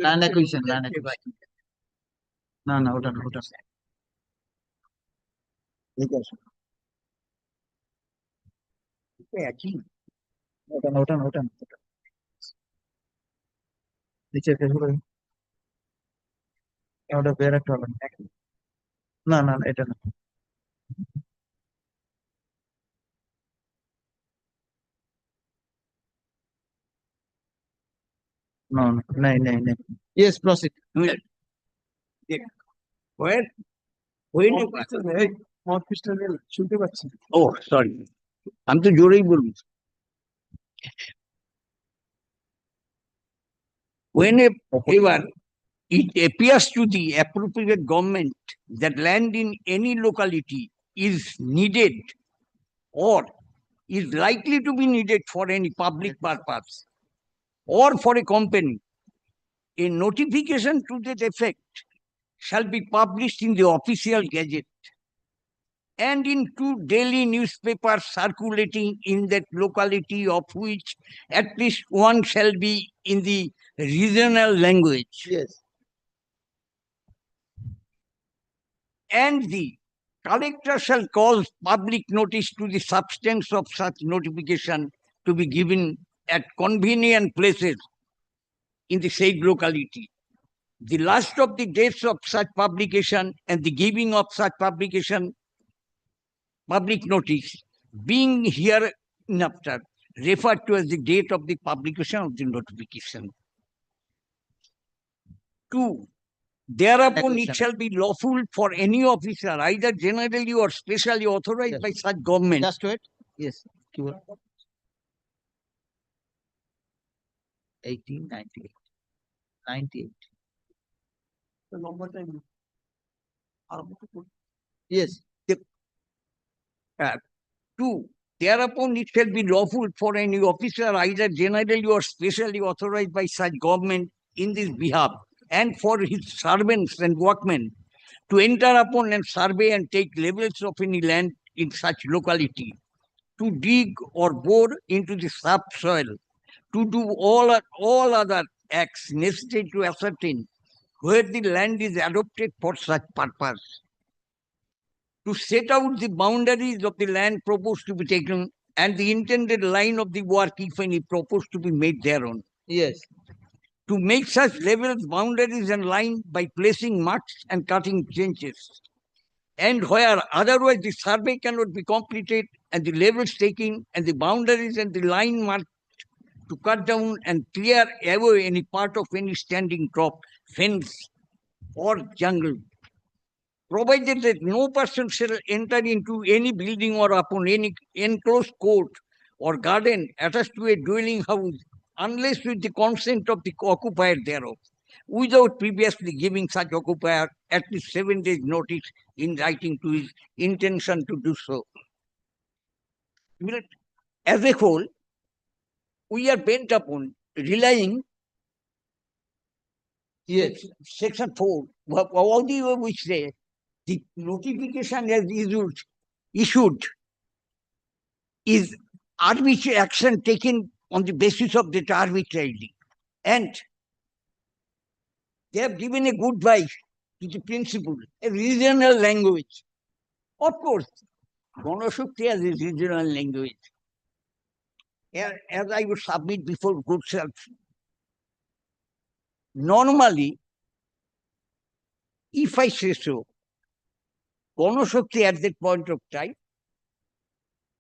Land acquisition, land acquisition. না না ওটা না, ওটা ঠিক আছে। একই ওটা না, ওটা না, ওটা না, ওটা নিচে ফেসবুক ওটা বের একটা হবে না। না না এটা না। No, no, no. Yes, proceed. Where? When? শুনতে পাচ্ছি। Oh, sorry. আমি তো জোরেই বলবো। Whenever it appears to the appropriate government that land in any locality is needed or is likely to be needed for any public purpose or for a company, a notification to that effect shall be published in the official gazette and in 2 daily newspapers circulating in that locality, of which at least one shall be in the regional language. Yes. And the collector shall cause public notice to the substance of such notification to be given at convenient places in the said locality. The last of the dates of such publication and the giving of such publication, public notice, being hereinafter referred to as the date of the publication of the notification. 2. Thereupon it shall be lawful for any officer, either generally or specially authorized by such government. Just wait. Yes. 1898. 98. Yes. 2. Thereupon it shall be lawful for any officer, either generally or specially authorized by such government in this behalf, and for his servants and workmen, to enter upon and survey and take levels of any land in such locality, to dig or bore into the subsoil, to do all other acts necessary to ascertain where the land is adopted for such purpose, to set out the boundaries of the land proposed to be taken and the intended line of the work, if any, proposed to be made thereon. Yes. To make such levels, boundaries, and line by placing marks and cutting trenches. And where otherwise the survey cannot be completed and the levels taken and the boundaries and the line marked, to cut down and clear away any part of any standing crop, fence, or jungle, provided that no person shall enter into any building or upon any enclosed court or garden attached to a dwelling house, unless with the consent of the occupier thereof, without previously giving such occupier at least 7 days notice in writing to his intention to do so. As a whole, we are bent upon relying, yes, section 4, all the which say the notification as issued is arbitrary action taken on the basis of that arbitrarily. And they have given a good vibe to the principle, a regional language. Of course, Ganashakti as a regional language. As I would submit before good self, normally, if I say so, Ganashakti at that point of time,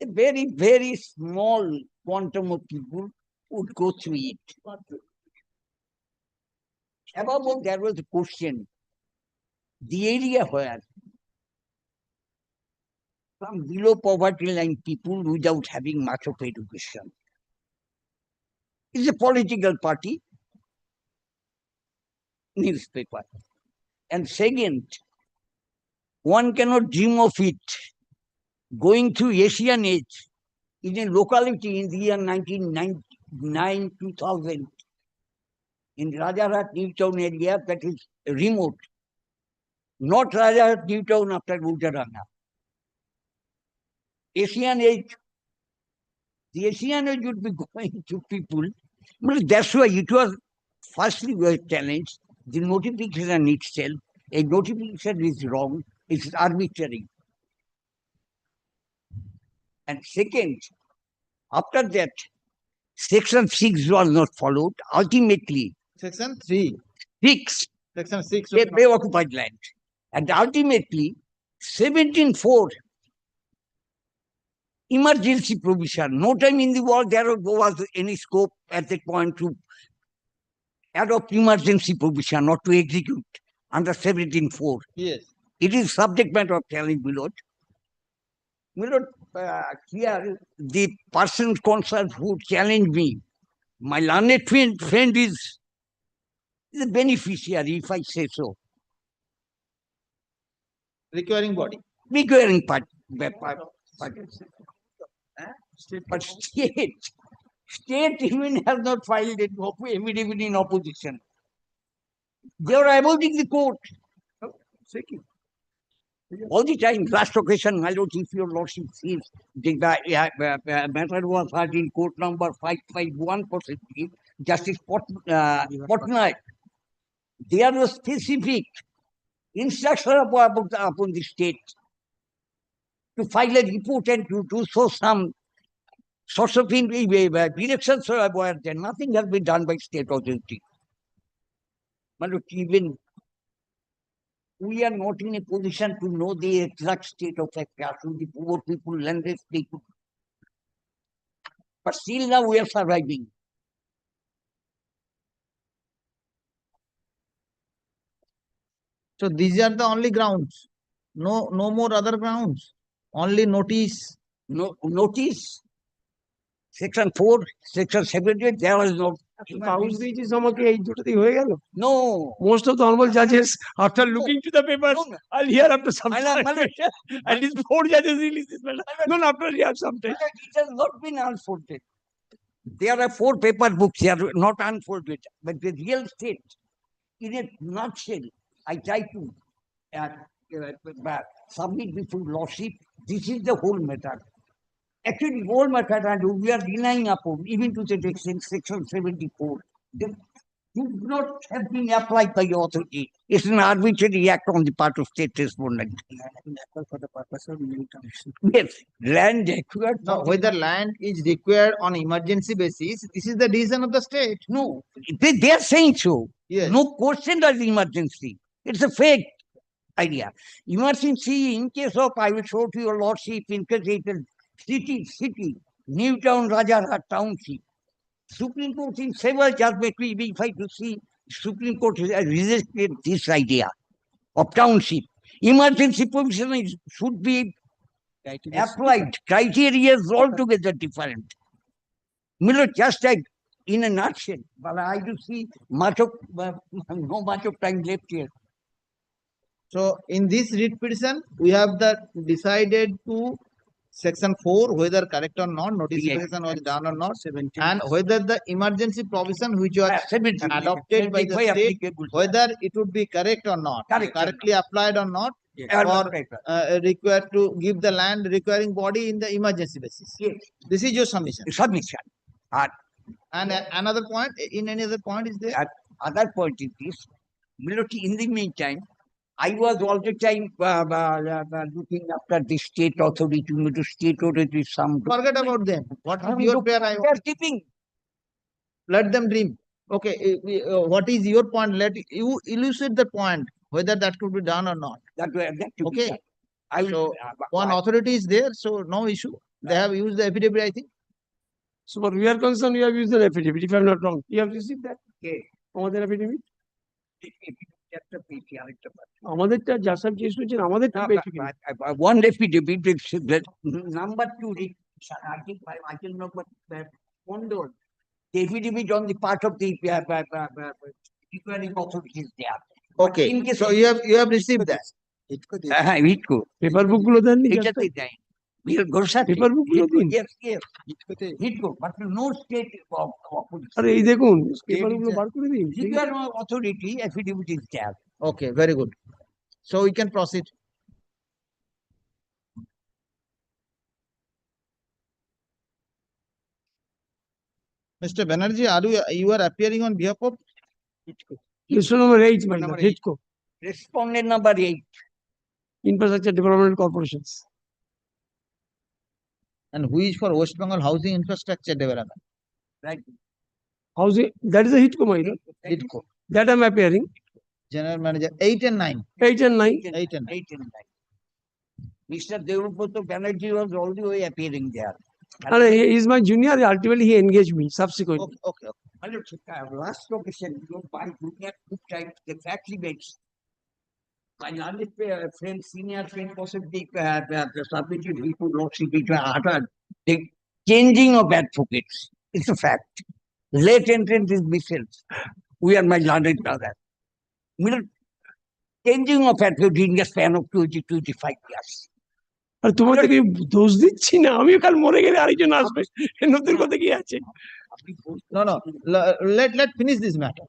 a very, very small quantum of people would go through it. Above all, there was a question, the area where some below poverty line people without having much of education is a political party newspaper. And second, one cannot dream of it going through Asian age in a locality in the year 1999, 2000 in Rajarat Newtown area that is remote. Not Rajarat Newtown after Ujaranga. Asian age, the Asian age would be going to people. But that's why it was firstly was challenged. The notification itself, a notification is wrong, it's arbitrary. And second, after that, Section 6 was not followed. Ultimately, Section 3. 6. Section 6. They occupied land. And ultimately, 17.4, emergency provision. No time in the world there was any scope at that point to adopt emergency provision, not to execute under 17.4. Yes. It is subject matter of challenge, Milord. Milord, here the person concerned who challenged me, my learned friend is the beneficiary, if I say so. Requiring body. Requiring part. But state even has not filed an affidavit in opposition. They are avoiding the court. All the time, last occasion, my lord, if your lordship sees, the matter was heard in court number 551 possibly, Justice Patnaik. There was specific instruction upon the state to file a report and to do so some sorts of directions were there. Nothing has been done by state authority. My lord, even we are not in a position to know the exact state of affairs with the poor people, landless people. But still now we are surviving. So these are the only grounds. No more other grounds. Only notice. No notice. Section 4, Section 78, there was no. No. Most of the honorable judges, after looking to the papers, I'll hear after some time. At least 4 judges release this matter. No, after some time. It has not been unfolded. There are 4 paper books here, not unfolded. But the real state, in a nutshell, I try to submit before lordship. This is the whole matter. Actually, whole matter, and we are denying upon, even to the extent Section 74. They should not have been applied by the authority. It's an arbitrary act on the part of state respondent. For the purpose of yes, land acquired. Now, whether land is required on emergency basis, this is the decision of the state. No, they are saying so. Yes. No question of emergency. It's a fake idea. Emergency, in case of, I will show to your lordship, in case it is city, Newtown, Rajarat Township. Supreme Court in several judgments, if I to see, Supreme Court has rejected this idea of township. Emergency provision should be applied. Criteria is altogether different. Miller, just like in a nutshell, but I do see much of no much of time left here. So in this writ petition, we have decided to Section 4, whether correct or not, notification was done or not, and whether the emergency provision which was adopted by the state, whether it would be correct or not, correctly applied or not, or required to give the land requiring body in the emergency basis. Yes. This is your submission. Submission. And another point, in any other point is there? Other point is this, in the meantime, I was all the time looking after the state authority, to state authority. Forget about them. What is your prayer? They are keeping. Let them dream. Okay, what is your point? Let you elucidate the point, whether that could be done or not. That could okay. Be done. So one authority is there, so no issue. They have used the affidavit, I think. So what we are concerned, we have used the affidavit, if I am not wrong. You have received that? Okay. আমাদের affidavit? আমাদেরটা যা সব চেষ্টা হচ্ছে আমাদেরটা one affidavit number 2 I can know but condole the affidavit on the part of the requiring authority is there. Okay, in case so of- you have received that. হ্যাঁ হিটকো paper বুক গুলো দেননি এটাতে দেয় গোসাতে পেপার বুক গুলো দিন yes yes হিটকো but no state of opposition আরে এই দেখুন পেপার গুলো বার করে দিন require no authority affidavit is there. Okay, very good. So we can proceed. Mr. Banerjee, you are appearing on behalf of? Question number 8, my lord. HITCO, Respondent number 8. Infrastructure Development Corporations. And who is for West Bengal Housing Infrastructure Development? Right. Housing, that is a HITCO, my lord. HITCO. That I'm appearing. General Manager 8 and 9. 8 and 9. 8 and 9. 8 and 9. Mr. Devabrata Banerjee was already appearing there. And he is my junior. Ultimately, he engaged me subsequently. Okay. Hello, last location, by looking at good time, the fact remains. My learned friend, senior friend, possibly submitted report lordship the changing of advocates. It's a fact. Late entrance is missing. We are my learned brother. Changing of advocates in the span of 25 years. আর তোমাদেরকে দোষ দিচ্ছি না আমিও কাল মরে গেলে আরেকজন আসবে নতুন কথা কি আছে No. Let finish this matter.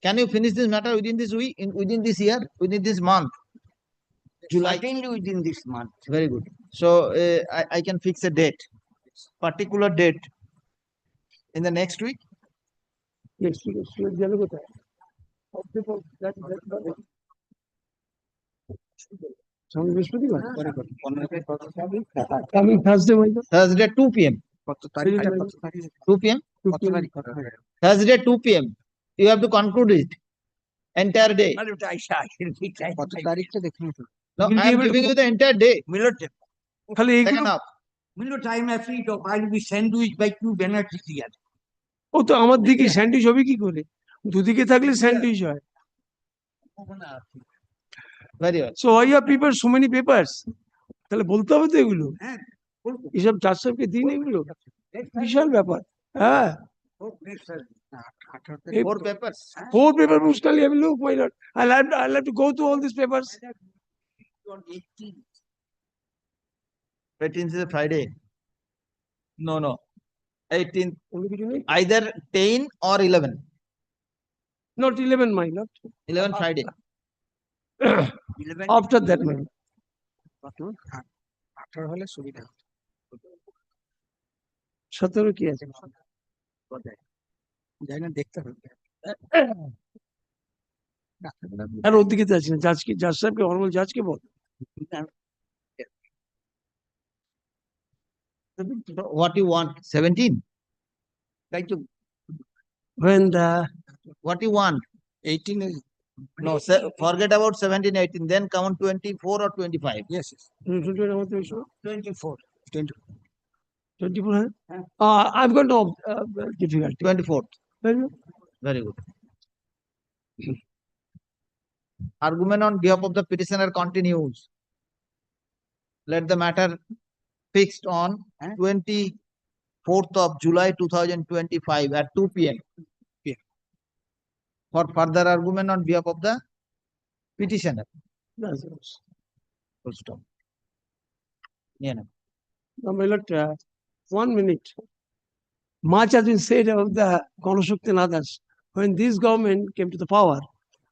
Can you finish this matter within this week, within this year, within this month? July. Certainly within this month. Very good. So I can fix a date, particular date in the next week. Next week Sylhet যাবে কোথায় সামনে বৃহস্পতিবার coming Thursday my Thursday 2 p.m. 2 p.m. Thursday 2 p.m. You have to conclude it. Entire day. No, I am giving you the entire day. খালি Second এইগুলো half. Time I free to I will be sandwiched by 2 Banerjee here. ও তো আমার দিকে sandwich হবে কি করে দুদিকে থাকলে স্যান্ডউইচ হয় Very well. So why are people so many papers তাহলে বলতে হবে তো এগুলো এসব চার সাহেবকে দিন এগুলো বিশাল ব্যাপার হ্যাঁ Four papers. 4 paper books খালি আমি look my lord I'll have to go through all these papers 18th is a Friday. No. 18th. Either 10 or 11. not 11 my lord 11 Friday. after that my lord 18 হলে সুবিধা 17 কি আছে যাই না দেখতে হবে আর ওদিকে তো আছে জাজকে জাজ সাহেবকে অনবল জাজকে বল What you want? 17? তাই তো when the What you want? 18 is No, forget about 17, 18. Then come on 24 or 25. yes 24 24 huh? I've got no difficulty 24th. Very good. Argument on behalf of the petitioner continues. Let the matter fixed on 24th of July 2025 at 2 p.m. For further argument on behalf of the petitioner. Full stop. Yeah, no. Now, my lord, 1 minute. Much has been said about the Ganashakti and others. When this government came to the power,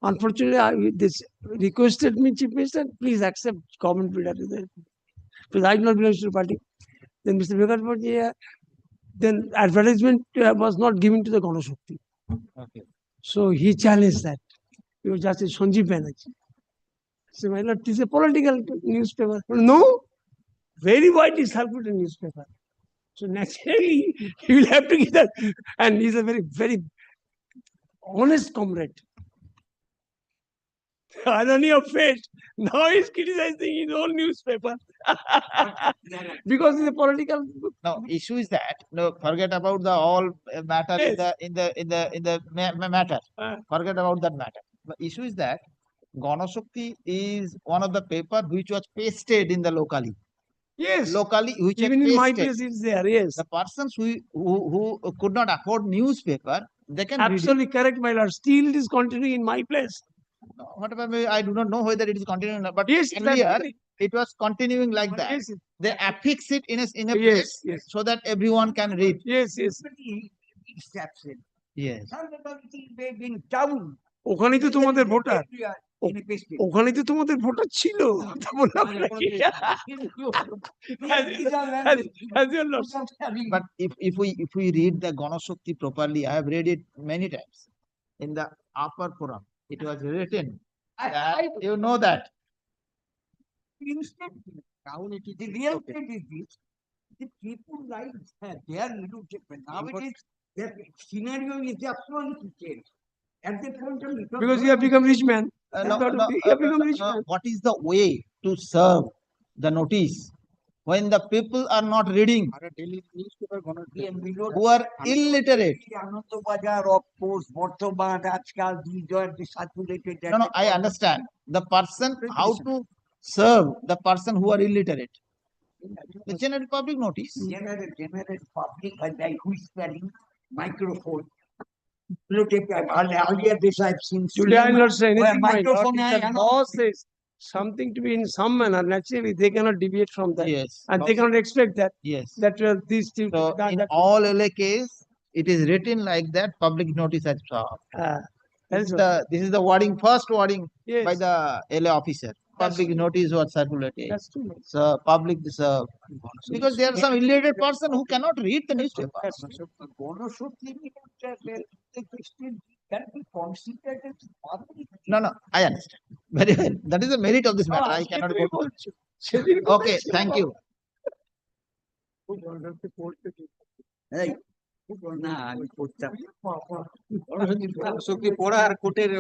unfortunately, this requested me, Chief Minister, please accept government leader. Because I do not belong to the party. Then Mr. Venkatapati, then advertisement was not given to the Ganashakti. Okay. So he challenged that. He was just a Sanjeev Banerjee. So my lord, it is a political newspaper. No, very widely circulated newspaper. So naturally, he will have to get that. And he's a very, very honest comrade. Irony of fate. Now he's criticizing his own newspaper. Because it's a political. No, issue is that forget about the all matter in the matter. Forget about that matter. The issue is that Ganashakti is one of the paper which was pasted in the locally. Yes. Locally, which even are in my pasted. place it's there. Yes. The persons who could not afford newspaper, they can read it. Absolutely correct, my lord. Still it is continuing in my place. Whatever, I do not know whether it is continuing, or not, but Yes, earlier it was continuing like that. Yes, They affix it in a yes, place yes, so that everyone can read. yes, yes. It's absent. Yes. In town. ওখানেই তো তোমাদের voter In a basement. ওখানেই তো তোমাদের voter ছিল কথা বললাম নাকি? As your lordship. But if we read the Ganashakti properly, I have read it many times in the upper forum. It was written that you know that. The real estate is this. The people lives they are little different. Nowadays, their scenario is absolutely changed. At the point of Because you have become rich man. No, You have become rich man. what is the way to serve the notice when the people are not reading, who are illiterate? Anandabazar, of course, Bardhaman, Ajkal, these are the saturated. No, I understand. The person, how to serve the person who are illiterate? The general public notice. General public by whispering microphone. Look at earlier this I've seen. Today I not say where anything, my lord. microphone If the law says something to be in some manner, naturally they cannot deviate from that. Yes. And they cannot expect that. Yes. That these two. So in all LA case, it is written like that, public notice has served. This is the wording, first wording by the LA officer. Public notice was circulated. That's true. So public because there are some illiterate person who cannot read the newspaper. Can be considered as public. No, I understand. Very well. That is the merit of this matter. I cannot go to it. Okay, thank you. Hey. না আমি করতাম পড়া আর কোর্টের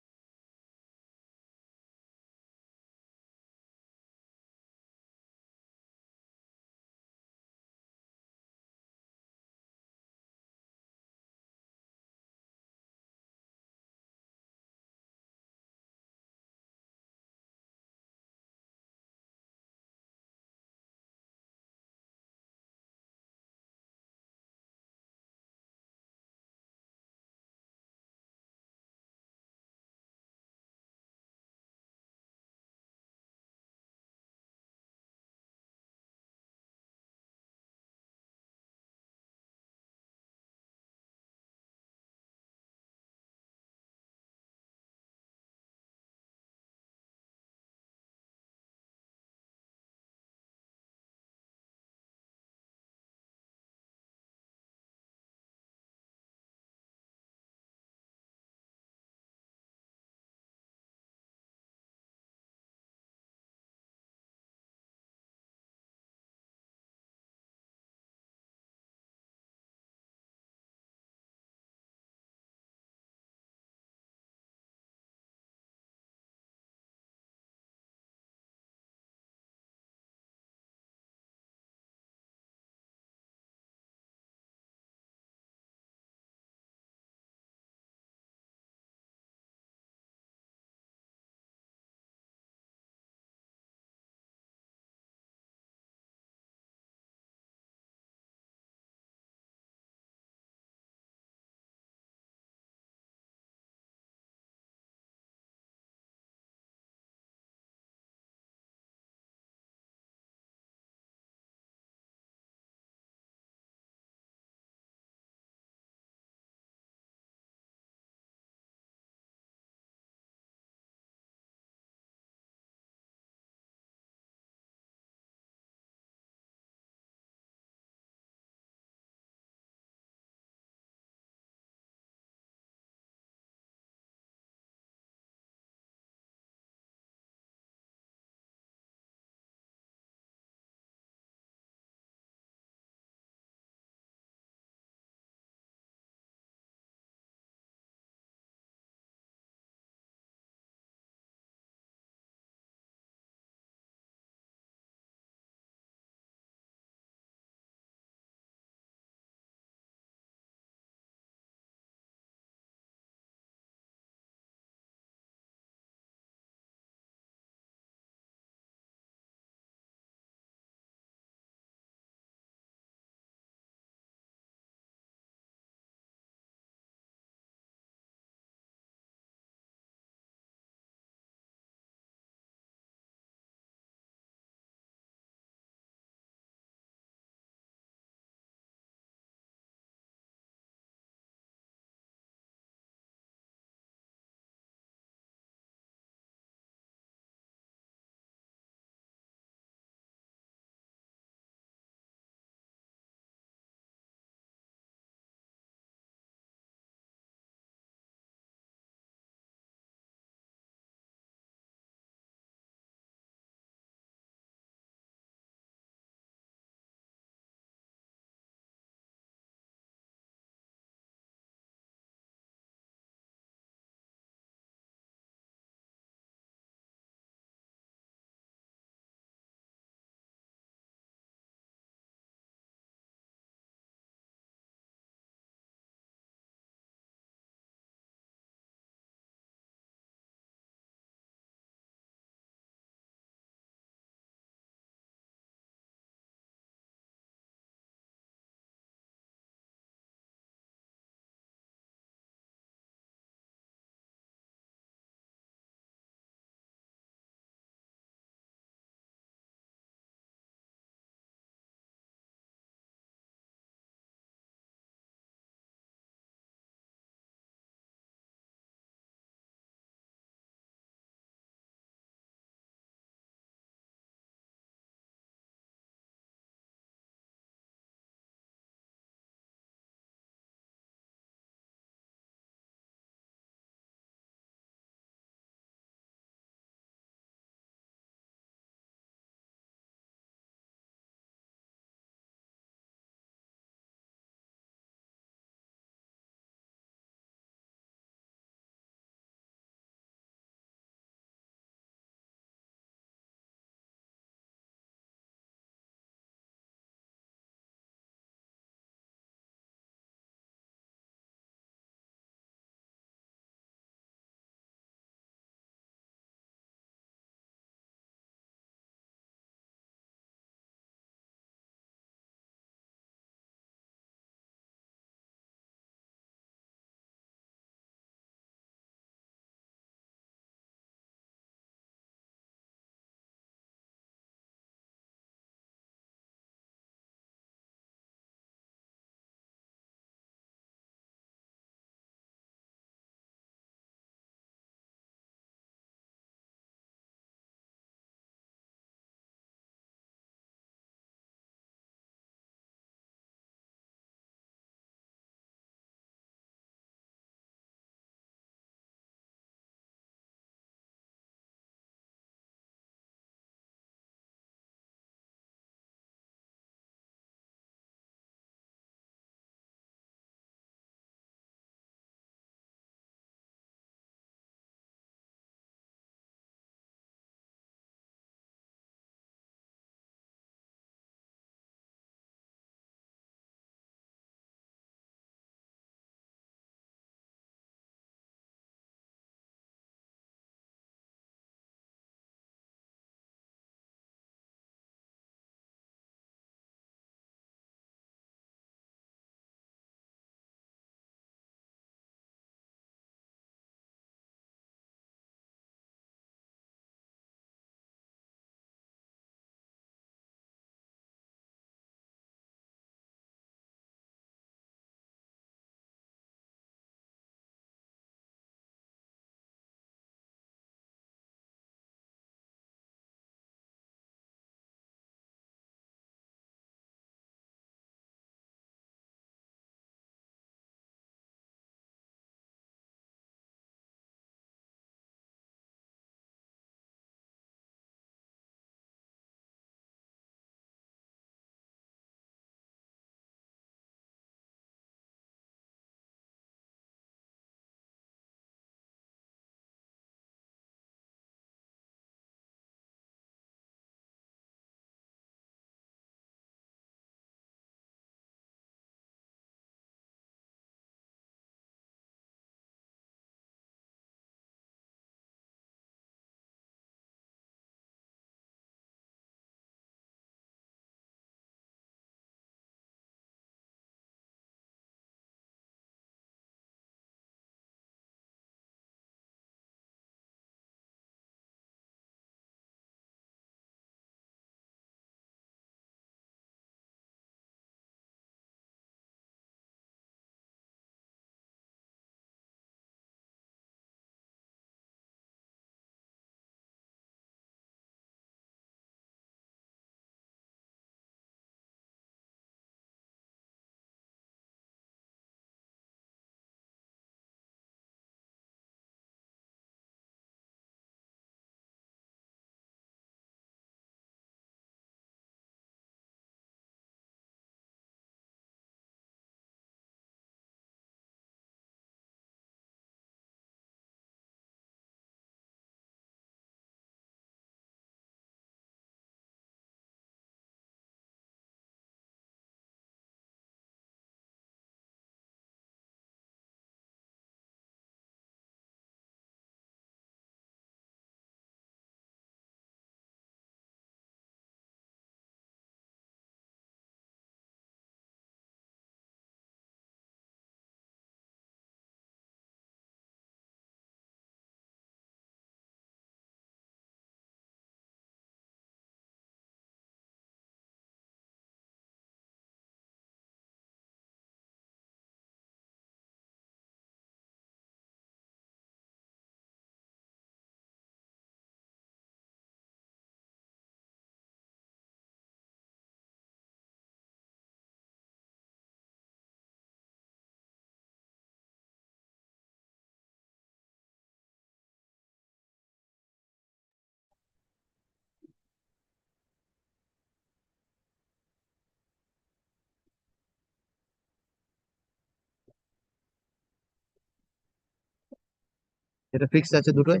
এটা fix আছে দুটোই,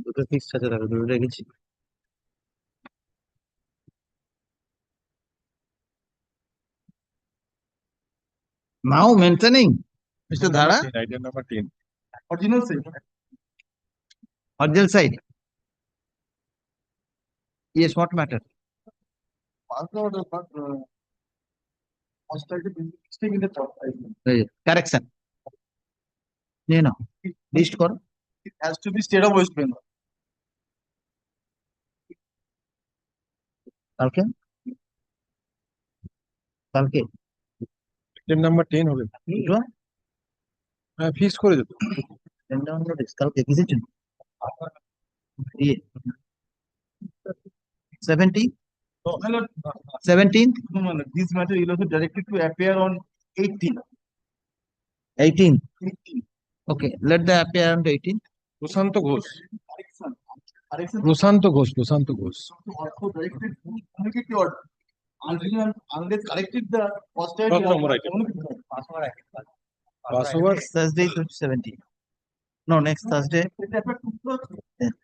দুটো fix আছে, তাহলে দুটো রেখেছি। Now mentioning, Mr. Dhara, Item number 10. Original side. original side. Yes, what matter? Correction. List koro. It has to be state of West Bengal. কালকে কালকে Item number 10 হবে। দুটো হ্যাঁ, ফিক্স করে দিত। কালকে কিসের জন্য? 17th? No, my lord, 17th? no, my lord, this matter is also directed to appear on 18th. 18th? Okay, let the appear on 18th. Prashanta Ghosh. Correction. Correction. Prashanta Ghosh, Prashanta Ghosh. Also directed to communicate your unless corrected the posterity. Not number item. Passover. Next Thursday to 17th. No, next Thursday. Yeah.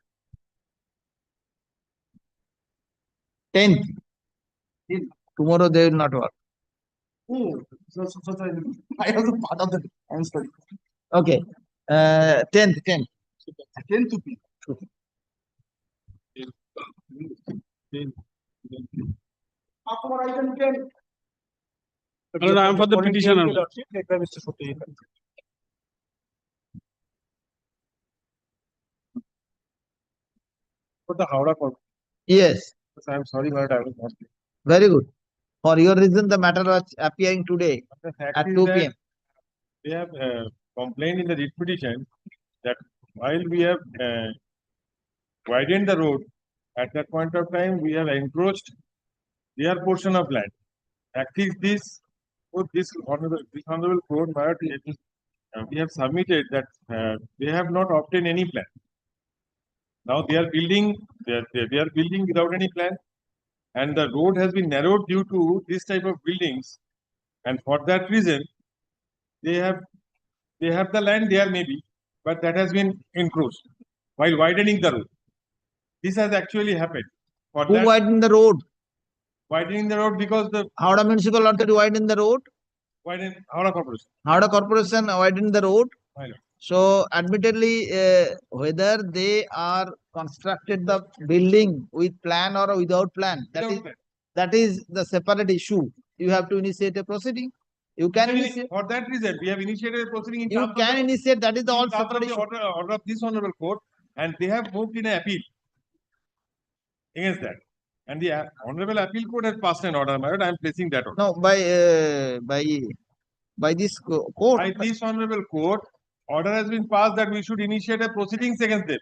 10th. Tomorrow they will not work. Oh, so I was a part of the. I'm sorry. Okay. 10th. 10 to be. After item 10. Well, I am for the petition. Led by Mr. Sotiri. For the Howrah Court. Yes. I am sorry, but I was not there. Very good. For your reason, the matter was appearing today The fact at is 2 that p.m. They have complained in the writ petition that while we have widened the road, at that point of time, we have encroached their portion of land. Fact is this, this honorable court, we have submitted that they have not obtained any plan. Now they are building, they are building without any plan, and the road has been narrowed due to this type of buildings, and for that reason, they have the land there maybe, but that has been encroached while widening the road. This has actually happened. For Who that, widened the road? widening the road because the Howrah Municipal Authority widened the road. Howrah Corporation. Howrah Corporation widened the road. My lord. So admittedly, whether they are constructed the building with plan or without plan, that is the separate issue. You have to initiate a proceeding. You can initiate. For that reason, we have initiated a proceeding in You terms can of initiate. That is the all in terms of separate the issue. order of this honorable court, and they have moved in an appeal against that. And the honorable appeal court has passed an order. My lord, I am placing that order. No, by this court. By this honorable court, order has been passed that we should initiate a proceedings against them.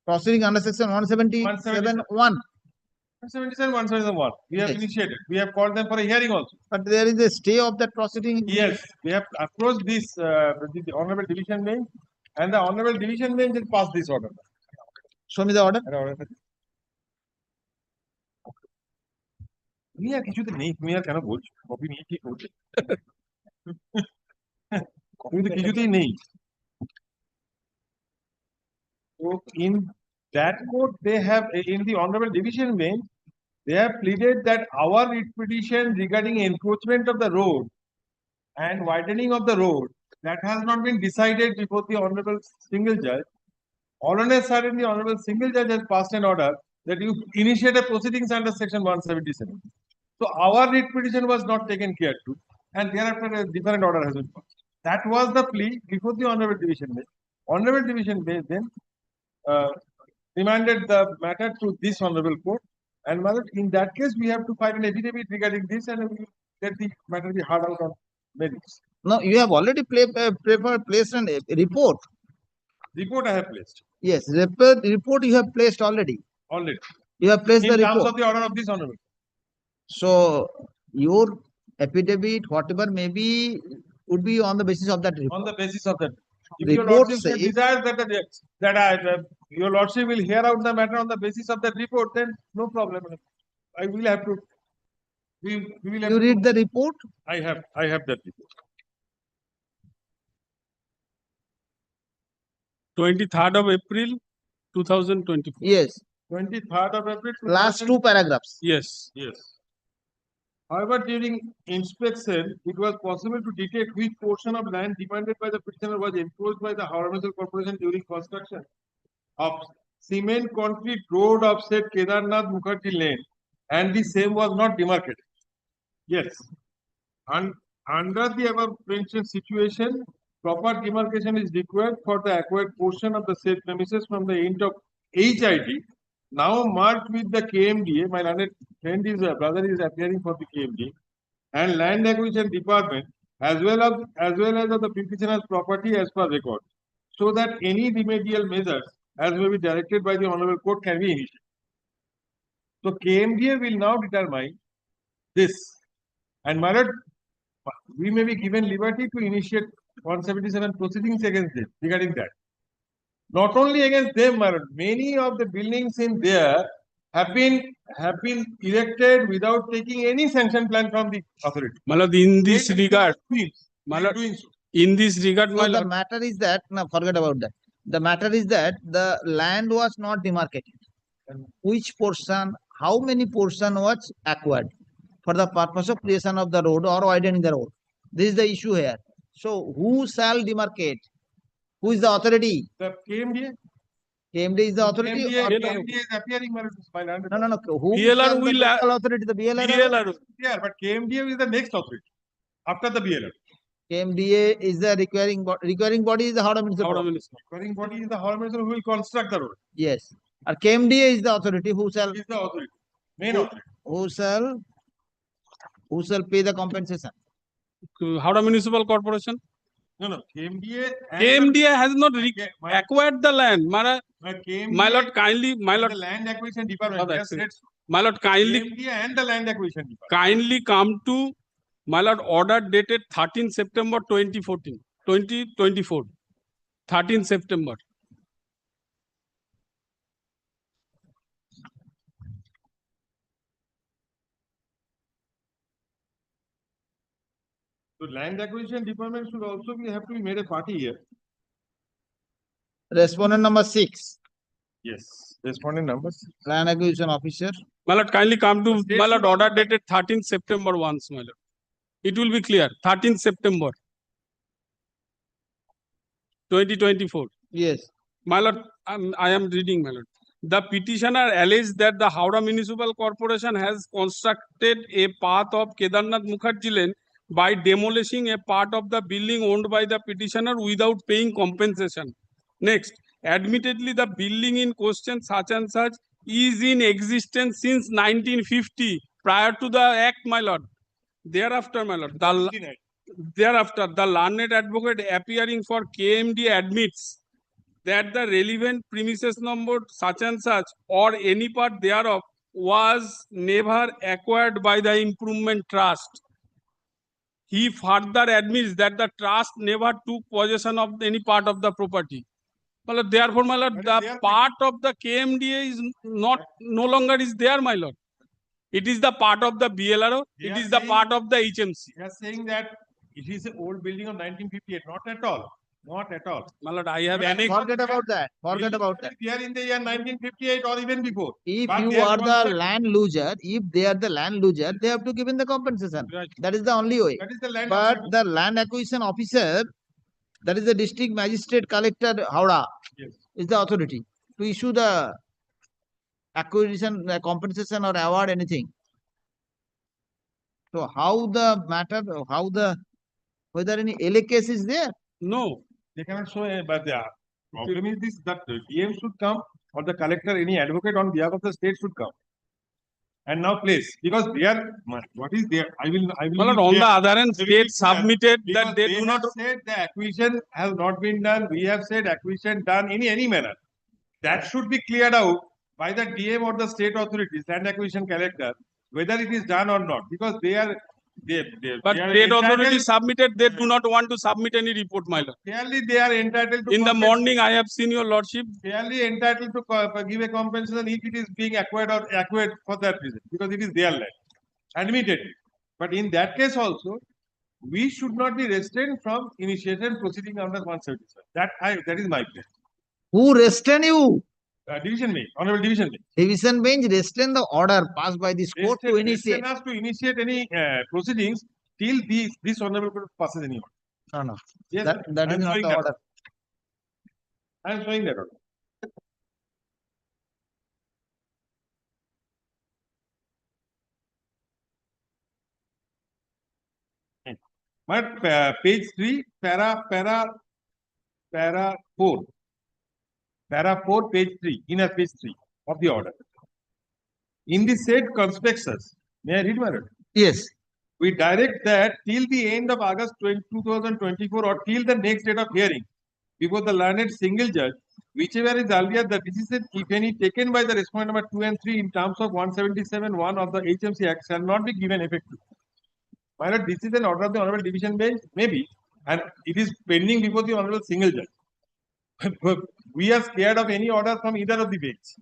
Proceeding under section 177(1). 177, 171. We have Yes. initiated. We have called them for a hearing also. But there is a stay of that proceeding. Yes, we have approached this the honorable division bench, and the honorable division bench has passed this order. Show me the order. তুমি আর কিছুতে নেই, তুমি আর কেন বলছো? Copy নিয়ে কি করছো? তুমি তো কিছুতেই নেই। So in that court, they have in the honorable division bench, they have pleaded that our writ petition regarding encroachment of the road and widening of the road that has not been decided before the honorable single judge. All on a sudden, the honorable single judge has passed an order that you initiate a proceedings under section 177. So our writ petition was not taken care to, and thereafter a different order has been passed. That was the plea before the honorable division bench. Honorable division bench then remanded the matter to this honorable court, and in that case we have to file an affidavit regarding this, and we will let the matter be heard out on merits. No, you have already placed a report. Report I have placed. Yes, report you have placed already. Already. You have placed In the terms report. of the order of this honorable. So your affidavit, whatever may be, would be on the basis of that report. On the basis of that. If your Report lordship says- desires your lordship will hear out the matter on the basis of that report, then no problem. I will have to. We will have You to- read the report? I have that report. 23rd of April, 2024. Yes, 23rd of April. last two paragraphs. Yes. Yes. However, during inspection, it was possible to detect which portion of land demanded by the petitioner was enclosed by the HON'BLE Corporation during construction of cement concrete road offset Kedarnath Mukherjee Lane, and the same was not demarcated. Yes. And under the above mentioned situation, proper demarcation is required for the acquired portion of the said premises from the end of HID, now marked with the KMDA. My learned friend is brother is appearing for the KMDA and land acquisition department as well as of the petitioner's property as per record, so that any remedial measures as may be directed by the honorable court can be initiated. So KMDA will now determine this, and my lord, we may be given liberty to initiate 177 proceedings against them regarding that. Not only against them, my lord, many of the buildings in there have been erected without taking any sanction plan from the authority. My lord, in this regard, my lord, in this regard, my So the lord, matter is that, no, forget about that. The matter is that the land was not demarcated. Which portion, how many portion was acquired for the purpose of creation of the road or widening the road? This is the issue here. So who shall demarcate? Who is the authority? The KMDA. KMDA is the authority. KMDA is appearing, my lord. No. Who BLR shall the will local authority? The BLR. Yeah, but KMDA is the next authority after the BLR. KMDA is the requiring body is the Howrah Municipal. Requiring body is the Honorable who will construct the road. Yes. Or KMDA is the authority who shall Is the authority, main authority. who shall pay the compensation. Howrah Municipal Corporation. No. KMDA. KMDA has not acquired the land. KMDA, My lord, kindly, my lord, the land acquisition department. Yes, my lord, kindly, KMDA and the land acquisition department. kindly come to, my lord, order dated 13 September 2024. 13 September. So land acquisition department should also have to be made a party here. Respondent number 6. Yes. Respondent numbers. Land acquisition officer. My lord, kindly come to, my lord, order dated 13 September once, my lord. It will be clear. 13 September 2024. Yes. My lord, I am reading, my lord. The petitioner alleged that the Howrah Municipal Corporation has constructed a path of Kedarnath Mukherjee Lane by demolishing a part of the building owned by the petitioner without paying compensation. Next, admittedly, the building in question such and such is in existence since 1950, prior to the act, my lord. Thereafter, my lord, the learned advocate appearing for KMD admits that the relevant premises number such and such or any part thereof was never acquired by the improvement trust. He further admits that the trust never took possession of any part of the property. Well, therefore, my lord, the part of the KMDA is no longer is there, my lord. It is the part of the BLRO. It is the part of the HMC. They are saying that it is an old building of 1958. Not at all. Not at all. My lord, I have annexed. Forget about that. Forget about that. They are in the year 1958 or even before. If But you they are the construct- land loser, if they are the land loser, they have to give in the compensation. Right. That is the only way. That is the land. But the land acquisition officer, that is the district magistrate collector Howrah, Yes. is the authority to issue the acquisition, compensation or award anything. So how the matter, whether any LA case is there? No. They cannot show, but the problem is this, that the DM should come or the collector, any advocate on behalf of the state should come. And now place, because they are, what is there? I will. My lord, on the other hand, state submitted that they do not. Said the acquisition has not been done. We have said acquisition done in any manner. That should be cleared out by the DM or the state authorities, land acquisition collector, whether it is done or not, because they are. But state authorities submitted, they do not want to submit any report, my lord. Clearly, they are entitled to. In the morning, I have seen your lordship. Clearly entitled to give a compensation if it is being acquired or acquired for that reason, because it is their land, admittedly. But in that case also, we should not be restrained from initiation proceeding under 177. That is my plan. Who restrain you? Division bench, honorable division bench. Division bench restrain the order passed by this court to initiate. Restrain us to initiate any proceedings till this honorable court passes any order. No. Yes, That I is am not showing the that order. I am showing that order. But page 3, para 4. Para 4, page 3, inner page 3 of the order. In the said conspectus, may I read my order? Yes. We direct that till the end of August 2024 or till the next date of hearing before the learned single judge, whichever is earlier the decision, if any, taken by the respondent number 2 and 3 in terms of 177(1) of the HMC Act shall not be given effect to. My lord, this is an order of the honorable division bench, maybe, and it is pending before the honorable single judge. We are scared of any order from either of the bench.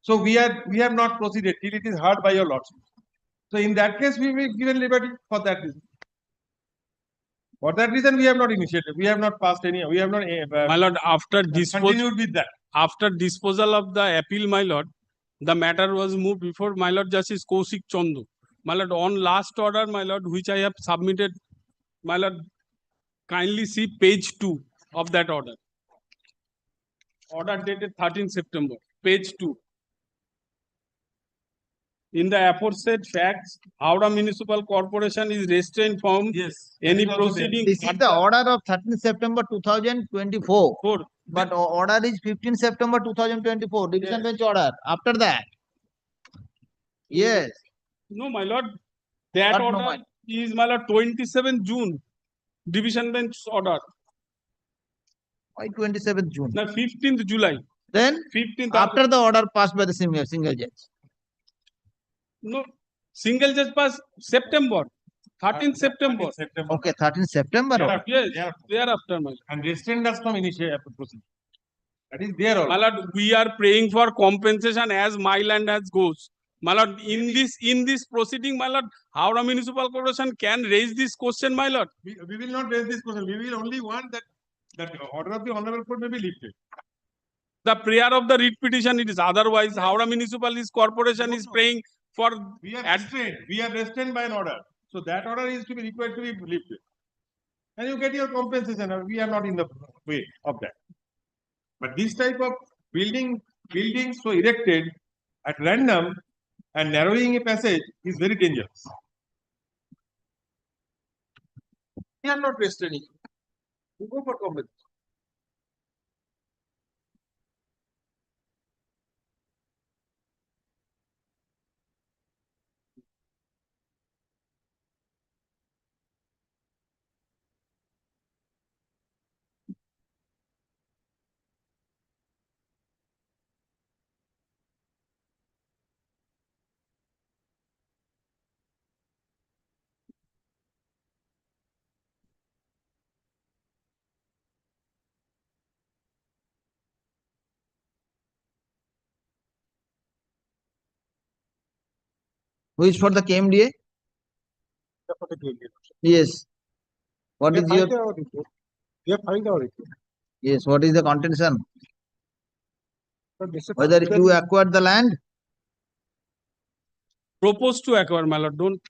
So we have not proceeded till it is heard by your lordship. So in that case, we will be given liberty for that reason. For that reason, we have not initiated. We have not passed any. We have not. My lord, after continued with that. After disposal of the appeal, my lord, the matter was moved before my lord Justice Kaushik Chandu. My lord, on last order, my lord, which I have submitted, my lord, kindly see page 2 of that order. Order dated 13 September, page 2. In the aforesaid facts, Howrah Municipal Corporation is restrained from any proceeding. This is the order of 13 September 2024. But order is 15 September 2024. Division bench order. After that. Yes. No, my lord. That But no, order is, my lord, 27 June. Division bench order. Why 27th June? No, 15th July. Then 15th after the order passed by the single judge. No, single judge passed September. 13th September. Okay, 13th September. Yes, thereafter, my lord. And restrained us from initiating proceeding. That is there also. My lord, we are praying for compensation as my land as goes. My lord, in this proceeding, my lord, Howrah Municipal Corporation can raise this question, my lord. We will not raise this question. We will only want that order of the honorable court may be lifted. The prayer of the writ petition it is. Otherwise, Howrah Municipal Corporation is praying for. We are restrained by an order. So that order is to be required to be lifted. And you get your compensation. We are not in the way of that. But this type of buildings so erected at random and narrowing a passage is very dangerous. We are not restraining. We go for compensation. Who is for the KMDA? Yes. What is your? We have filed our report. Yes. What is the contention? Whether you acquired the land? Propose to acquire, my lord. Don't.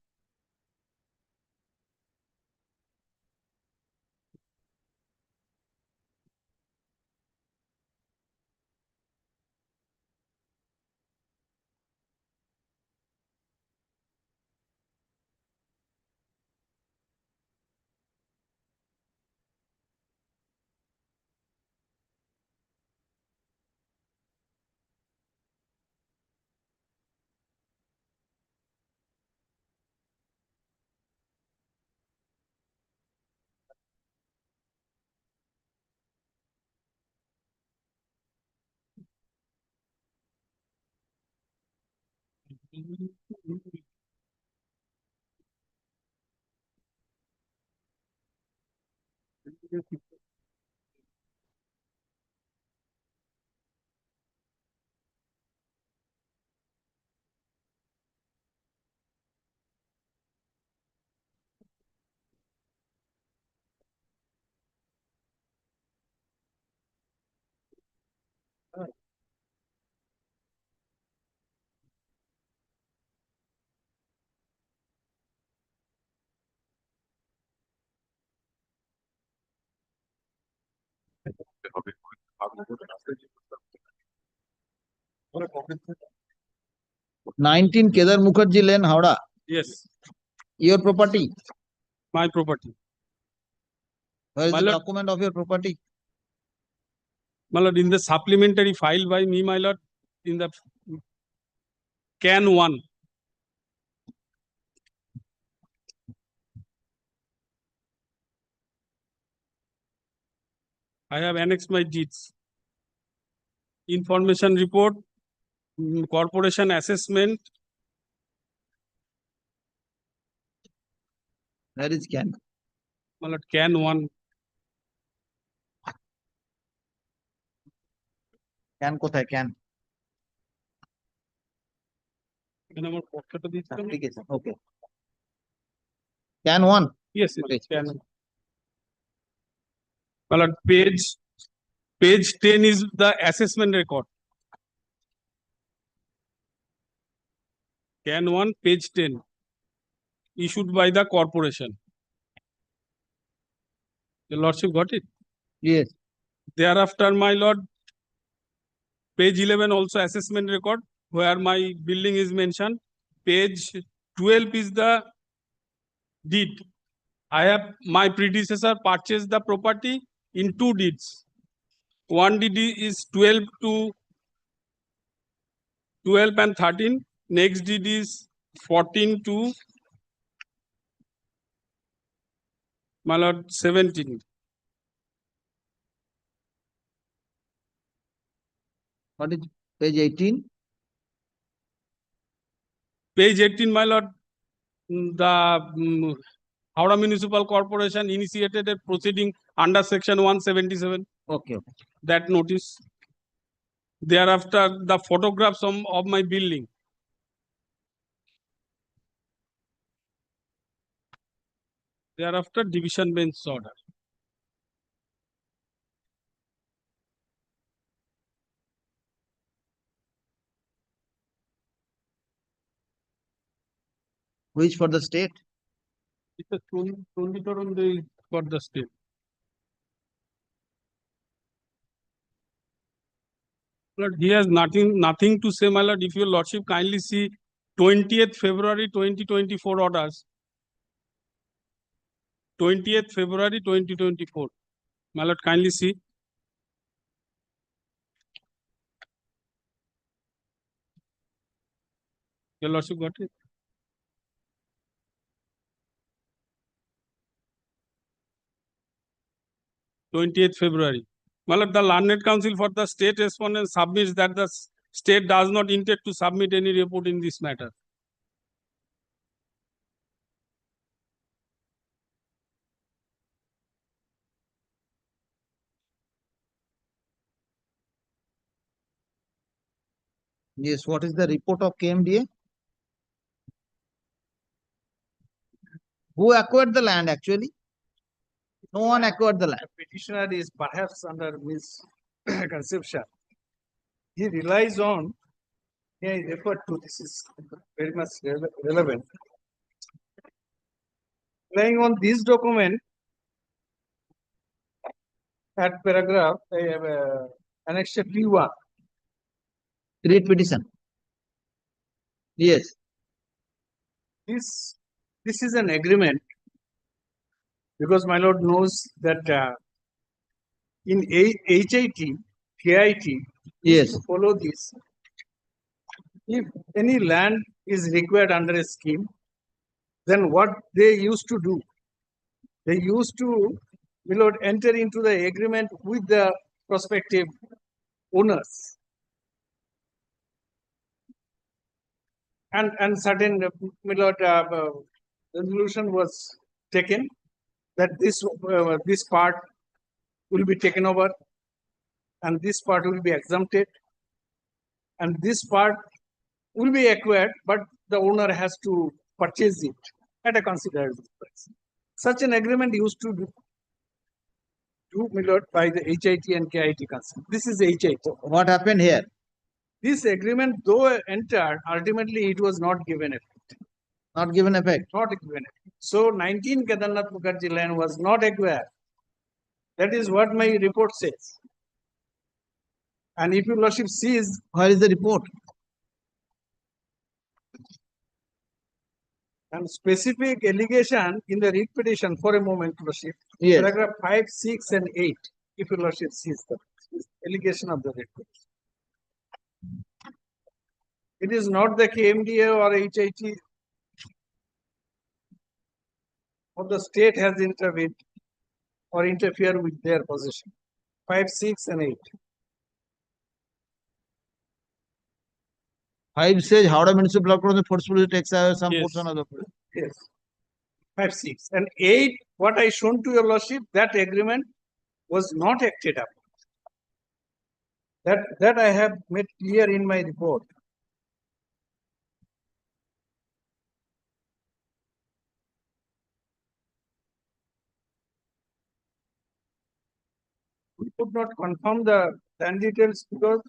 হবে। 19 Kedar Mukherjee Lane, Howrah. Yes, Your property. my property. Where is My the lord, document of your property? my lord, in the supplementary file by me, my lord, in the can 1. I have annexed my deeds. Information report, corporation assessment. Where is can? My lord, can 1. Can কোথায় can? এখানে আমার পক্ষটা দিচ্ছি। Application. Okay. Can 1. Yes, yes, can. My lord, page 10 is the assessment record. Can 1, page 10, issued by the corporation. Your lordship got it? Yes. Thereafter, my lord, page 11 also assessment record where my building is mentioned. Page 12 is the deed. I have my predecessor purchased the property in 2 deeds. One deed is 12 and 13. Next deed is 14 to my lord 17. What is page 18? Page 18, my lord, the Howrah Municipal Corporation initiated a proceeding under section 177. Okay. That notice. Thereafter, the photographs of my building. Thereafter, division bench order. Which for the state? It's a only for the state. Lord, he has nothing to say, my lord. If your lordship kindly see 20th February 2024 orders. 20th February 2024. My lord, kindly see. Your lordship got it? February. My lord, the Learned Council for the State Respondent submits that the state does not intend to submit any report in this matter. Yes. What is the report of KMDA? Who acquired the land actually? No one acquired the land. The petitioner is perhaps under misconception. He relies on, he referred to, this is very much relevant. Relying on this document at paragraph annex P1. Read petition. Yes. This is an agreement because my lord knows that in HIT, KIT, yes, follow this. If any land is required under a scheme, then what they used to do, they used to, my lord, enter into the agreement with the prospective owners. And certain, my lord, resolution was taken that this part will be taken over and this part will be exempted and this part will be acquired, but the owner has to purchase it at a considerable price. Such an agreement used to do, my lord, by the HIT and KIT council. This is HIT. What happened here? This agreement, though entered, ultimately it was not given effect. Not given effect. Not given effect. So 19 Kedarnath Mukherjee land was not acquired. That is what my report says. And if your lordship sees, Where is the report? and specific allegation in the writ petition for a moment, lordship, Yes. paragraph 5, 6, and 8, if your lordship sees the allegation of the writ petition. It is not the KMDA or HIT or the state has intervened or interfered with their possession. 5, 6, and 8. 5 says Howrah Municipal Corporation forcefully takes away some Yes. portion of the. Yes. 5, 6. And 8, what I shown to your lordship, that agreement was not acted upon. That I have made clear in my report. We could not confirm the land details because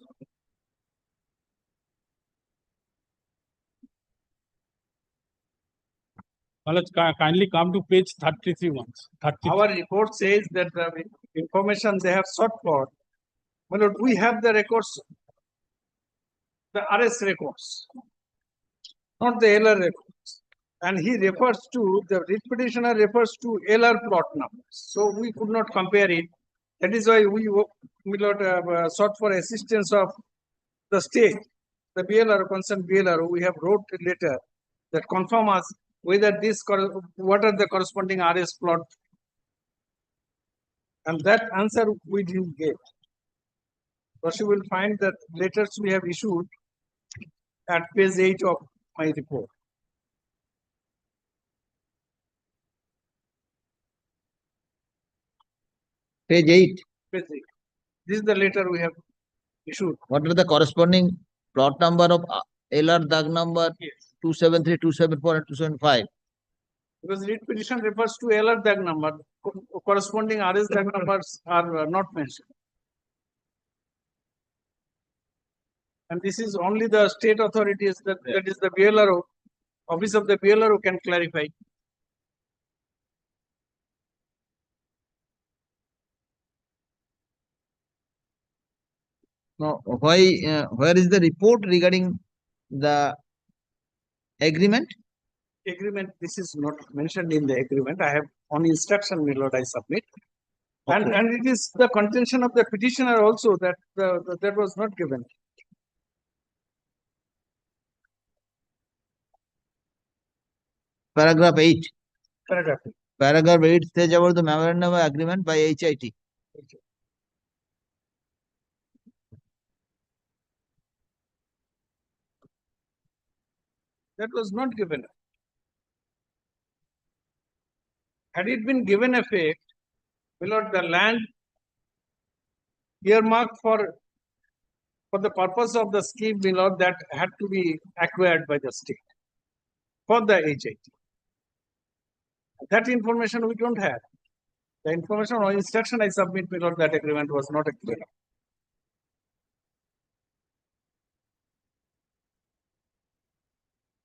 Kindly come to page 33 once. 33. our report says that the information they have sought for, my lord, we have the records, the arrest records, not the LR records. And he refers to, the writ petitioner refers to LR plot numbers. So we could not compare it. That is why we lord, sought for assistance of the state, the BLR, concerned BLR. We have wrote a letter that confirm us whether this, what are the corresponding RS plot. And that answer we didn't get. But you will find that letters we have issued at page 8 of my report. Page 8. Page 8. This is the letter we have issued. What are the corresponding plot number of LR DAG number? Yes. 273, 274, and 275. Because writ petition refers to LR DAG number, corresponding RS DAG numbers are not mentioned. And this is only the state authorities, that is the BLRO, office of the BLRO can clarify. Now, where is the report regarding the agreement? Agreement, this is not mentioned in the agreement. I have on instruction, my lord, I submit. And it is the contention of the petitioner also that that was not given. Paragraph 8. Paragraph 8. Paragraph 8 says about the memorandum of agreement by HIT. That was not given. Had it been given effect, my lord, the land earmarked for the purpose of the scheme, my lord, that had to be acquired by the state for the HIT. That information we don't have. The information or instruction I submit, my lord, that agreement was not acquired.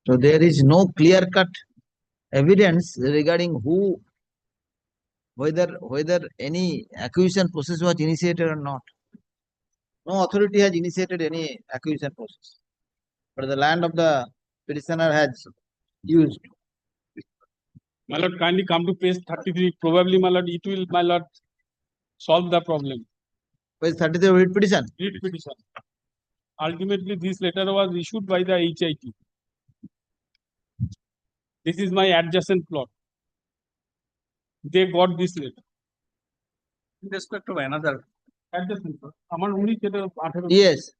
So there is no clear-cut evidence regarding whether any acquisition process was initiated or not. No authority has initiated any acquisition process, but the land of the petitioner has used. My lord, kindly come to page 33. Probably, my lord, it will, my lord, solve the problem. Page 33 writ petition. Writ petition. Ultimately, this letter was issued by the HIT. This is my adjacent plot. They got this letter. In respect of another Adjacent plot. Amar uni cheta 18 Yes.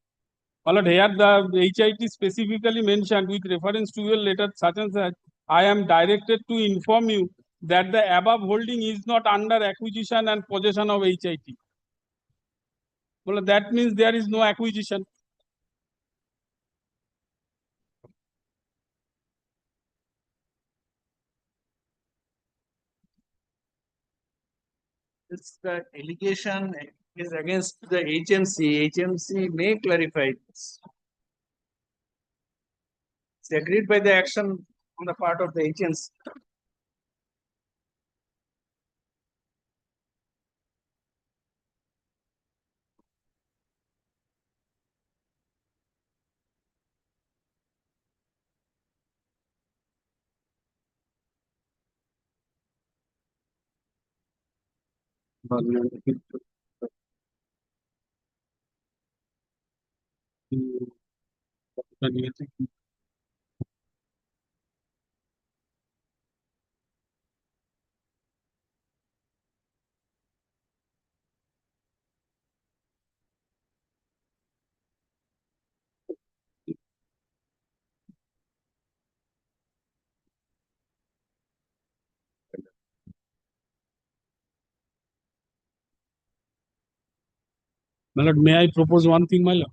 My lord, here the HIT specifically mentioned with reference to your letter such and such, I am directed to inform you that the above holding is not under acquisition and possession of HIT. Well, that means there is no acquisition. This the allegation is against the HMC. HMC may clarify this. It's agreed by the action on the part of the HMC. My lord, may I propose one thing, my lord?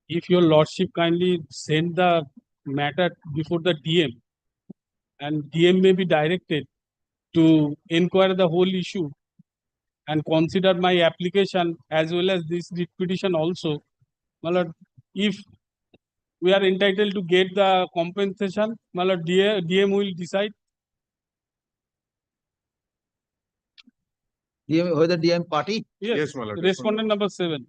If your lordship kindly send the matter before the DM, and DM may be directed to inquire the whole issue and consider my application as well as this writ petition also. My lord, if we are entitled to get the compensation, my lord, DM will decide. DM, whether DM party? Yes, my lord. Respondent number 7.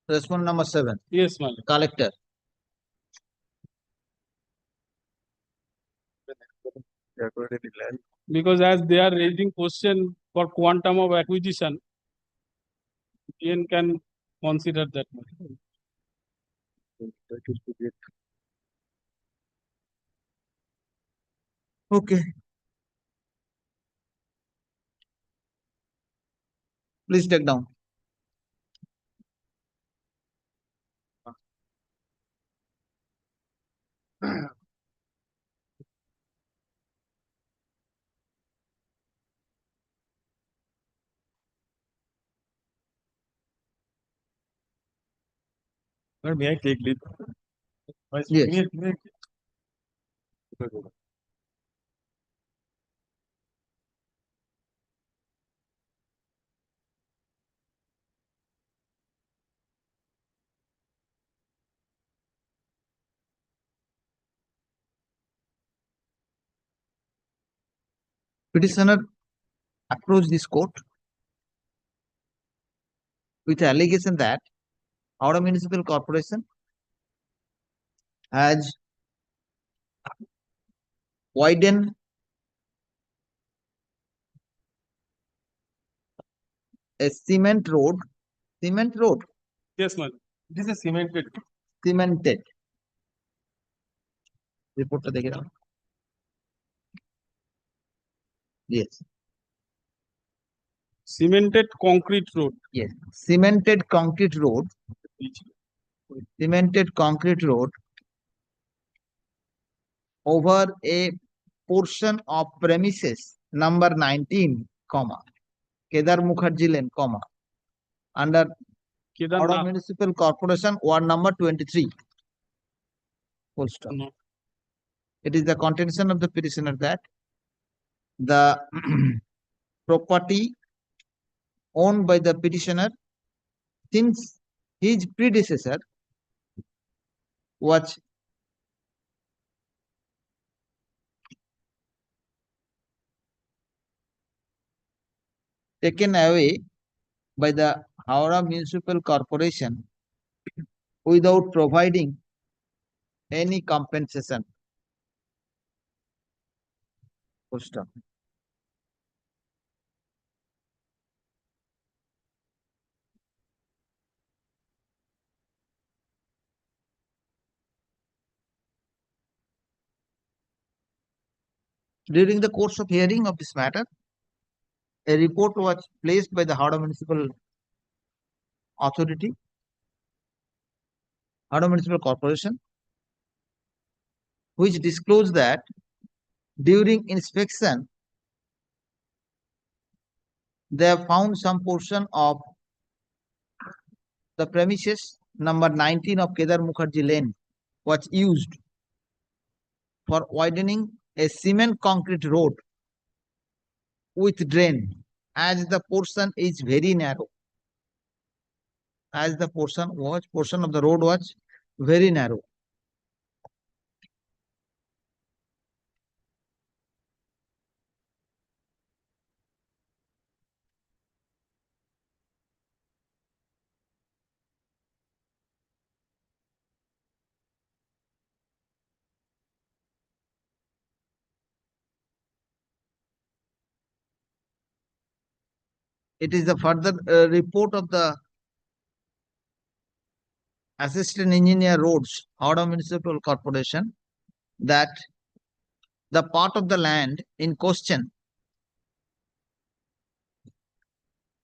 Respondent number 7. Yes, my lord. Collector. Because as they are raising question for quantum of acquisition, DM can consider that. Okay. Please take down. Sir, may I take leave? Yes. Petitioner approached this court with the allegation that our municipal corporation has widened a cement road. Yes, ma'am. This is cemented. Cemented. Report to the Yes. Cemented concrete road. Yes. Cemented concrete road. Cemented concrete road over a portion of premises number 19, comma, Kedar Mukherjee Lane, comma, under Howrah Municipal Corporation, ward number 23. Full stop. No. It is the contention of the petitioner that the property owned by the petitioner since his predecessor was taken away by the Howrah Municipal Corporation without providing any compensation. Full stop. During the course of hearing of this matter, a report was placed by the Howrah Municipal Authority, Howrah Municipal Corporation, which disclosed that during inspection, they have found some portion of the premises number 19 of Kedar Mukherjee Lane was used for widening a cement concrete road with drain, as the portion is very narrow. As the portion of the road was very narrow. it is the further report of the Assistant Engineer Roads, Howrah Municipal Corporation, that the part of the land in question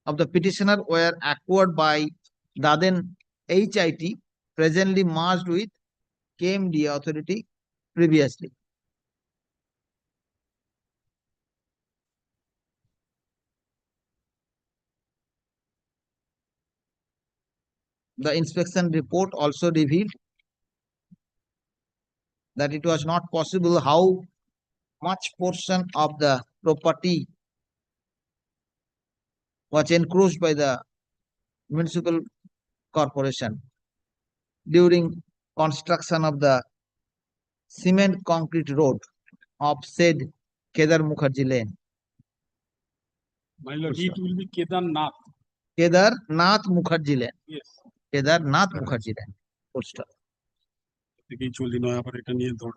of the petitioner were acquired by the then HIT, presently merged with KMDA authority previously. The inspection report also revealed that it was not possible how much portion of the property was encroached by the municipal corporation during construction of the cement concrete road of said Kedar Mukherjee Lane. My lord, it will be Kedarnath. Kedarnath Mukherjee Lane. Yes. Kedarnath Mukherjee Lane. Full stop. থেকেই চলি নয় আবার এটা নিয়ে ধর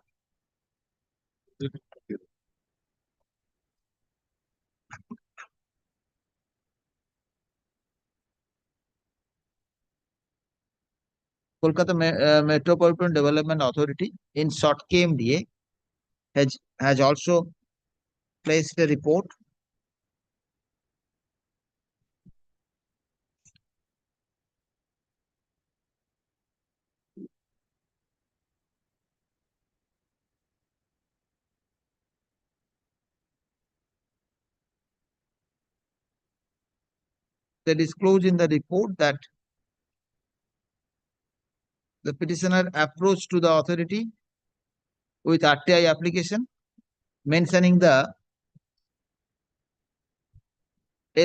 Kolkata Metropolitan Development Authority, in short KMDA, has also placed a report that disclosed in the report that the petitioner approached to the authority with RTI application mentioning the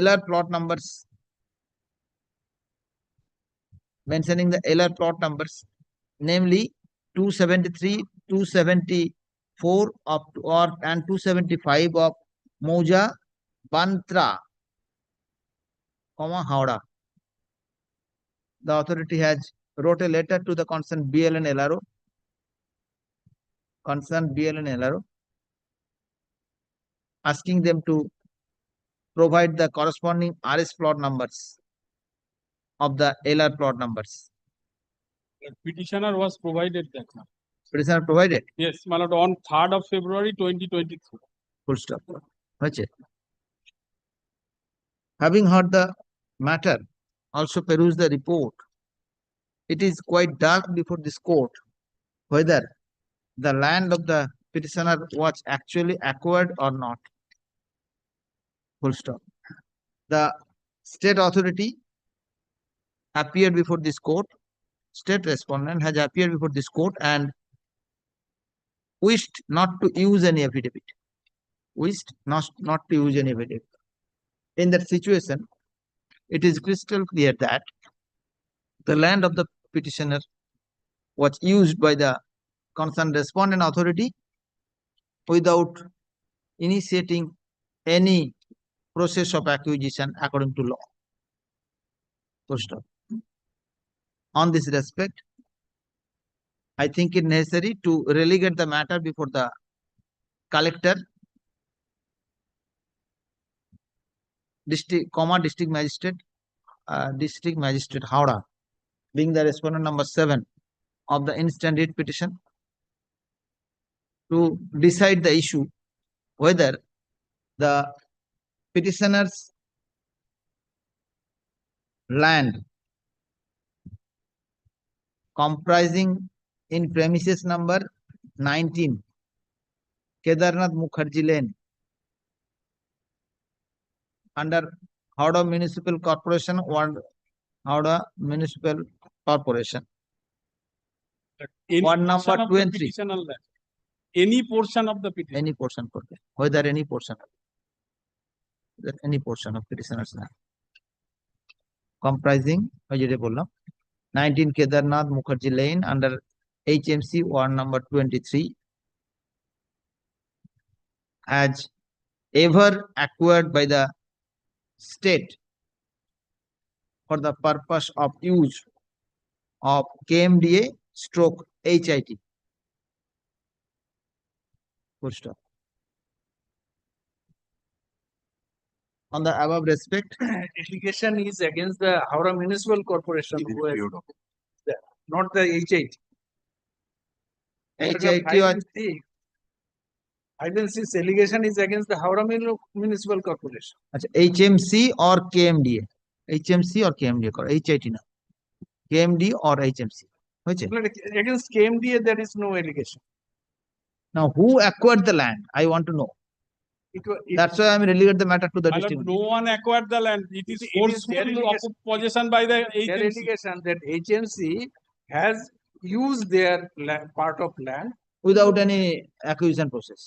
LR plot numbers, namely 273, 274 of and 275 of Mauja, Bantra, Howrah. The authority has wrote a letter to the concerned BL and LRO, asking them to provide the corresponding RS plot numbers of the LR plot numbers. The petitioner was provided that. Petitioner provided? Yes, my lord, on 3rd of February 2023. Full stop. Having heard the matter, also peruse the report. It is quite dark before this court whether the land of the petitioner was actually acquired or not. Full stop. The state authority appeared before this court. State respondent has appeared before this court and wished not to use any affidavit. In that situation, it is crystal clear that the land of the petitioner was used by the concerned respondent authority without initiating any process of acquisition according to law. Full stop. On this respect, I think it necessary to relegate the matter before the collector, district magistrate Howrah, being the respondent number 7 of the instant writ petition, to decide the issue whether the petitioner's land comprising in premises number 19 Kedarnath Mukherjee Lane under Howrah Municipal Corporation Ward number 23. Any portion of the petition. Any portion. Whether any portion. Any portion of petitioner's land comprising 19 Kedarnath Mukherjee Lane under HMC Ward number 23 as ever acquired by the state for the purpose of use of KMDA stroke HIT. Full stop. on the above respect? Allegation is against the Howrah Municipal Corporation, who has not the HIT. HIT or 5 and 6 allegation is against the Howrah Municipal Corporation. আচ্ছা, HMC or KMDA? HMC or KMDA করো, HIT না, KMD or HMC হয়েছে? But against KMDA there is no allegation. Now who acquired the land? I want to know. That's why I'm relegate the matter to the My lord, district. no one acquired the land. It is It is forceful their allegation. possession by the Their agency. allegation that HMC has used their part of land Without any acquisition process.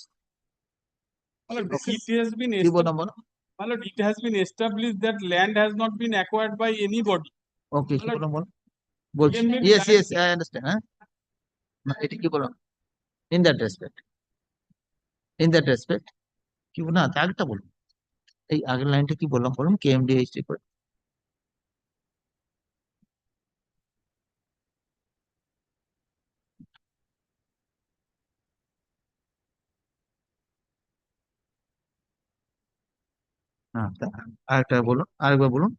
My lord, it has been কি বলো বলো? my lord, it has been established that land has not been acquired by anybody. Okay, My কি lord, বলো বলো? বলছি। KMD Yes, land- yes, I understand. হ্যাঁ? না, এটা কি বলো? In that respect. In that respect. কি না, আগেরটা বলো। এই আগের লাইনটা কি বললাম বলুন, KMD হিস্ট্রি করে। হ্যাঁ, আরেকটা বলুন, আরেকবার বলুন।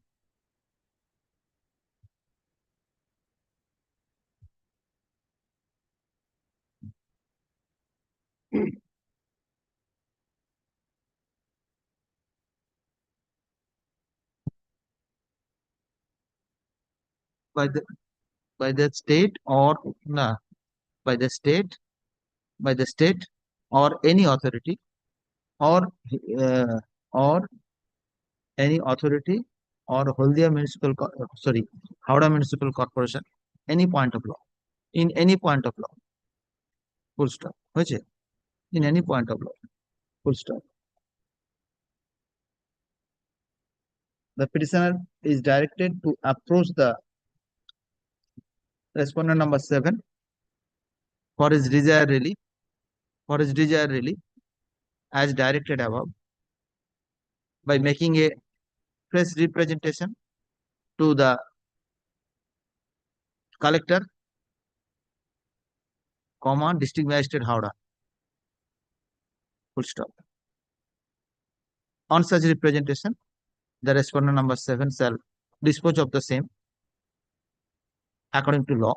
by the state or না, by the state or any authority or or any authority or Haldia municipal Howrah municipal corporation, any point of law, in any point of law, full stop হয়েছে, in any point of law, full stop. The petitioner is directed to approach the respondent number 7 for his desired relief, as directed above, by making a press representation to the collector, district magistrate Howrah, full stop. On such representation, the respondent number 7 shall dispose of the same according to law,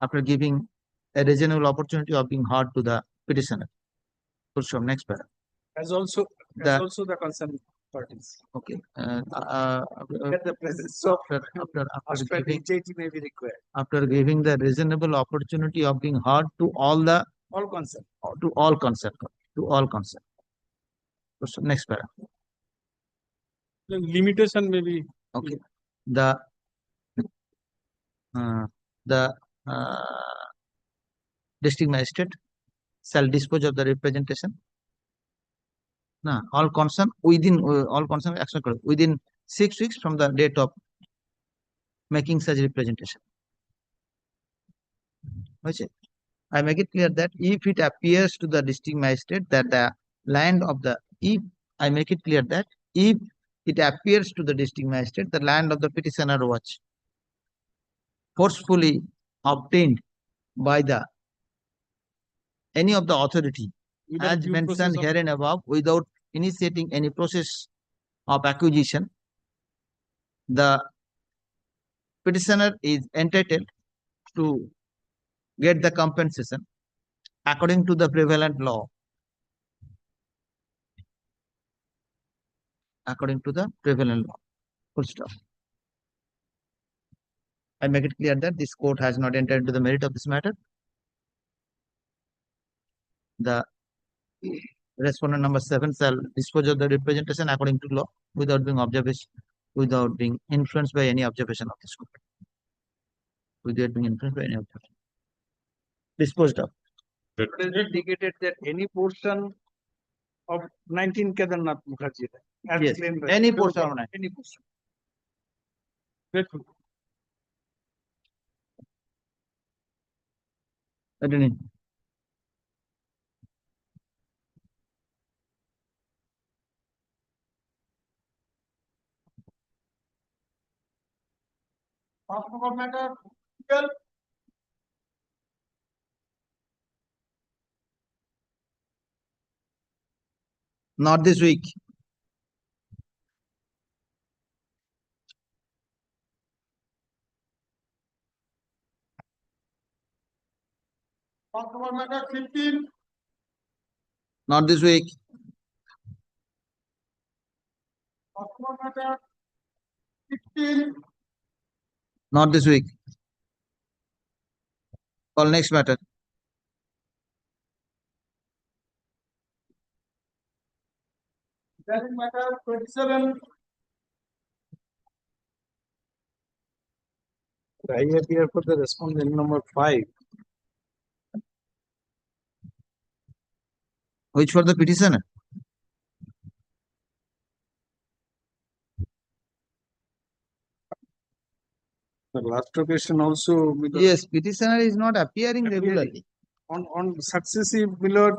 after giving a reasonable opportunity of being heard to the petitioner. Full stop. Next paragraph. as also the concerned parties. Okay. Get the presence of After giving, HIT may be required. after giving the reasonable opportunity of being heard to all concerned. To all concerned. So next paragraph. Limitation may be. Okay. The district magistrate shall dispose of the representation. No, all concerned action within 6 weeks from the date of making such representation. I make it clear that if it appears to the district magistrate that the land of the petitioner was forcefully obtained by any of the authority Without as due mentioned process of- herein above, without initiating any process of acquisition, the petitioner is entitled to get the compensation according to the prevalent law. According to the prevalent law. Full stop. I make it clear that this court has not entered into the merit of this matter. The respondent number 7 shall dispose of the representation according to law, without being influenced by any observation of this court. Without being influenced by any observation. Disposed of. It is indicated that any portion of 19 Kedarnath Mukherjee, as Yes, claimed by any portion of 19. any portion. Continue. matter. Not this week. First one matter 15. Not this week. First one matter 16. Not this week. Call next matter. Then matter 27. I appear for the respondent number 5. Which for the petitioner? The last occasion also. Yes, petitioner is not appearing regularly. On successive, Milord,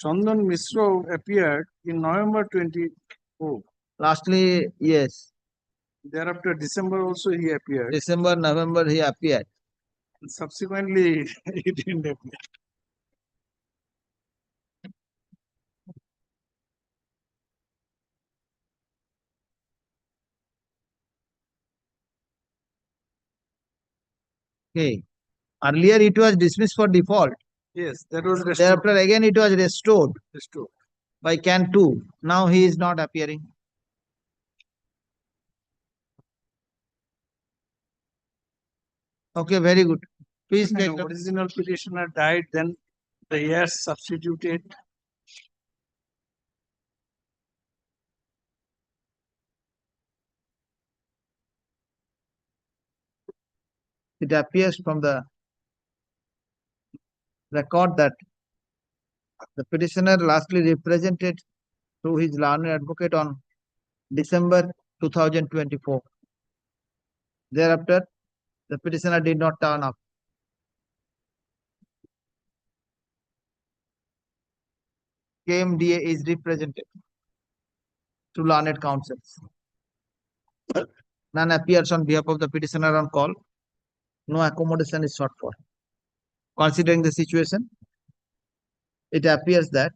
Chandan Mishra appeared in November 24. Lastly, yes. Thereafter, December also he appeared. December, November he appeared. Subsequently, he didn't appear. Okay. Earlier it was dismissed for default. Yes, that was restored. Thereafter again it was restored Restored. by Can 2. Now he is not appearing. Okay, very good. Please take The original petitioner died, then the heirs substituted. It appears from the record that the petitioner lastly represented through his learned advocate on December 2024. Thereafter, the petitioner did not turn up. KMDA is represented through learned counsels. None appears on behalf of the petitioner on call. No accommodation is sought for. Considering the situation, it appears that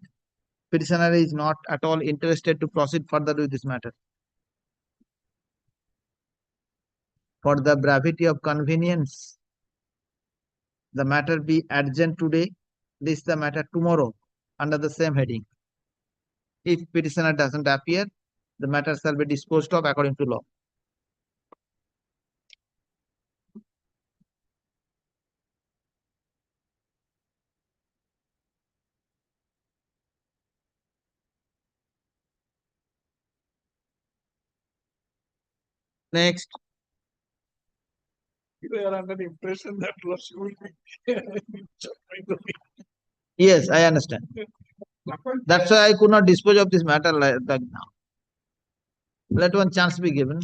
petitioner is not at all interested to proceed further with this matter. For the brevity of convenience, the matter be adjourned today, this the matter tomorrow under the same heading. If petitioner doesn't appear, the matter shall be disposed of according to law. Next. You are under the impression that Lordship will be. Yes, I understand. That's why I could not dispose of this matter like now. Let one chance be given.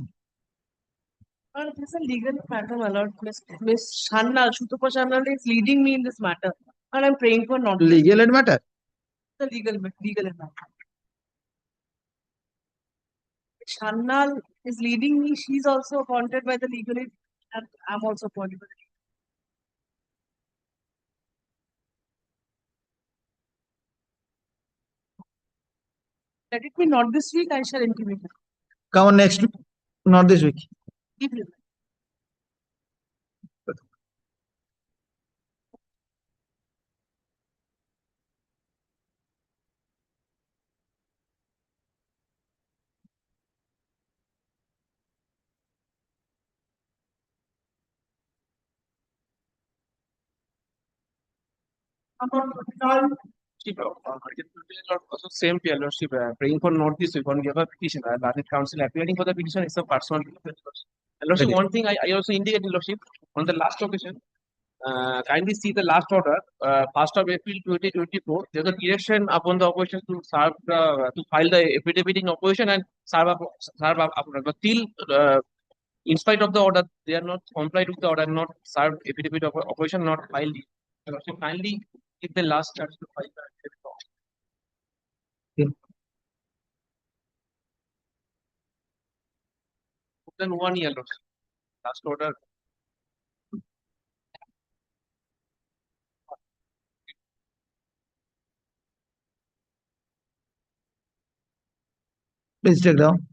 It is a legal matter, my lord. Miss Shanna, Shutupa Shanna is leading me in this matter, and I'm praying for not Legal matter. the legal matter. Shanna is leading me. She's also appointed by the legal aid, and I'm also appointed by the Let it be not this week, I shall intimate her. Come on next week, not this week. Keep it. Also same to your lordship, praying for not this week on your petition. Learned counsel appearing for the petition is a personal. Lordship, one thing I also indicated, lordship, on the last occasion, kindly see the last order, 1st of April 2024. There's a direction upon the opposition to serve to file the affidavit in opposition and serve up, but till in spite of the order, they are not complied with the order, not served affidavit of opposition, not filed. Lordship, kindly give the last chance to file the affidavit. Then 1 year, lordship. Last order. Please take down.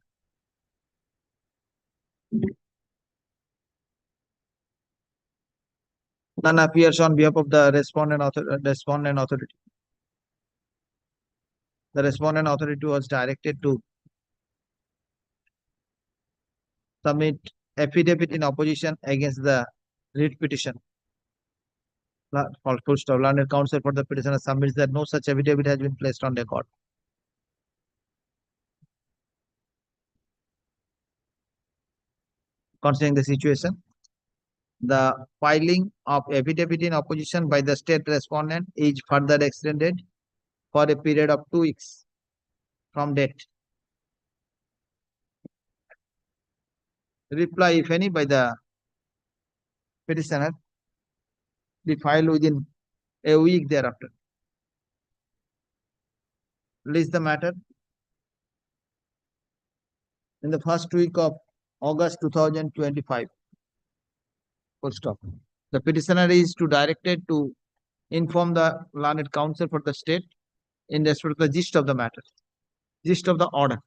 None appears on behalf of the respondent authority. The respondent authority was directed to submit affidavit in opposition against the writ petition. Full stop. Learned counsel for the petitioner submits that no such affidavit has been placed on record. Considering the situation, the filing of affidavit in opposition by the state respondent is further extended for a period of 2 weeks from date. Reply, if any, by the petitioner be filed within a week thereafter. List the matter in the first week of August 2025. Full stop. The petitioner is directed to inform the learned counsel for the state in respect to the gist of the matter, gist of the order.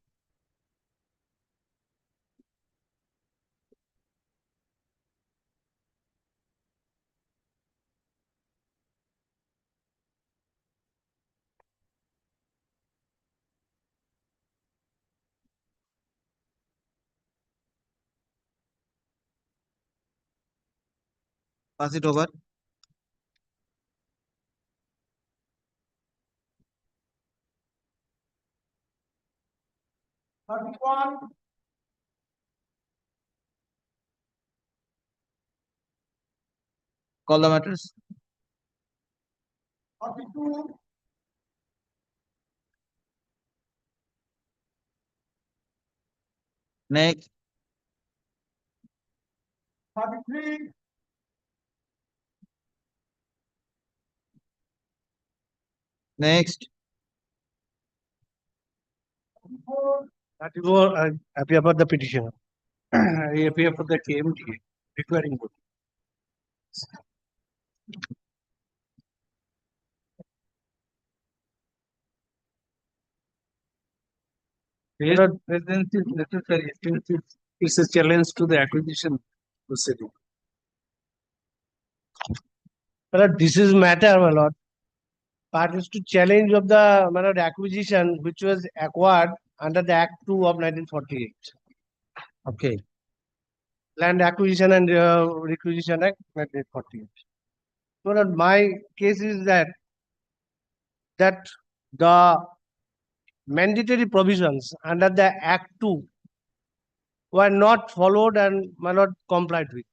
Pass it over. Call the matters. 42. Next. 43. Next. 34, I appear for the petitioner. I appear for the KMD requiring body. Presence is necessary since it's a challenge to the acquisition proceeding. But this is matter, my lord. Part is to challenge of the my lord, acquisition which was acquired under the Act 2 of 1948. Okay. Land Acquisition and Requisition Act 1948. So that my case is that the mandatory provisions under the Act 2 were not followed and were not complied with.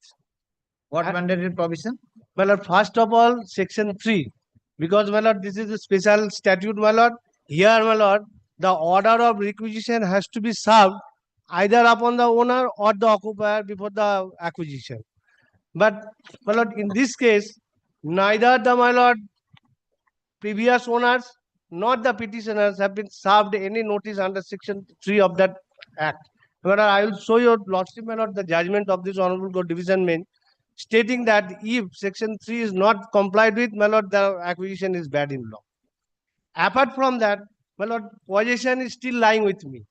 What mandatory provision? My lord, first of all, Section 3. Because, my lord, this is a special statute, my lord. Here, my lord, the order of requisition has to be served either upon the owner or the occupier before the acquisition. But, my lord, in this case, neither the, my lord, previous owners nor the petitioners have been served any notice under Section 3 of that Act. My lord, I will show your lordship, my lord, the judgment of this Honorable Court Division Bench, stating that if Section 3 is not complied with, my lord, the acquisition is bad in law. Apart from that, my lord, possession is still lying with me.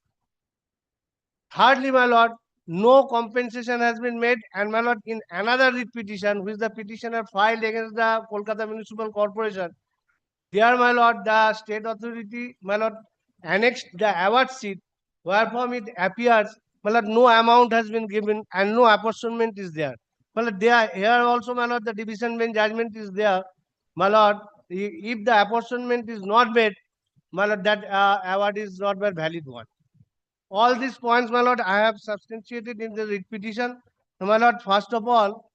Thirdly, my lord, no compensation has been made, and my lord, in another writ petition which the petitioner filed against the Calcutta Municipal Corporation, there, my lord, the state authority, my lord, annexed the award sheet, wherefrom it appears, my lord, no amount has been given and no apportionment is there. My lord, there, here also, my lord, the division bench judgment is there. My lord, if the apportionment is not made, my lord, that award is not a valid one. All these points, my lord, I have substantiated in the writ petition. My lord, first of all,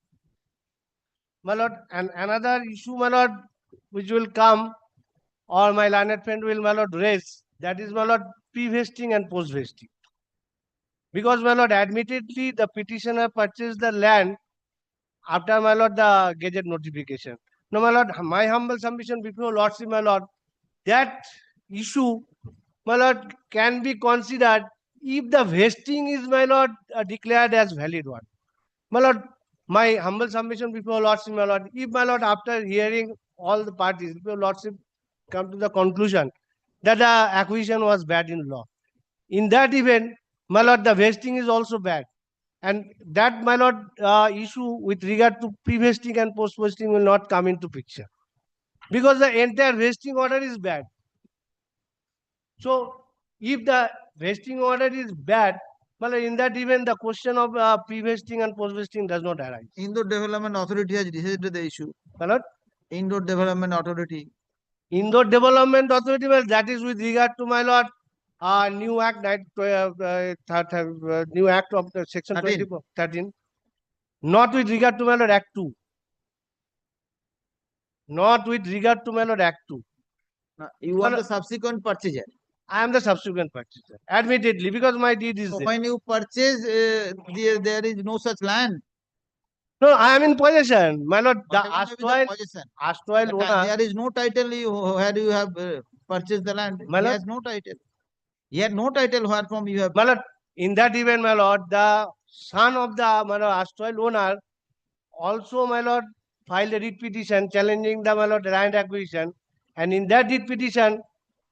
my lord, and another issue, my lord, which will come, or my learned friend will, my lord, raise, that is, my lord, pre-vesting and post-vesting. Because, my lord, admittedly, the petitioner purchased the land after, my lord, the gazette notification. No, my lord, my humble submission before lordship, my lord, that issue, my lord, can be considered if the vesting is, my lord, declared as valid one. My lord, my humble submission before lordship, my lord, if, my lord, after hearing all the parties, before lordship come to the conclusion that the acquisition was bad in law, in that event, my lord, the vesting is also bad. And that, my lord, issue with regard to pre-vesting and post-vesting will not come into picture. Because the entire vesting order is bad. So, if the vesting order is bad, well, in that event, the question of pre-vesting and post-vesting does not arise. Indoor Development Authority has decided the issue. My lord? Indoor Development Authority. Indoor Development Authority, well, that is with regard to, my lord, new act, new act of the section 13. Not with regard to, my lord, Act 2. Not with regard to, my lord, Act 2. You are the subsequent purchaser. I am the subsequent purchaser, admittedly, because my deed is So there. when you purchase, there is no such land. No, I am in possession. My lord, the Possession. erstwhile owner. There is no title where you have purchased the land. My He lord, has no title. He had no title where from you have. my lord, in that event, my lord, the son of the, my lord, erstwhile owner also, my lord, filed a writ petition challenging the, my lord, land acquisition. And in that writ petition,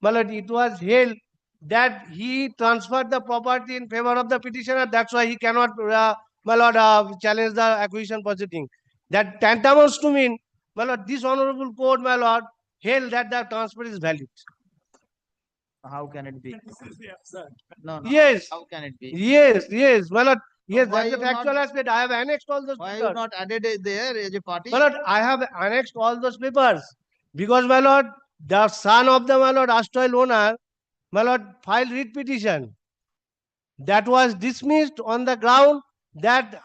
my lord, it was held that he transferred the property in favor of the petitioner. That's why he cannot, my lord, challenge the acquisition proceeding. That tantamount to mean, my lord, this honorable court, my lord, held that the transfer is valid. How can it be? No, Yes. How can it be? Yes, my lord. Yes, Why that's the you not- factual aspect. I have annexed all those Why papers. you not added it there as a party? My lord, I have annexed all those papers because, my lord, the son of the, my lord, erstwhile owner, my lord, filed writ petition that was dismissed on the ground that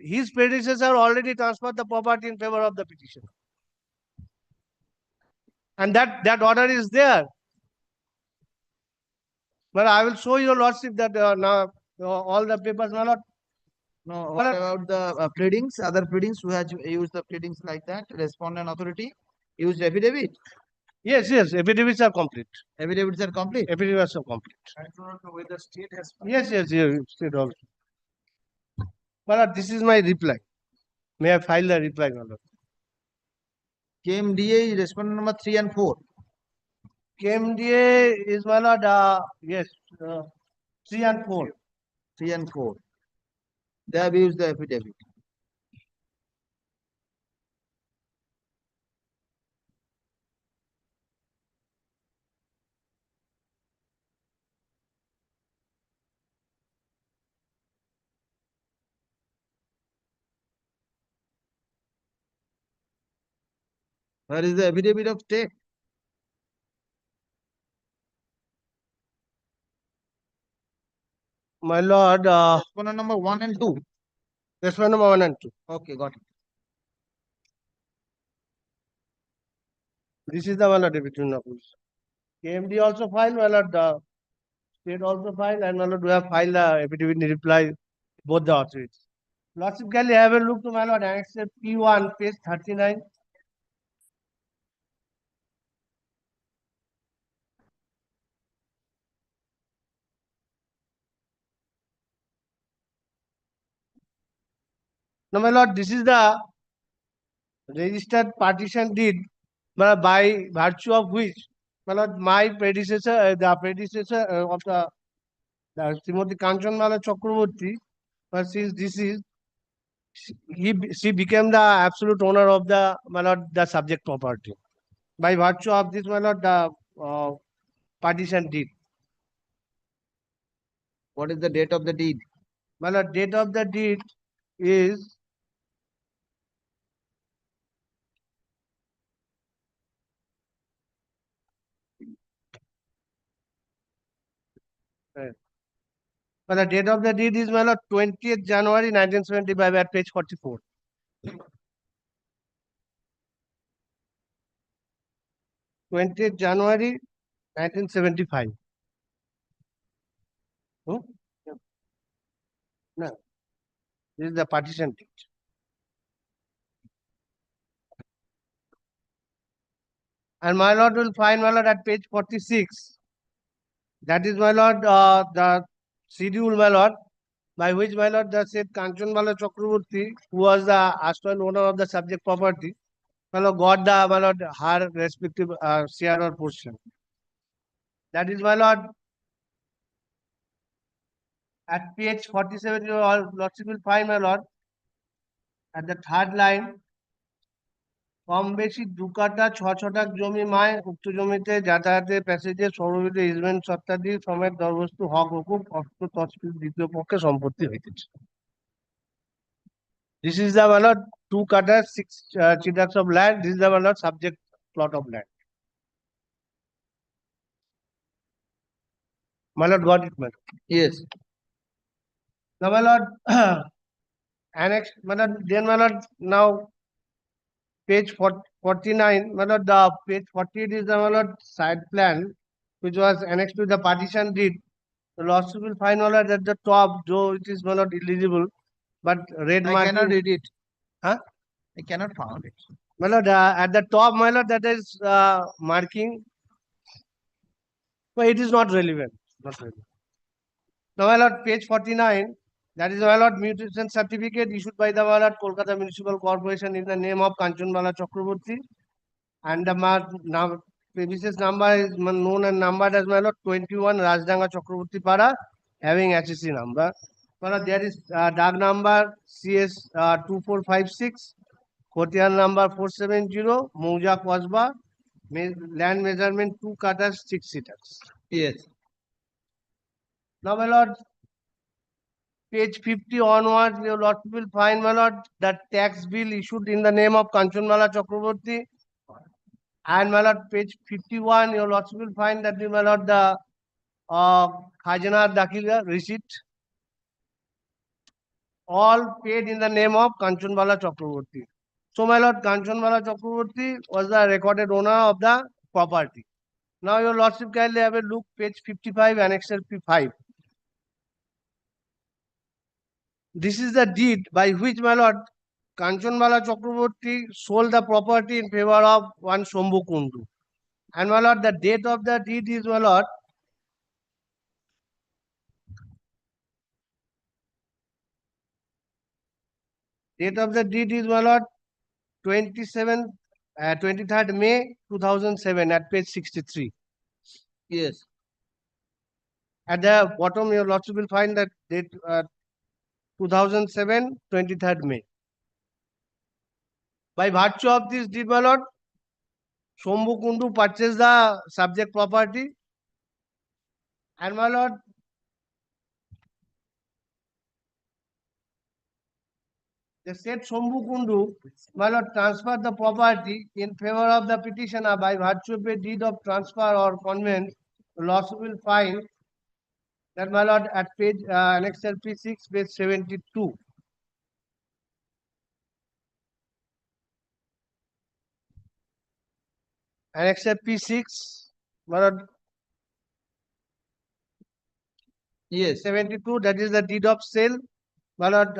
his predecessor already transferred the property in favor of the petition. And that order is there. But I will show your lordship that now all the papers, my lord. No, what about the pleadings? Other pleadings who has used the pleadings like that? Respondent authority used affidavit. Yes, affidavits are complete. Affidavits are complete. Affidavits are complete. I don't know whether state has. Yes, state also. But this is my reply. May I file the reply, my lord? KMDA is respondent number 3 and 4. KMDA is, my lord, yes, 3 and 4. 3 and 4. They have used the affidavit. Where is the affidavit of stake? My lord, respondent number 1 and 2. Respondent number 1 and 2. Okay, got it. This is the one between opposition. KMD also filed, my lord, the state also filed, and my lord, we have filed the affidavit in reply, both the authorities. Lordship, can you have a look to my lord, Annex P1, page 39. Now, my lord, this is the registered partition deed by virtue of which, my lord, my predecessor, the predecessor of the Srimati Kanchanmala Chakraborty, but since this is, she became the absolute owner of the, my lord, the subject property. By virtue of this, my lord, the partition deed. What is the date of the deed? My lord, date of the deed is but the date of the deed is, my lord, 20th January 1975 at page 44. January 1975. Hmm? No. This is the partition deed. And my lord will find, my lord, at page 46. That is, my lord, the schedule, my lord, by which, my lord, the said Kanchanmala Chakraborty, who was the erstwhile owner of the subject property, my lord, got the, my lord, her respective share or portion. That is, my lord, At page 47, your lordship will find, my lord, at the third line, কম বেশি 2 কাঠা 6 ছটাক জমি মায় উক্ত জমিতে যাতায়াতের প্যাসেজে সর্ববিধ easement সত্তাদি সমেত দরবস্তু হক হুকুম অস্ত্র তছবিল দ্বিতীয় পক্ষে সম্পত্তি হইতেছে। This is the, my lord, 2 kathas 6 chitaks of land. This is the, my lord, subject plot of land. My lord, got it, my lord? Yes. Now, my lord, annex, my lord, then, my lord, now page 49, my lord, the page 48 is the, my lord, side plan, which was annexed to the partition deed. The lordship will find, my lord, at the top, though it is, my lord, illegible, but red I marking. cannot read it. Huh? I cannot find it. My lord, at the top, my lord, that is marking, but it is not relevant. Not relevant. Now, my lord, page 49, that is, my lord, mutation certificate issued by the, my lord, Kolkata Municipal Corporation in the name of Kanchanbala Chakraborty, and the premises number is known and numbered as, my lord, 21 Rajdanga Chakraborty Para, having HSC number. My lord, there is DAG number CS 2456, Khotiar number 470, Mouja Qasba, land measurement 2 kathas 6 sitaks. Yes. Now, my lord, page 50 onwards, your lordship will find, my lord, that tax bill issued in the name of Kanchanbala Chakraborty. And, my lord, page 51, your lordship will find that, my lord, the Khajana Dakila receipt, all paid in the name of Kanchanbala Chakraborty. So, my lord, Kanchanbala Chakraborty was the recorded owner of the property. Now, your lordship kindly have a look, page 55, annexure P5. This is the deed by which, my lord, Kanchanbala Chakraborty sold the property in favor of one Shambhu Kundu. And, my lord, the date of the deed is, my lord, date of the deed is, my lord, 23rd May 2007 at page 63. Yes. At the bottom, your lordship will find that date 2007, 23rd May. By virtue of this deed, my lord, Shambhu Kundu purchased the subject property, and, my lord, the said Shambhu Kundu, my lord, transferred the property in favor of the petitioner by virtue of a deed of transfer or conveyance. The lordship will find that, my lord, at page annexure P6, page 72. Annexure P6, my lord, yes, 72, that is the deed of sale, my lord,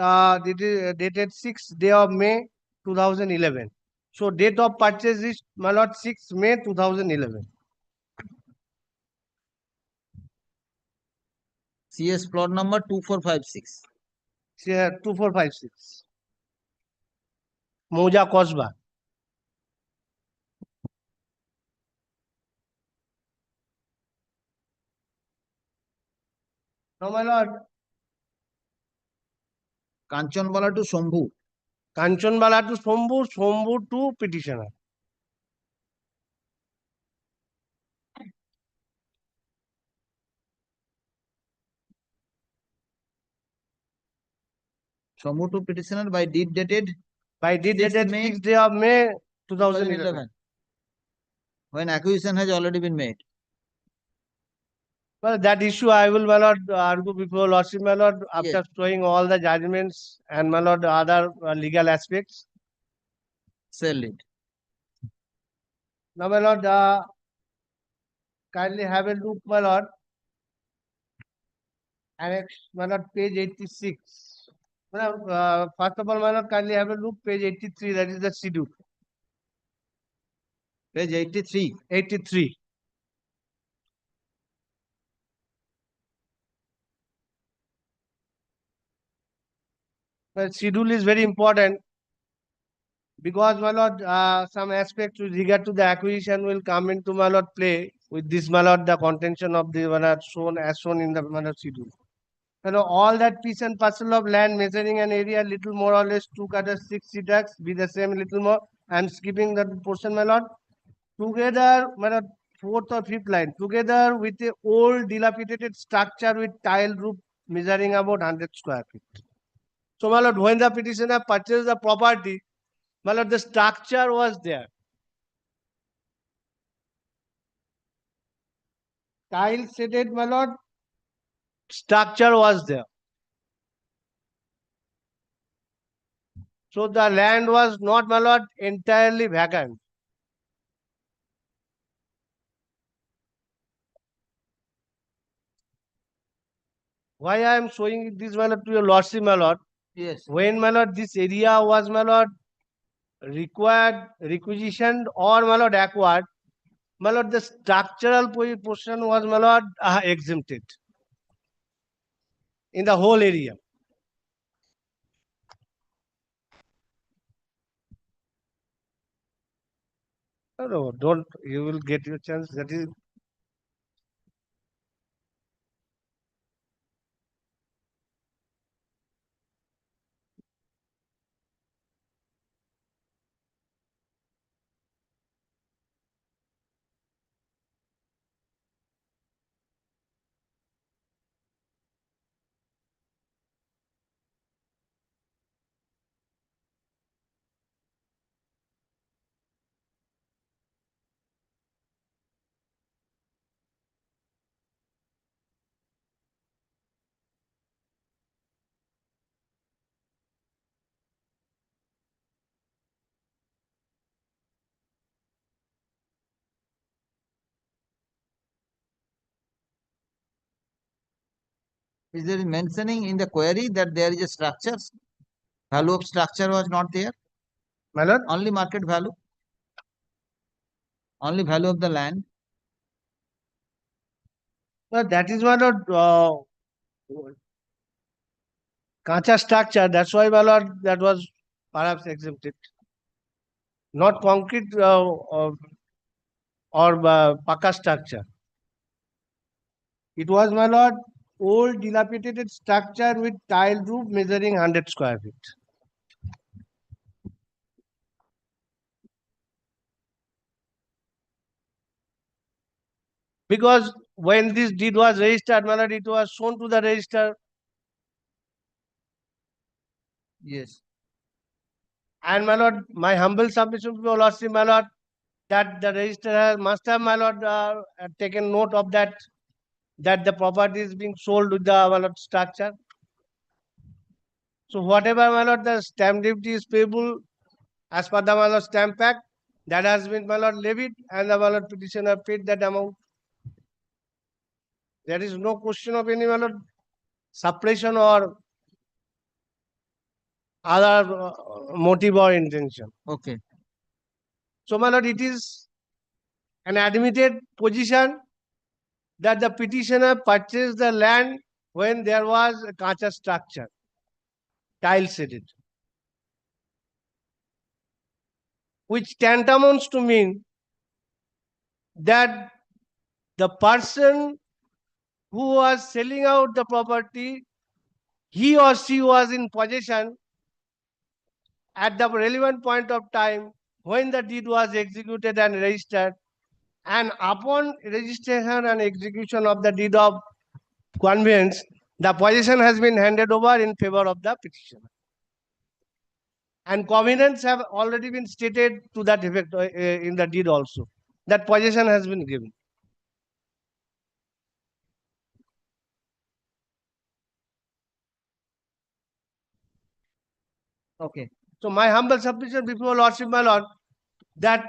dated 6th day of May 2011. So, date of purchase is, my lord, 6th May 2011. CS plot number 2456. 2456. Mouja Qasba. Now, my lord, Kanchanbala to Shambhu. Kanchanbala to Shambhu, Shambhu to petitioner. Shambhu to petitioner by deed dated? By deed dated 6th day of May 2011. When acquisition has already been made. Well, that issue I will, my lord, argue before lordship, my lord, after showing all the judgments and, my lord, other legal aspects. Sell it. Now, my lord, kindly have a look, my lord. Annex, my lord, page 86. First of all, my lord, kindly have a look, page 83, that is the schedule. Page 83. 83. Well, schedule is very important because, my lord, some aspects with regard to the acquisition will come into, my lord, play with this, my lord, the contention of the, my lord, shown as shown in the, my lord, schedule. all that piece and parcel of land measuring an area little more or less 2 cutters 6 citaks be the same little more. I'm skipping that portion, my lord. Together, my lord, fourth or fifth line, together with a old dilapidated structure with tile roof measuring about 100 square feet. So, my lord, when the petitioner purchased the property, my lord, the structure was there. Tile shaded, my lord, structure was there. So the land was not, my lord, entirely vacant. Why I am showing this, my lord, to your lordship, my lord? Yes. When, my lord, this area was, my lord, required, requisitioned, or, my lord, acquired, my lord, the structural portion was, my lord, exempted in the whole area. No, don't, you will get your chance. That is. Is there mentioning in the query that there is a structure? Value of structure was not there? My lord? Only market value? Only value of the land? Well, that is my lord, Kacha structure. That's why, my lord, that was perhaps exempted. Not concrete or Paka structure. It was, my lord, old dilapidated structure with tile roof measuring 100 square feet. Because when this deed was registered, my lord, it was shown to the register. Yes. And, my lord, my humble submission to your lordship, my lord, that the register must have, my lord, taken note of that the property is being sold with the, my lord, structure. So whatever, my lord, the stamp duty is payable as per the, my lord, stamp act, that has been, my lord, levied, and the, my lord, petitioner paid that amount. There is no question of any, my lord, suppression or other motive or intention. Okay. So, my lord, it is an admitted position that the petitioner purchased the land when there was a kacha structure, tile shaded, which tantamounts to mean that the person who was selling out the property, he or she was in possession at the relevant point of time when the deed was executed and registered, and upon registration and execution of the deed of conveyance, the possession has been handed over in favor of the petitioner. And covenants have already been stated to that effect in the deed also. That possession has been given. Okay. So my humble submission before Lordship, my Lord, that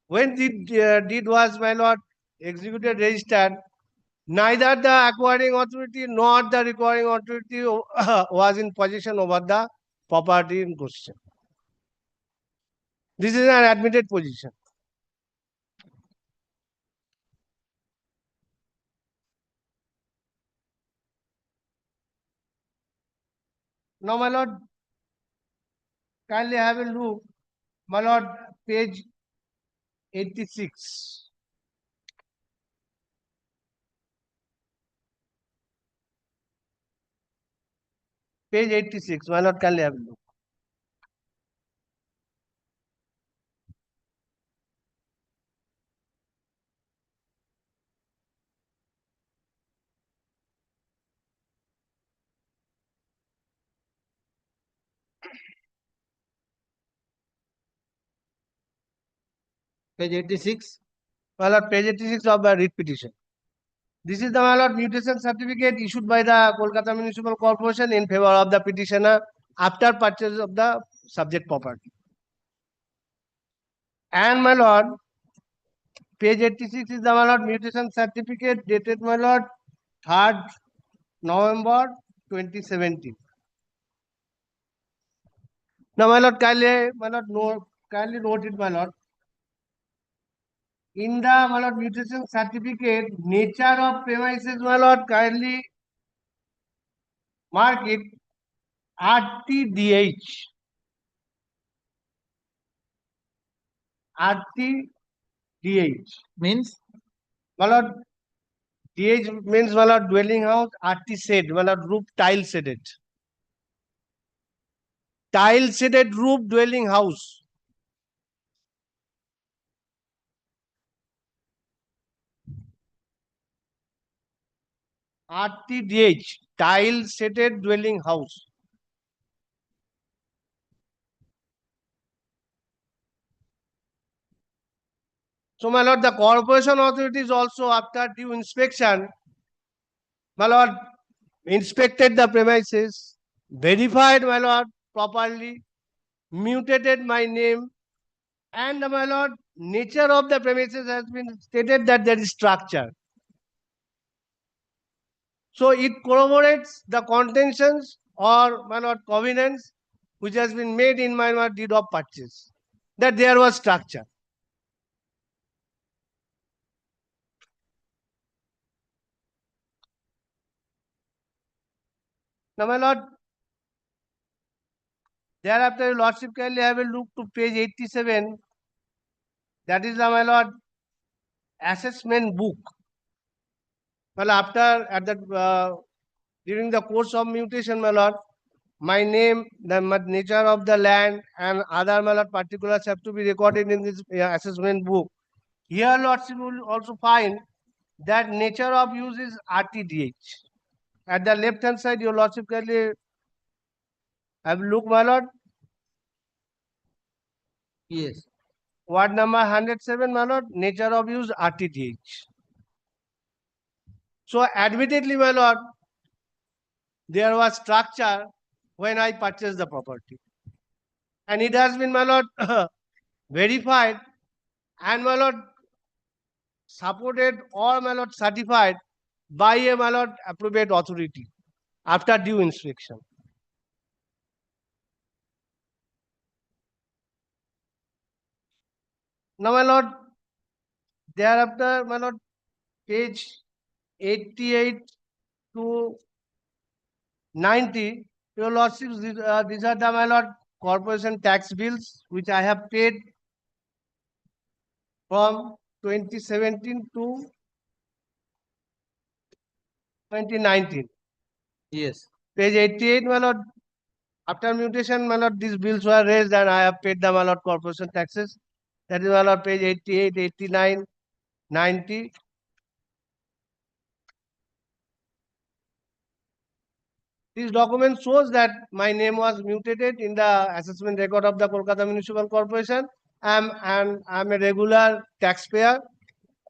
when the deed was, my Lord, executed, registered, neither the acquiring authority nor the requiring authority was in possession over the property in question. This is an admitted position. Now, my Lord, kindly have a look, my Lord, page 86. Page 86, my lord, kindly have a look. Page 86. My lord, page 86 of the writ petition. This is the, my lord, mutation certificate issued by the Kolkata Municipal Corporation in favor of the petitioner after purchase of the subject property. And my lord, page 86 is the, my lord, mutation certificate dated, my lord, 3rd November 2017. Now, my lord, kindly note it, my lord. In the, my lord, mutation certificate, nature of premises, my lord, kindly mark it RTDH. RTDH means, my lord, DH means, my lord, dwelling house. RT shed, my lord, roof tile shedded. Tile shedded roof dwelling house. RTDH, tile shedded dwelling house. So, my lord, the corporation authorities also, after due inspection, my lord, inspected the premises, verified, my lord, properly, mutated my name, and, my lord, nature of the premises has been stated that there is structure. So it corroborates the contentions or, my lord, covenants which has been made in my lord, deed of purchase, that there was structure. Now, my lord, thereafter, your lordship kindly have a look to page 87. That is the, my lord, assessment book. Well, after at the during the course of mutation, my lord, my name, the nature of the land, and other, my lord, particulars have to be recorded in this assessment book. Here, lordship will also find that nature of use is RTDH. At the left hand side, your lordship kindly have a look, my lord. Yes. Word number 107, my lord, nature of use RTDH. So, admittedly, my lord, there was structure when I purchased the property. And it has been, my lord, verified and, my lord, supported or, my lord, certified by a, my lord, appropriate authority after due inspection. Now, my lord, thereafter, my lord, page 88 to 90, your lordships, these are the, my lord, corporation tax bills which I have paid from 2017 to 2019. Yes. Page 88, my lord, after mutation, my lord, these bills were raised and I have paid the, my lord, corporation taxes. That is, my lord, page 88, 89, 90. This document shows that my name was mutated in the assessment record of the Kolkata Municipal Corporation, and I'm a regular taxpayer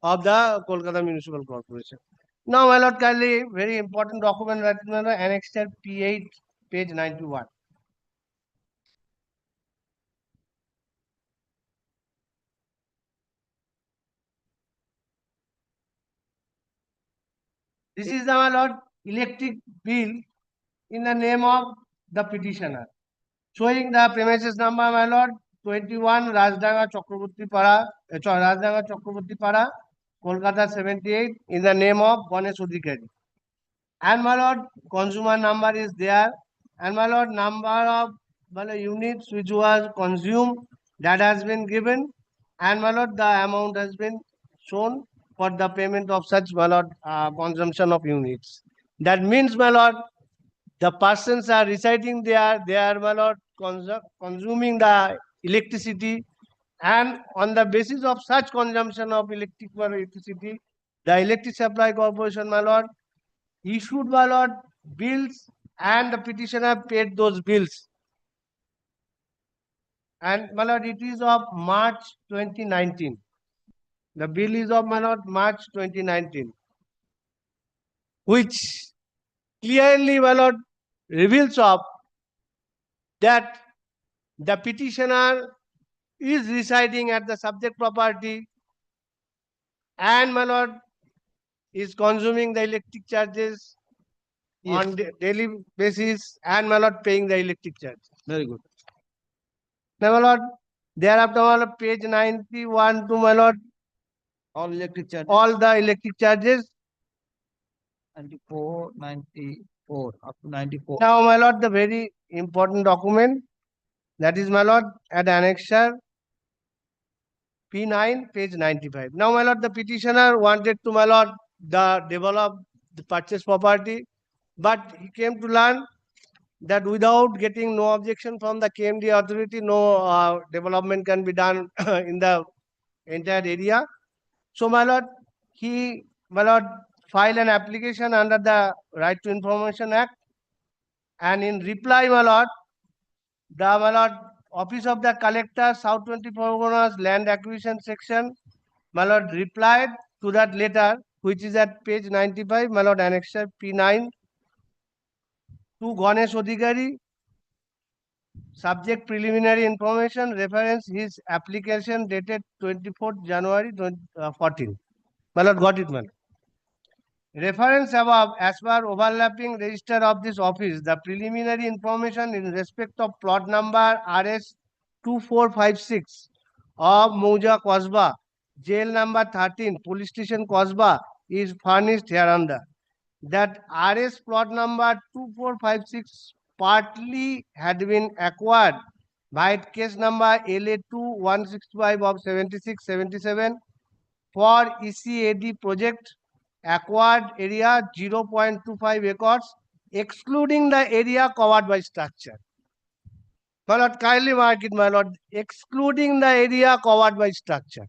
of the Kolkata Municipal Corporation. Now, my lord, kindly, very important document, that is, Annex P8, page 91. This is the, my lord, electric bill in the name of the petitioner, showing the premises number, my lord, 21 Rajdanga Chakraborty Para, Kolkata 78, in the name of Ganesh Adhikari. And, my lord, consumer number is there, and, my lord, number of, my lord, units which was consumed, that has been given, and, my lord, the amount has been shown for the payment of such, my lord, consumption of units. That means, my lord, the persons are residing there, they are, my lord, consuming the electricity, and on the basis of such consumption of electricity, the Electric Supply Corporation, my lord, issued, my lord, bills, and the petitioner paid those bills. And, my lord, it is of March 2019. The bill is of, my lord, March 2019, which clearly, my lord, reveals of that the petitioner is residing at the subject property and, my lord, is consuming the electric charges on daily basis and, my lord, paying the electric charge. Very good. Now, my lord, thereafter, my lord, page 91 to, my lord, All electric charges. all the electric charges. 94, 94, up to 94. Now, my lord, the very important document, that is, my lord, at annexure P9, page 95. Now, my lord, the petitioner wanted to, my lord, develop the purchase property, but he came to learn that without getting no objection from the KMD authority, no development can be done in the entire area. So, my lord, he, my lord, filed an application under the Right to Information Act, and in reply, my lord, my lord, Office of the Collector, South 24 Gonas Land Acquisition Section, my lord, replied to that letter, which is at page 95, my lord, annexure P9, to Ganesh Odhikari, subject preliminary information, reference his application dated 24th January 2014. My lord, got it, my lord. Reference above, as per overlapping register of this office, the preliminary information in respect of plot number RS 2456 of Mauja Qasba, jail number 13, police station Qasba, is furnished hereunder. That RS plot number 2456 partly had been acquired by case number LA2 165 of 76-77 for ECAD project, acquired area 0.25 acres, excluding the area covered by structure. My lord, kindly mark it, my lord, excluding the area covered by structure.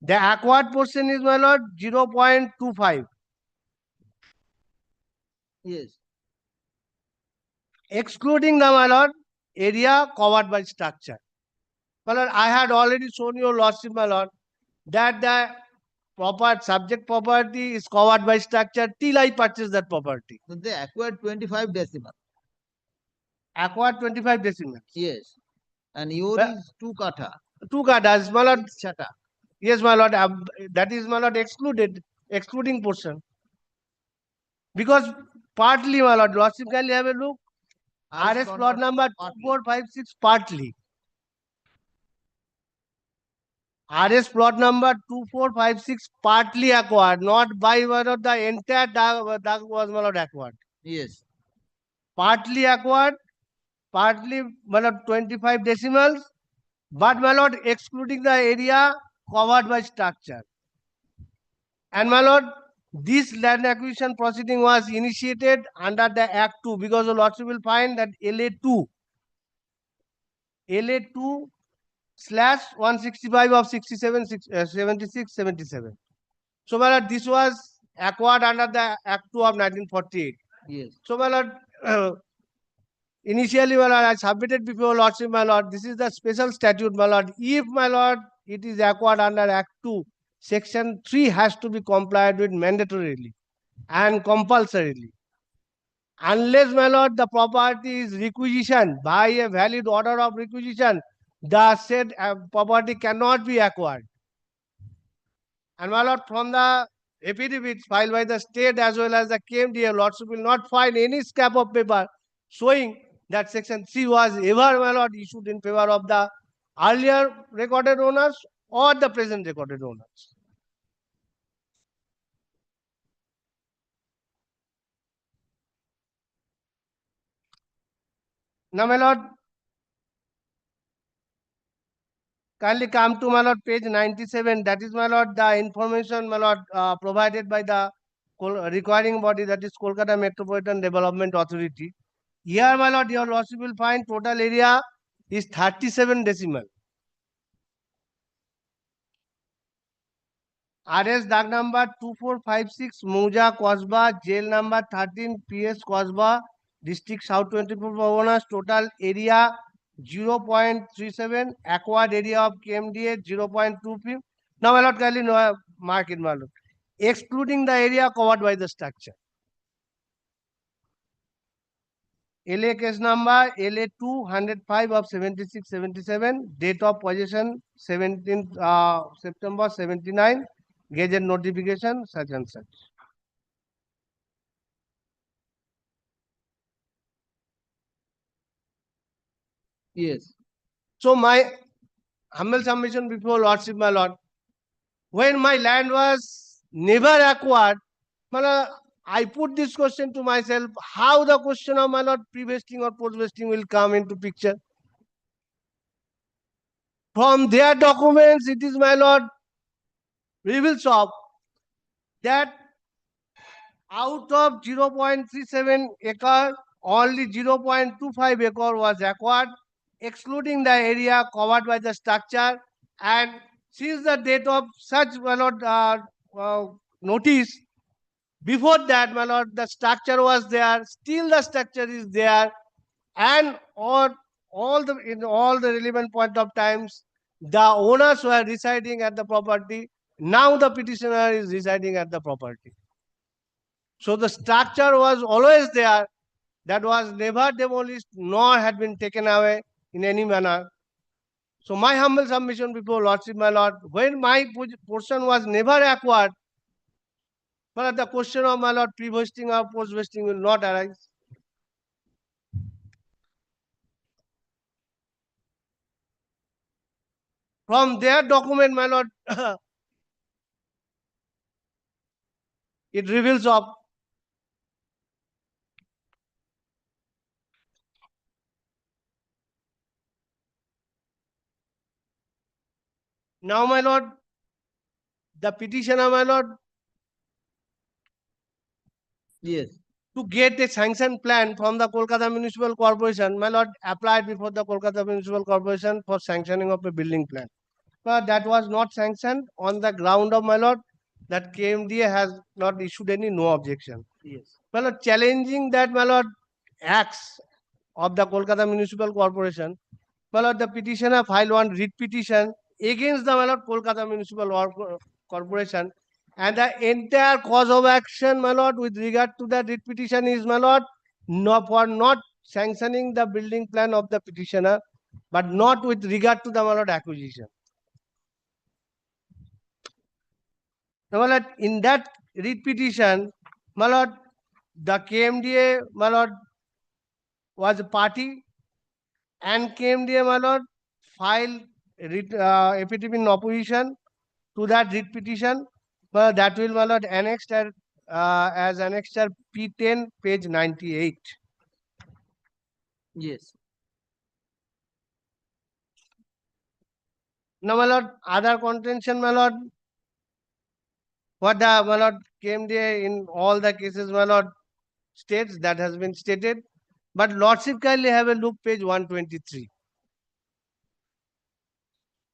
The acquired portion is, my lord, 0.25. Yes. Excluding the, my lord, area covered by structure. My lord, I had already shown your lordship, my lord, that the subject property is covered by structure till I purchase that property. So they acquired 25 decimal. Acquired 25 decimals. Yes. And your is 2 kata. 2 katas, my lord. Chata. Yes, my lord. That is, my lord, excluding portion. Because partly, my lord, lordship, can you have a look? RS plot number 2456 partly. RS plot number 2456 partly acquired, not by, my lord, the entire Dag was, my lord, acquired. Yes. Partly acquired, partly, my lord, 25 decimals, but, my lord, excluding the area covered by structure. And, my lord, this land acquisition proceeding was initiated under the Act 2, because the lordship will find that LA2 / 165 of 76-77. So, my lord, this was acquired under the Act 2 of 1948. Yes. So, my lord, initially, my lord, I submitted before lordship, my lord, this is the special statute, my lord. If, my lord, it is acquired under Act 2, Section 3 has to be complied with mandatorily and compulsorily. Unless, my lord, the property is requisitioned by a valid order of requisition, the said property cannot be acquired. And, my lord, from the affidavits filed by the state as well as the KMDA, lordship will not find any scrap of paper showing that Section 3 was ever, my lord, issued in favor of the earlier recorded owners or the present recorded owners. Now, my lord, kindly come to, my lord, page 97. That is, my lord, the information, my lord, provided by the requiring body, that is Kolkata Metropolitan Development Authority. Here, my lord, your lordship will find total area is 37 decimal. RS Dag number 2456, Mouja Qasba, jail number 13, PS Qasba, district South 24 Purganas, total area 0.37, acquired area of KMDA 0.25. Now, my lord, kindly mark it, my lord. Excluding the area covered by the structure. LA case number LA 205 of 76-77, date of possession 17th September 79, Gazette notification such and such. Yes. So my humble submission before lordship, my lord, when my land was never acquired, my lord, I put this question to myself, how the question of, my lord, pre-vesting or post-vesting will come into picture. From their documents, it is, my lord, reveals of that out of 0.37 acre, only 0.25 acre was acquired, excluding the area covered by the structure. And since the date of such, my lord, notice, before that, my lord, the structure was there, still the structure is there, and in all the relevant point of times, the owners were residing at the property. Now the petitioner is residing at the property. So the structure was always there, that was never demolished nor had been taken away in any manner. So my humble submission before lordship, my lord, when my portion was never acquired, but the question of, my lord, pre-vesting or post-vesting will not arise. From their document, my lord, it reveals of now, my lord, the petitioner, my lord, yes, to get a sanction plan from the Kolkata Municipal Corporation, my lord, applied before the Kolkata Municipal Corporation for sanctioning of a building plan. But that was not sanctioned on the ground of, my lord, that KMDA has not issued any no objection. Yes. My lord, challenging that, my lord, acts of the Kolkata Municipal Corporation, my lord, the petitioner filed one writ petition against the, my lord, Kolkata Municipal Corporation, and the entire cause of action, my lord, with regard to the writ petition is, my lord, for not sanctioning the building plan of the petitioner, but not with regard to the, my lord, acquisition. Now, my lord, in that writ petition, my lord, the KMDA, my lord, was a party, and KMDA, my lord, filed affidavit in opposition to that writ petition. Well, that will, my lord, annexed as annexure P10, page 98. Yes. Now, my lord, other contention, my lord, what the, my lord, KMDA in all the cases, my lord, states, that has been stated. But lordship kindly have a look, page 123.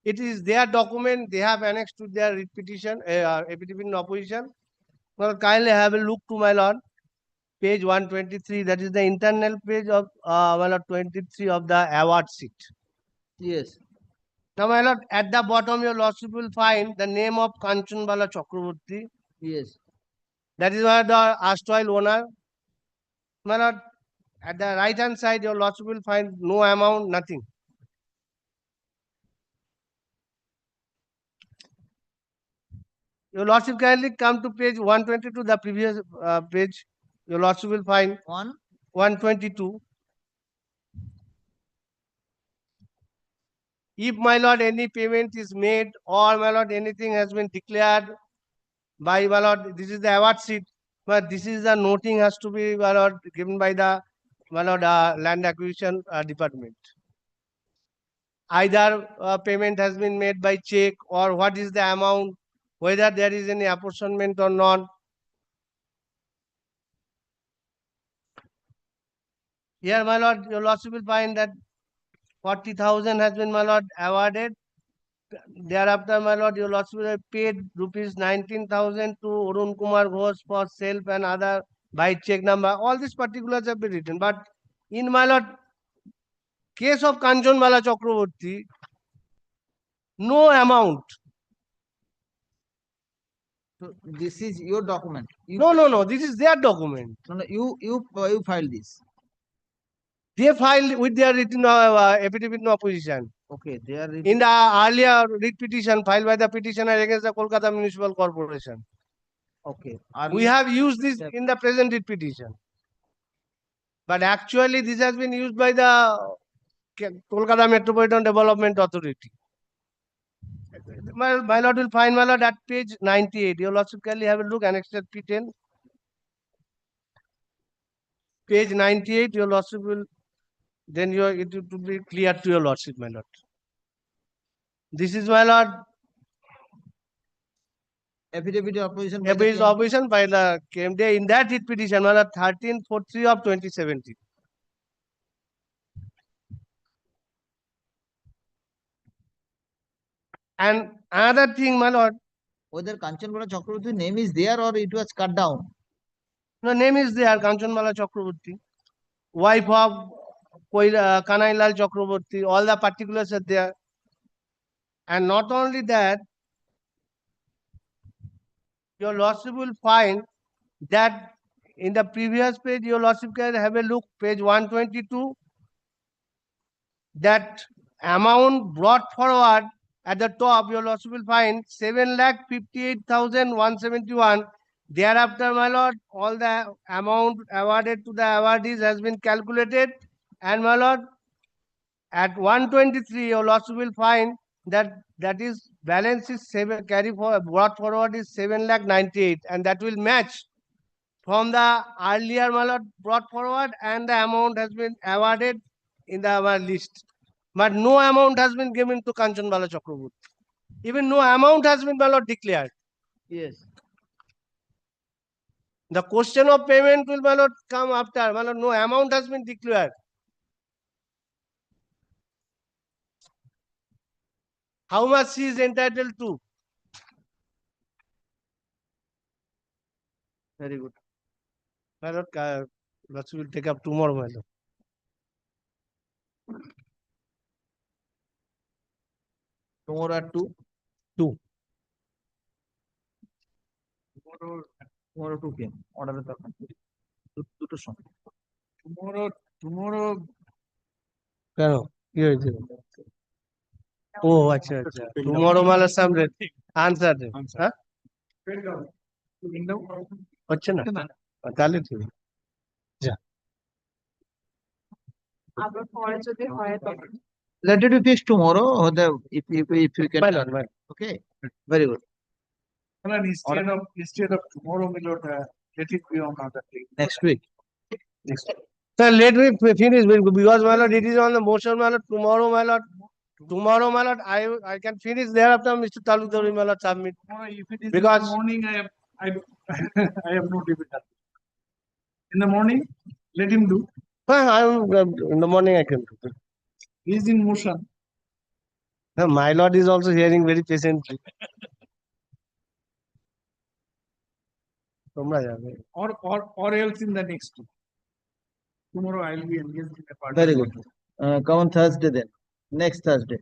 It is their document, they have annexed to their writ petition, affidavit in opposition. Well, kindly have a look to, my lord, page 123. That is the internal page of, my lord, 23 of the award sheet. Yes. Now, my lord, at the bottom, your lordship will find the name of Kanchanbala Chakraborty. Yes. That is why the erstwhile owner. My lord, at the right hand side, your lordship will find no amount, nothing. Your lordship kindly come to page 122, the previous page. Your lordship will find 122. If, my lord, any payment is made, or, my lord, anything has been declared by, my lord, this is the award sheet, but this is the noting has to be, my lord, given by the, my lord, land acquisition department. either payment has been made by check or what is the amount, whether there is any apportionment or not. Here, my lord, your lordship will find that 40,000 has been, my lord, awarded. Thereafter, my lord, your lordship will have paid rupees 19,000 to Arun Kumar Ghosh for self and other by check number. All these particulars have been written. But in, my lord, case of Kanchanmala Chakraborty, no amount. So this is your document. No. This is their document. No, you filed this. They filed with their written affidavit in opposition. Okay, they are In the earlier writ petition filed by the petitioner against the Kolkata Municipal Corporation. okay. We have used this in the present writ petition. But actually, this has been used by the Kolkata Metropolitan Development Authority. My lord will find, my lord, at page 98. Your lordship kindly have a look, annexed P10. Page 98, your lordship will, then it will be clear to your lordship, my lord. This is, my lord, affidavit of opposition. Affidavit of opposition by the KMD in that writ petition, my lord, 1343 of 2017. And another thing, my lord, whether Kanchanmala Chakraborty name is there or it was cut down. No, name is there, Kanchanmala Chakraborty. Wife of Kanailal Chakraborty, all the particulars are there. And not only that, your lordship will find that in the previous page, your lordship can have a look, page 122, that amount brought forward at the top, your lordship will find 7,58,171. Thereafter, my lord, all the amount awarded to the awardees has been calculated. And my lord, at 123, your lordship will find that is balance is brought forward is 7,98,000, and that will match from the earlier, my lord, brought forward, and the amount has been awarded in the our list. But no amount has been given to Kanchanmala Chakraborty. Even no amount has been, my lord, declared. Yes. The question of payment will, my lord, come after. My lord, no amount has been declared. How much she is entitled to? Very good. My lord, that will take up tomorrow, my lord. Tomorrow at 2? 2. Tomorrow 2 p.m. Order the Tomorrow. কেন কি হয়েছে ও আচ্ছা আচ্ছা tomorrow মালা সামনে answer হ্যাঁ হচ্ছে না তাহলে ঠিক যা আবার পরে যদি হয় তখন let it be fixed tomorrow or if you can. Okay, very good. Instead of tomorrow, my lord, let it be on other day. Next week. Sir, let me finish because, my lord, it is on the motion, my lord. Tomorrow, my lord, I can finish thereafter. Mr. Talukdar, my lord, submit. If it is Because in the morning, I have no difficulty. In the morning, let him do. In the morning I can do. He is in motion. No, my lord is also hearing very patiently. Or else in the next week. Tomorrow I will be engaged in a part. Very good. Come on Thursday then. Next Thursday.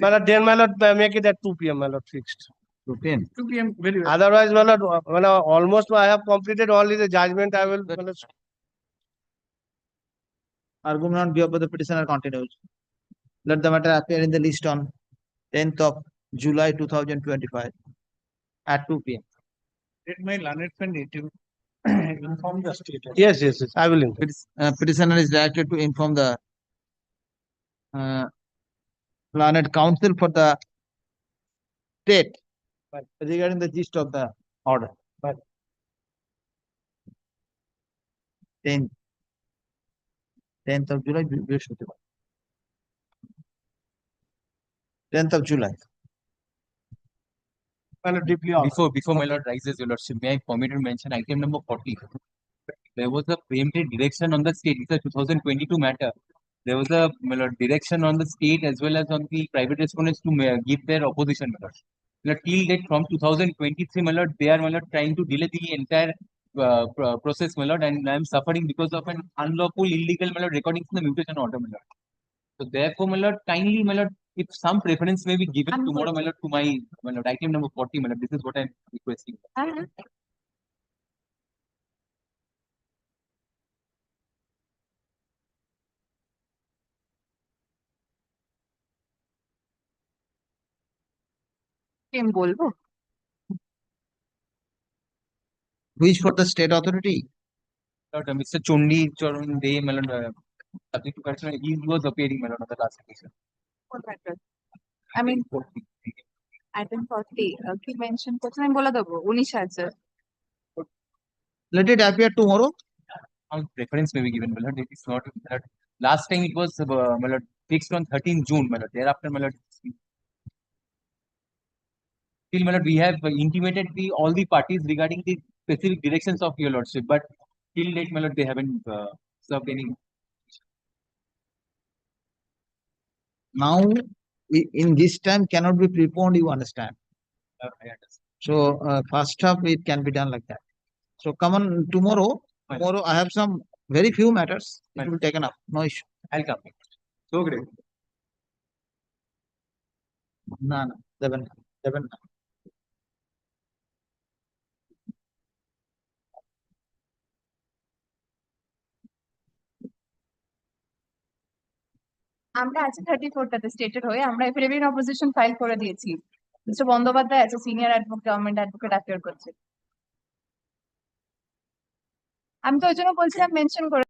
My lord, then, my lord, make it at 2 p.m. my lord, fixed. 2 p.m. 2 p.m. Very well. Otherwise, my lord, when almost I have completed only the judgment, I will. Argument on behalf of the petitioner continues. Let the matter appear in the list on 10th of July 2025 at 2 p.m. Let my learned friend inform the state. Yes, I will inform. Petitioner is directed to inform the learned counsel for the state regarding the gist of the order. 10th of July, Brihaspatibar. 10th of July. Before my lord rises, your lordship, may I permit to mention item number 40. There was a preempted direction on the state. It's a 2022 matter. There was a my lord, direction on the state as well as on the private respondents to give their opposition, my lord. My lord, till date from 2023, my lord, they are my lord trying to delay the entire process, my lord, and I am suffering because of an unlawful, illegal, my lord, recordings in the mutation order, my lord. So therefore, my lord, kindly, my lord, if some preference may be given tomorrow, my lord, to my lord, item number 40, my lord, this is what I am requesting. Which for the state authority? Lord, Mr. Chondi Charan Dey, my lord, subject to correction, he was appearing, my lord, on the last occasion. What matter? I mean, item 40, কি mention করছেন আমি বলে দেবো 19 আছে। Let it appear tomorrow. Preference may be given, my lord. It is not, my lord. Last time it was, my lord, fixed on 13 June, my lord. Thereafter, my lord, still, my lord, we have intimated all the parties regarding the specific directions of your lordship, but till date, my lord, they haven't served any. Now, in this time cannot be preponed, you understand. I understand. So first half it can be done like that. So come on tomorrow. Tomorrow I have some very few matters. It will be taken up. No issue. I'll come. So great. No, no. Seven. আমরা আজ 34টাতে stated হয়ে আমরা affidavit opposition file করে দিয়েছি। Mister Bandyopadhyay আছে senior advocate government advocate appear করছে। আমি তো ওই জন্য বলছিলাম মেনশন করে